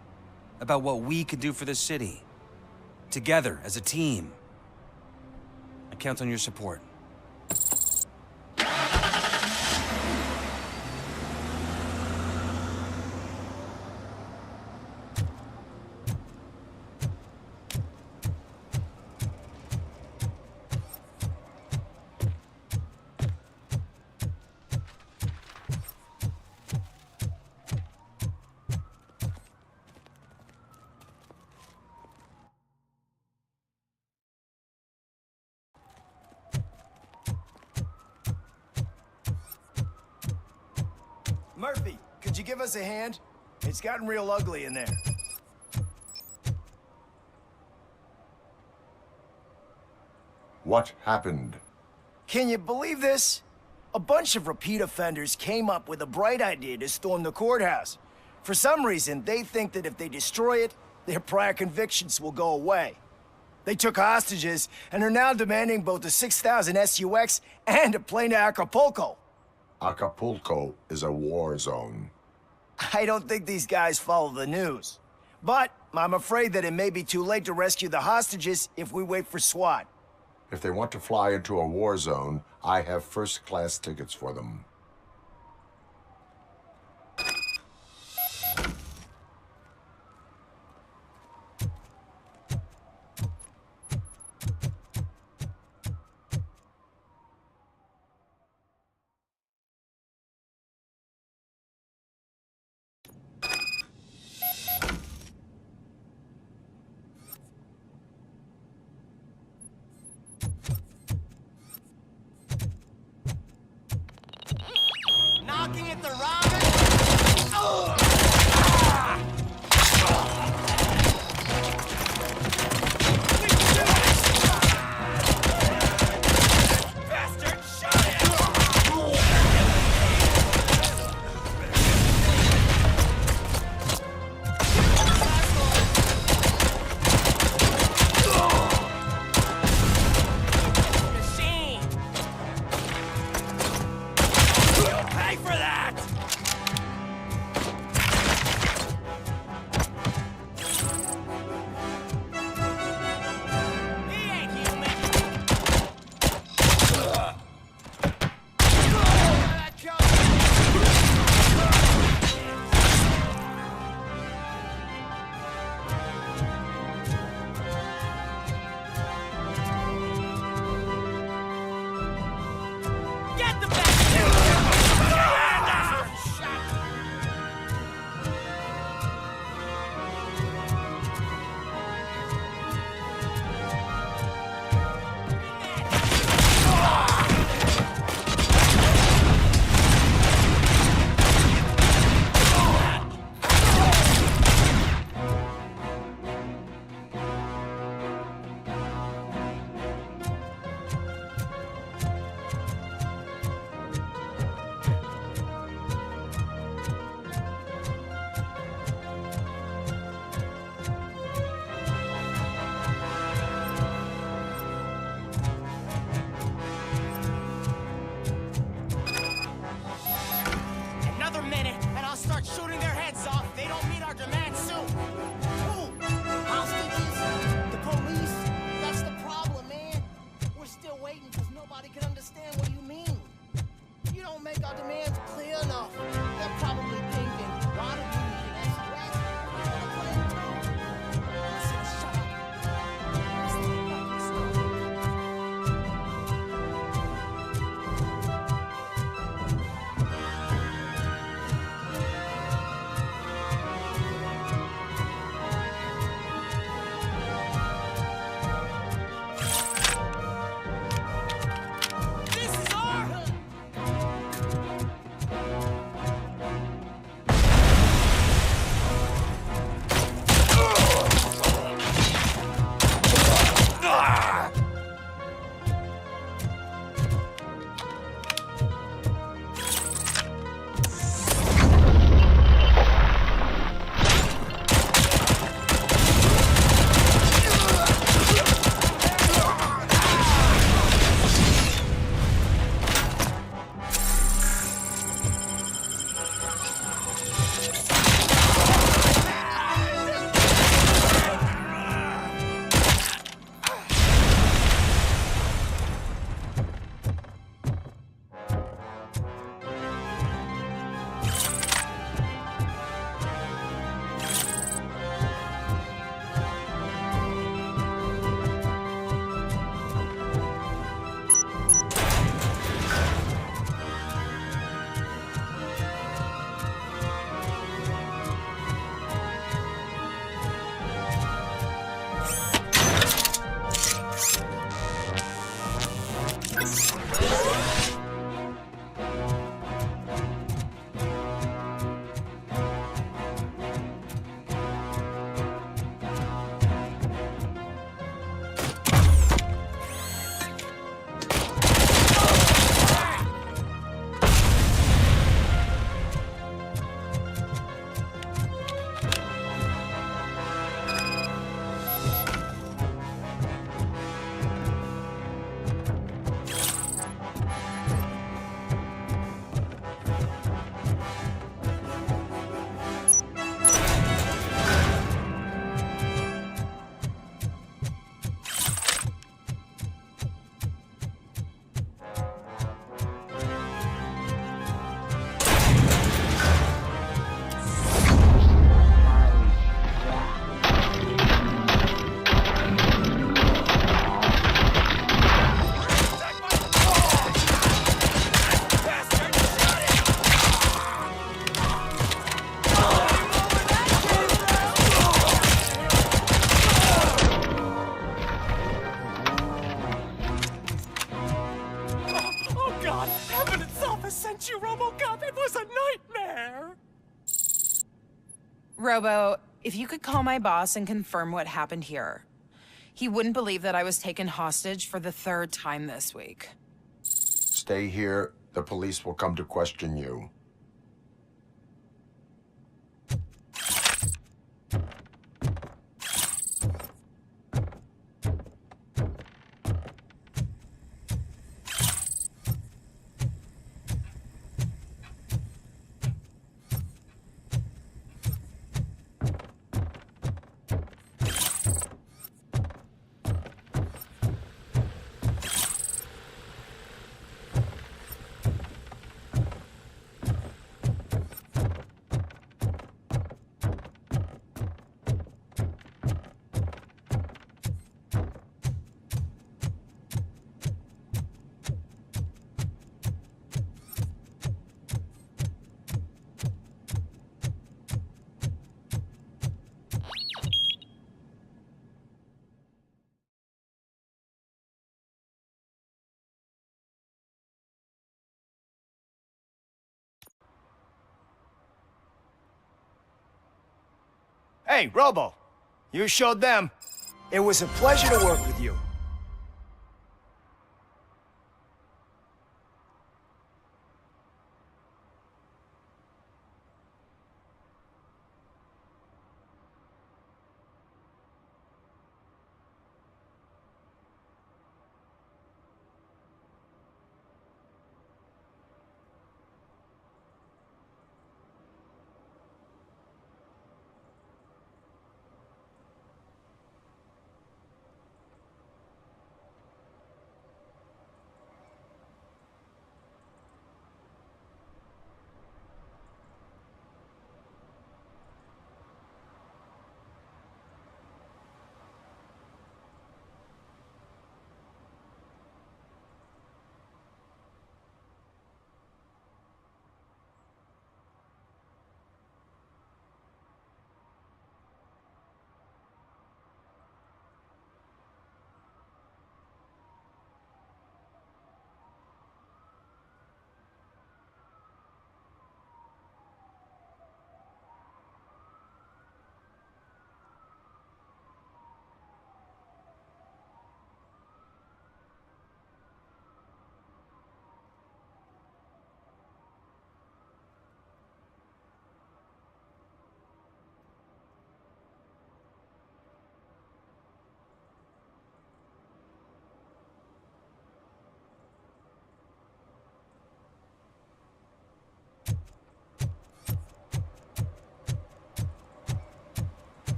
Speaker 3: About what we could do for this city. Together, as a team. I count on your support.
Speaker 20: Murphy, could you give us a hand? It's gotten real ugly in there.
Speaker 2: What happened?
Speaker 20: Can you believe this? A bunch of repeat offenders came up with a bright idea to storm the courthouse. For some reason, they think that if they destroy it, their prior convictions will go away. They took hostages and are now demanding both a 6,000 SUX and a plane to Acapulco.
Speaker 2: Acapulco is a war zone.
Speaker 20: I don't think these guys follow the news. But I'm afraid that it may be too late to rescue the hostages if we wait for SWAT.
Speaker 2: If they want to fly into a war zone, I have first-class tickets for them.
Speaker 15: Knocking at the Robin?
Speaker 10: Bastard, shut it! Machine! You'll pay for that!
Speaker 9: Robo, if you could call my boss and confirm what happened here. He wouldn't believe that I was taken hostage for the 3rd time this week.
Speaker 2: Stay here. The police will come to question you.
Speaker 20: Hey, Robo, you showed them. It was a pleasure to work with you.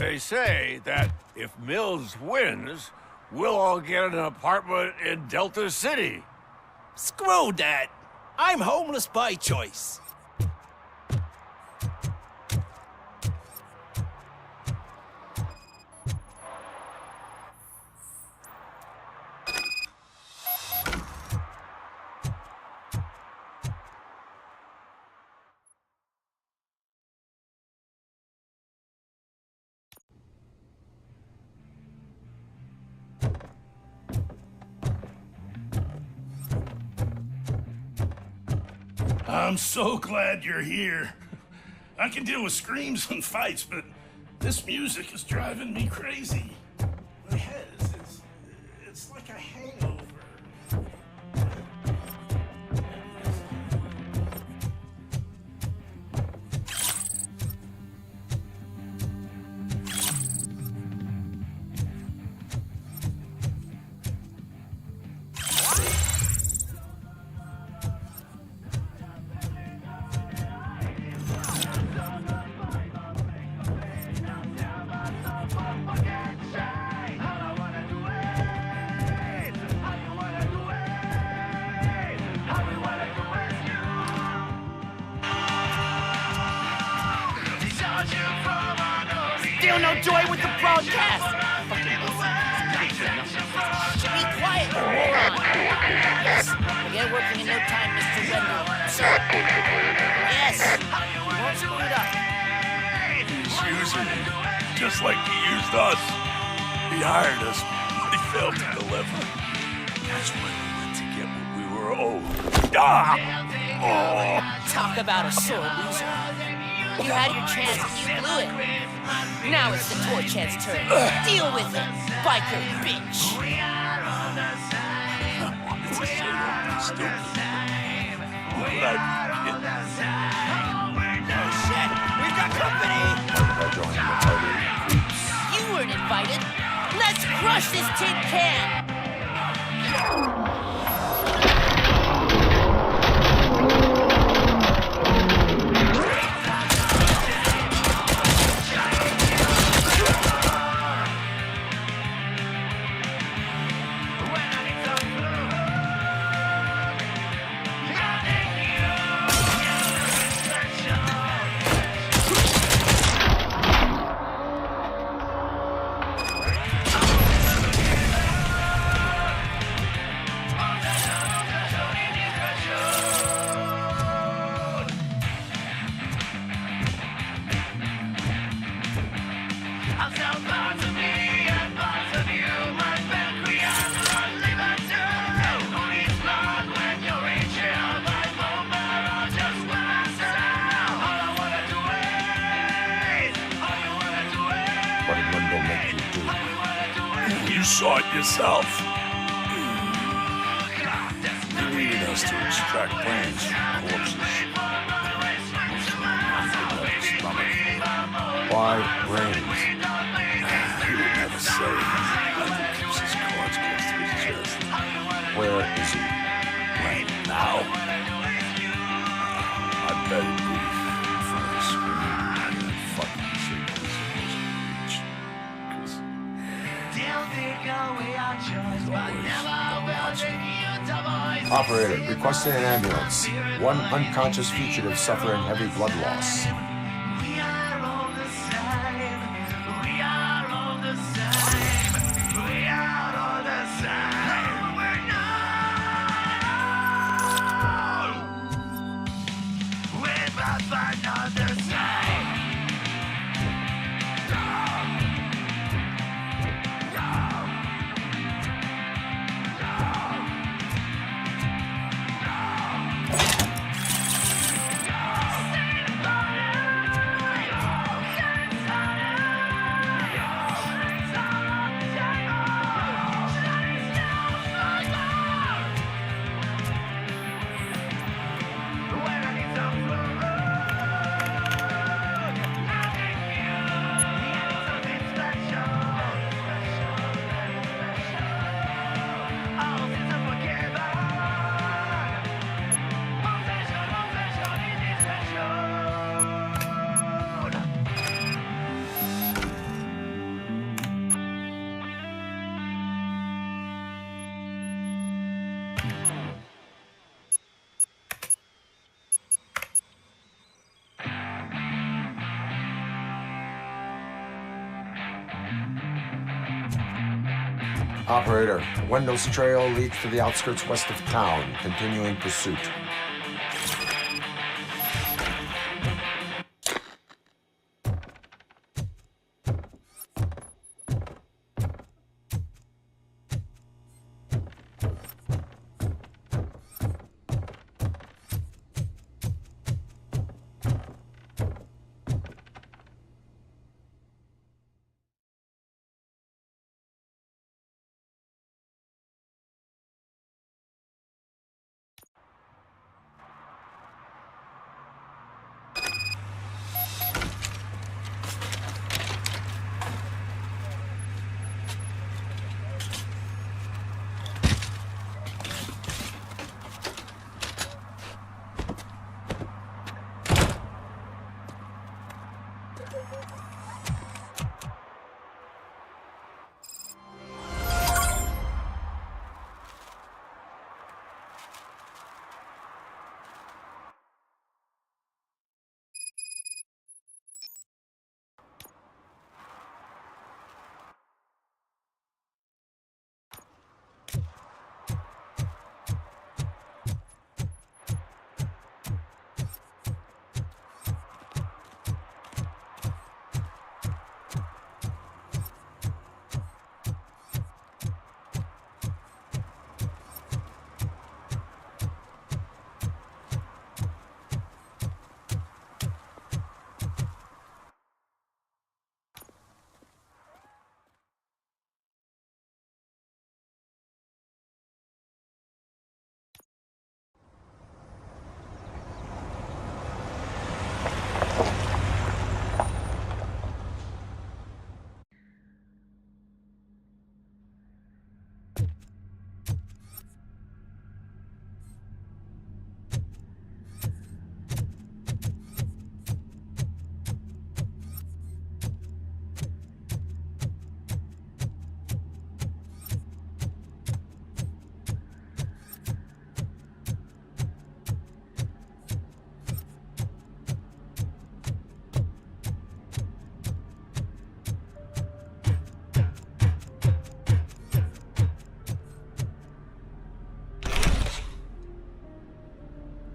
Speaker 5: They say that if Mills wins, we'll all get an apartment in Delta City.
Speaker 11: Screw that! I'm homeless by choice.
Speaker 22: I'm so glad you're here. I can deal with screams and fights, but this music is driving me crazy. My head it's like a hangover.
Speaker 15: Still no joy with the broadcast! Be quiet, you moron! Yes, we'll get working in no time, Mr. Wendell. Sir! Yes! You won't screw it up.
Speaker 22: He's using me, just like he used us. He hired us, but he failed to deliver. That's why we went to get what we were owed. Ah! Oh!
Speaker 15: Talk about a sore loser. You had your chance and you blew it. Now it's the toy head's turn. Deal with it, biker bitch.
Speaker 22: It's a shame I'm stupid. But I be
Speaker 15: Oh shit, we've got company! You weren't invited. Let's crush this tin can!
Speaker 2: What did Wendell make you do?
Speaker 22: You saw it yourself. You needed us to extract brains from corpses.
Speaker 2: Why brains?
Speaker 22: He would never say. He keeps his cards close to his chest.
Speaker 2: Where is he?
Speaker 22: Right now? I bet it'd be in front of the screen. That fucking signal's supposed to reach. 'Cause
Speaker 2: Operator, requesting an ambulance. One unconscious fugitive suffering heavy blood loss. Operator, Wendell's trail leads to the outskirts west of town. Continuing pursuit.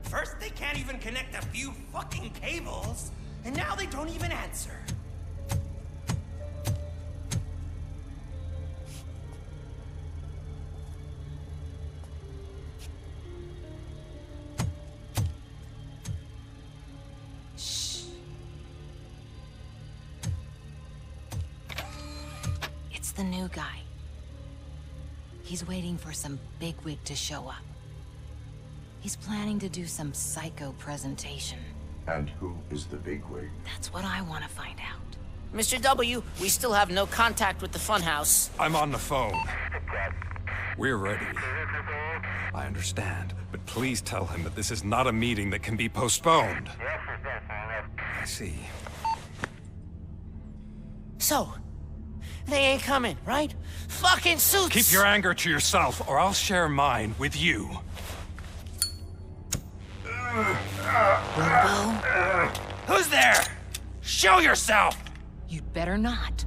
Speaker 11: First, they can't even connect a few fucking cables, and now they don't even answer.
Speaker 1: Shh. It's the new guy. He's waiting for some bigwig to show up. He's planning to do some psycho presentation.
Speaker 2: And who is the bigwig?
Speaker 1: That's what I want to find out.
Speaker 6: Mr. W, we still have no contact with the funhouse.
Speaker 16: I'm on the phone. We're ready. I understand, but please tell him that this is not a meeting that can be postponed. I see.
Speaker 11: So, they ain't coming, right? Fucking suits!
Speaker 16: Keep your anger to yourself, or I'll share mine with you.
Speaker 1: Robo?
Speaker 16: Who's there? Show yourself!
Speaker 1: You'd better not.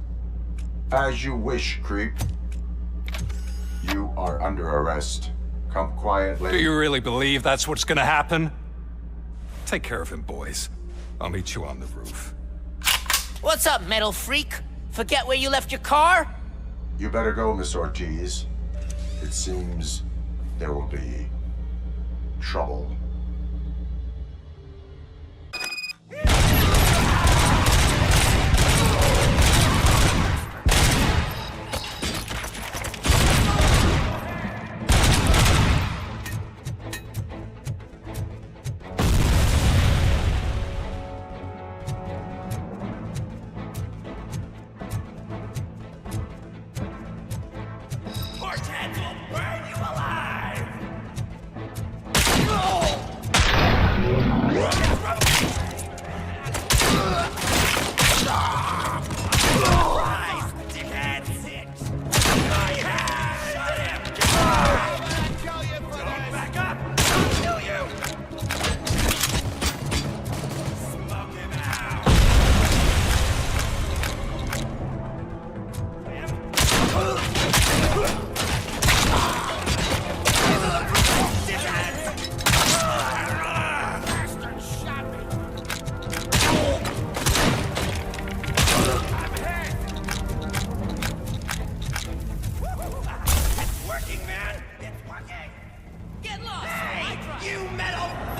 Speaker 2: As you wish, creep. You are under arrest. Come quietly.
Speaker 16: Do you really believe that's what's gonna happen? Take care of him, boys. I'll meet you on the roof.
Speaker 6: What's up, metal freak? Forget where you left your car?
Speaker 2: You better go, Miss Ortiz. It seems there will be trouble.
Speaker 11: Horseheads will burn you alive!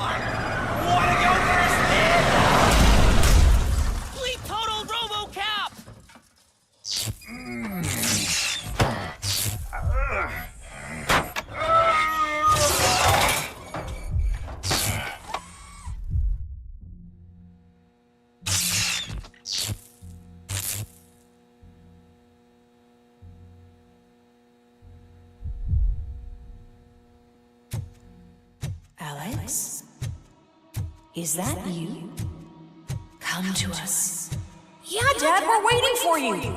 Speaker 11: Wanna go first, man?
Speaker 6: Complete total RoboCop!
Speaker 9: Alex? Is that you? Come to us.
Speaker 19: Yeah, Dad, we're waiting for you.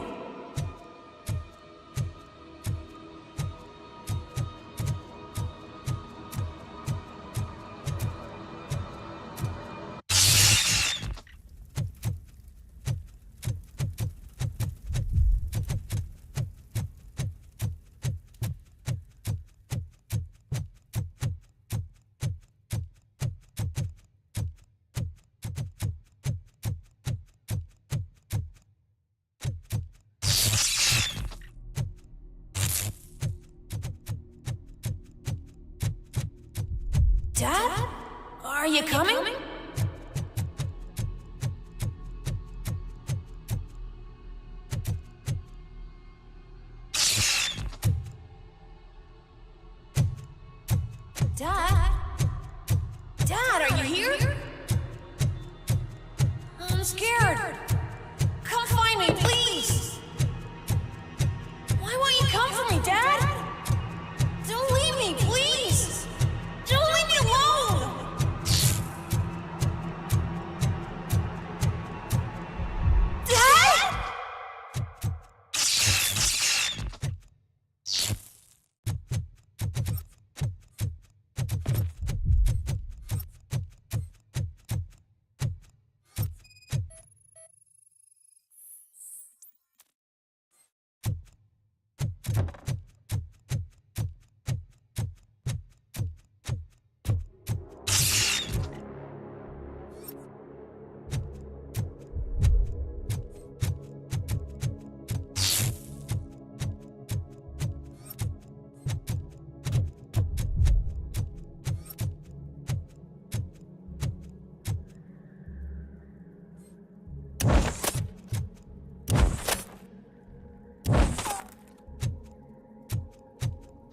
Speaker 19: Dad? Are you coming? Dad? Dad, are you here? I'm scared. Come find me, please. Why won't you come for me, Dad? Don't leave me, please. Don't leave me alone. Dad?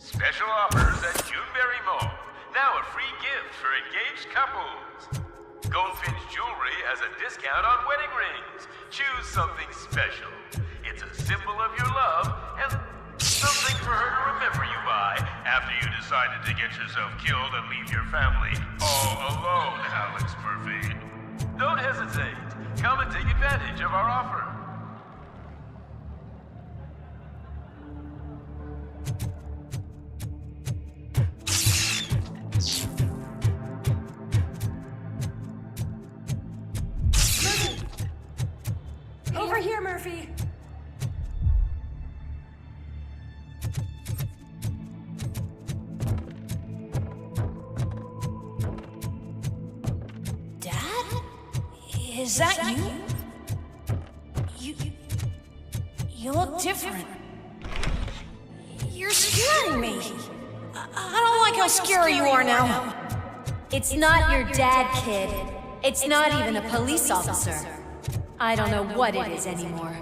Speaker 8: Special offers at Juneberry Mall. Now a free gift for engaged couples. Goldfinch Jewelry has a discount on wedding rings. Choose something special. It's a symbol of your love and something for her to remember you by after you decided to get yourself killed and leave your family all alone, Alex Murphy. Don't hesitate. Come and take advantage of our offer.
Speaker 19: Over here, Murphy. Dad? Is that you? You look different. You're scaring me. I don't like how scary you are now.
Speaker 13: It's not your dad, kid. It's not even a police officer. I don't know what it is anymore.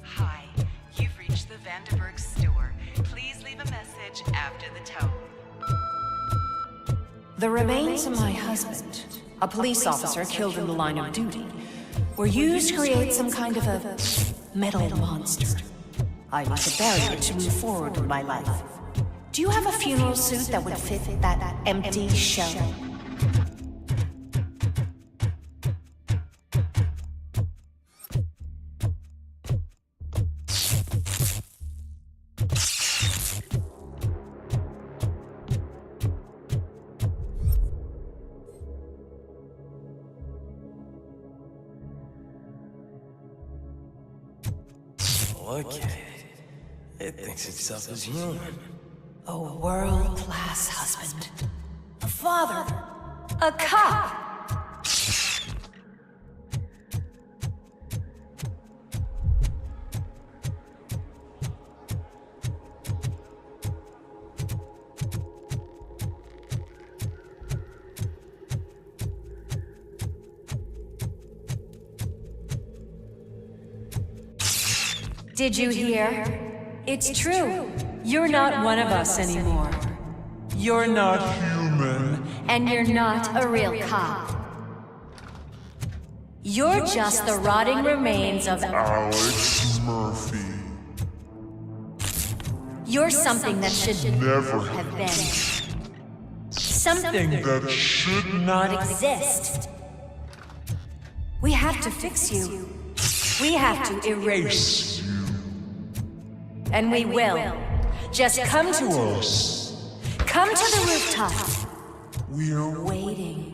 Speaker 23: Hi, you've reached the Vanderburg store. Please leave a message after the tone.
Speaker 9: The remains of my husband, a police officer killed in the line of duty, were used to create some kind of a metal monster. I need to bury it to move forward with my life. Do you have a funeral suit that would fit that empty shell?
Speaker 11: Poor kid. It thinks itself as human.
Speaker 9: A world-class husband. A father. A cop.
Speaker 13: Did you hear? It's true. You're not one of us anymore.
Speaker 4: You're not human.
Speaker 13: And you're not a real cop. You're just the rotting remains of
Speaker 4: Alex Murphy.
Speaker 13: You're something that should
Speaker 4: Never
Speaker 13: have been.
Speaker 4: Something that should not
Speaker 13: exist. We have to fix you. We have to erase you. And we will. Just come to us. Come to the rooftop.
Speaker 4: We're
Speaker 13: waiting.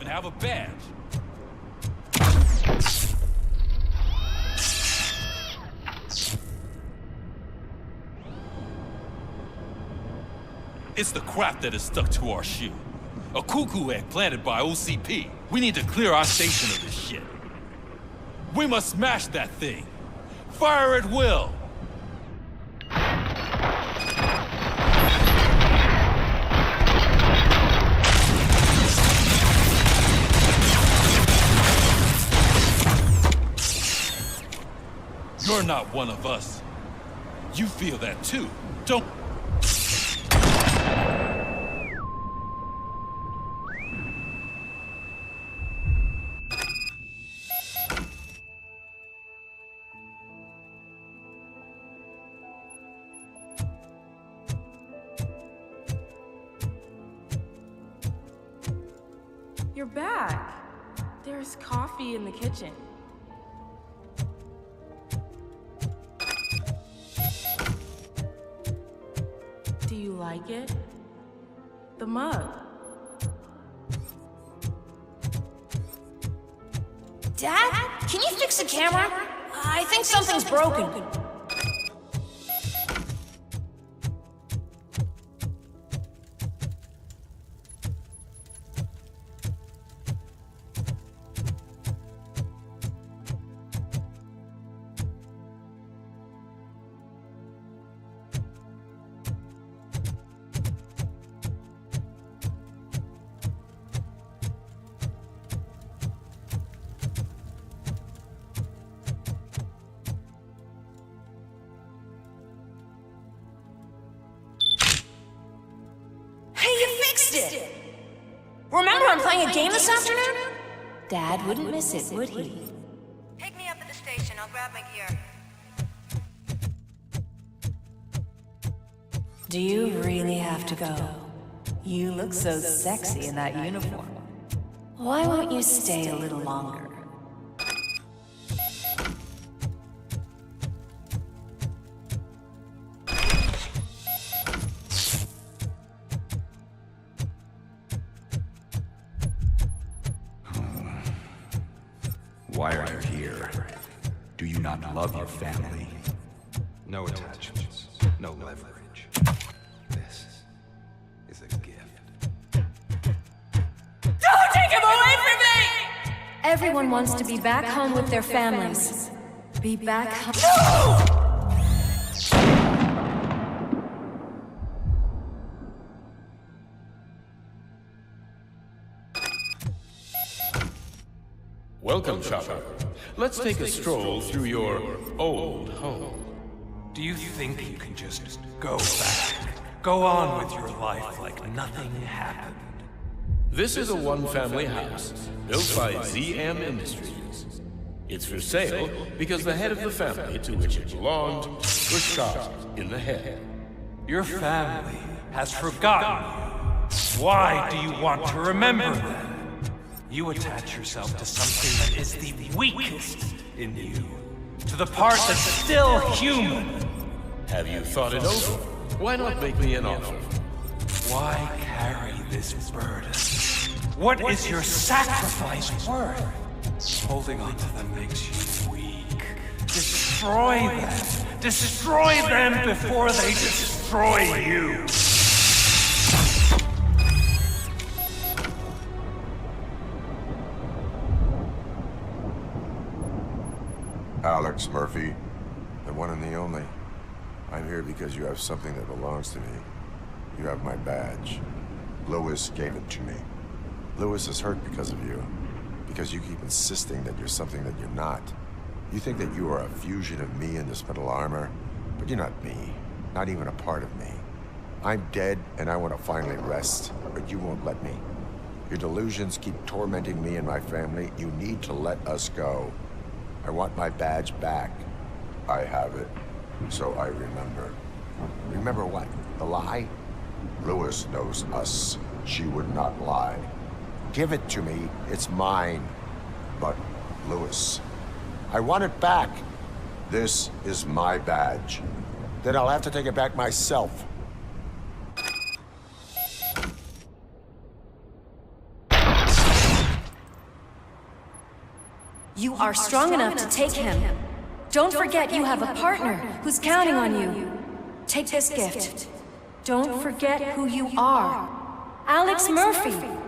Speaker 7: Have a badge. It's the crap that is stuck to our shoe. A cuckoo egg planted by OCP. We need to clear our station of this shit. We must smash that thing. Fire at will. You're not one of us. You feel that too, don't...
Speaker 14: You're back. There's coffee in the kitchen. Do you like it? The mug.
Speaker 9: Dad, can you fix the camera? I think something's broken. Remember I'm playing a game this afternoon?
Speaker 13: Dad wouldn't miss it, would he?
Speaker 1: Pick me up at the station. I'll grab my gear.
Speaker 9: Do you really have to go? You look so sexy in that uniform. Why won't you stay a little longer?
Speaker 16: Why are you here? Do you not love your family? No attachments, no leverage. This is a gift.
Speaker 9: Don't take him away from me!
Speaker 13: Everyone wants to be back home with their families. Be back home. No!
Speaker 24: Welcome, shopper. Let's take a stroll through your old home.
Speaker 16: Do you think you can just go back? Go on with your life like nothing happened?
Speaker 24: This is a one-family house built by ZM Industries. It's for sale because the head of the family to which it belonged was shot in the head.
Speaker 12: Your family has forgotten you. Why do you want to remember them? You attach yourself to something that is the weakest in you, to the part that's still human.
Speaker 24: Have you thought it over? Why not make me an offer?
Speaker 12: Why carry this burden? What is your sacrifice worth? Holding on to them makes you weak. Destroy them! Destroy them before they destroy you!
Speaker 2: Alex Murphy, the one and the only. I'm here because you have something that belongs to me. You have my badge. Lewis gave it to me. Lewis is hurt because of you. Because you keep insisting that you're something that you're not. You think that you are a fusion of me in this metal armor, but you're not me. Not even a part of me. I'm dead and I want to finally rest, but you won't let me. Your delusions keep tormenting me and my family. You need to let us go. I want my badge back. I have it, so I remember. Remember what? The lie? Lewis knows us. She would not lie. Give it to me. It's mine. But, Lewis, I want it back. This is my badge. Then I'll have to take it back myself.
Speaker 13: You are strong enough to take him. Don't forget you have a partner who's counting on you. Take this gift. Don't forget who you are. Alex Murphy.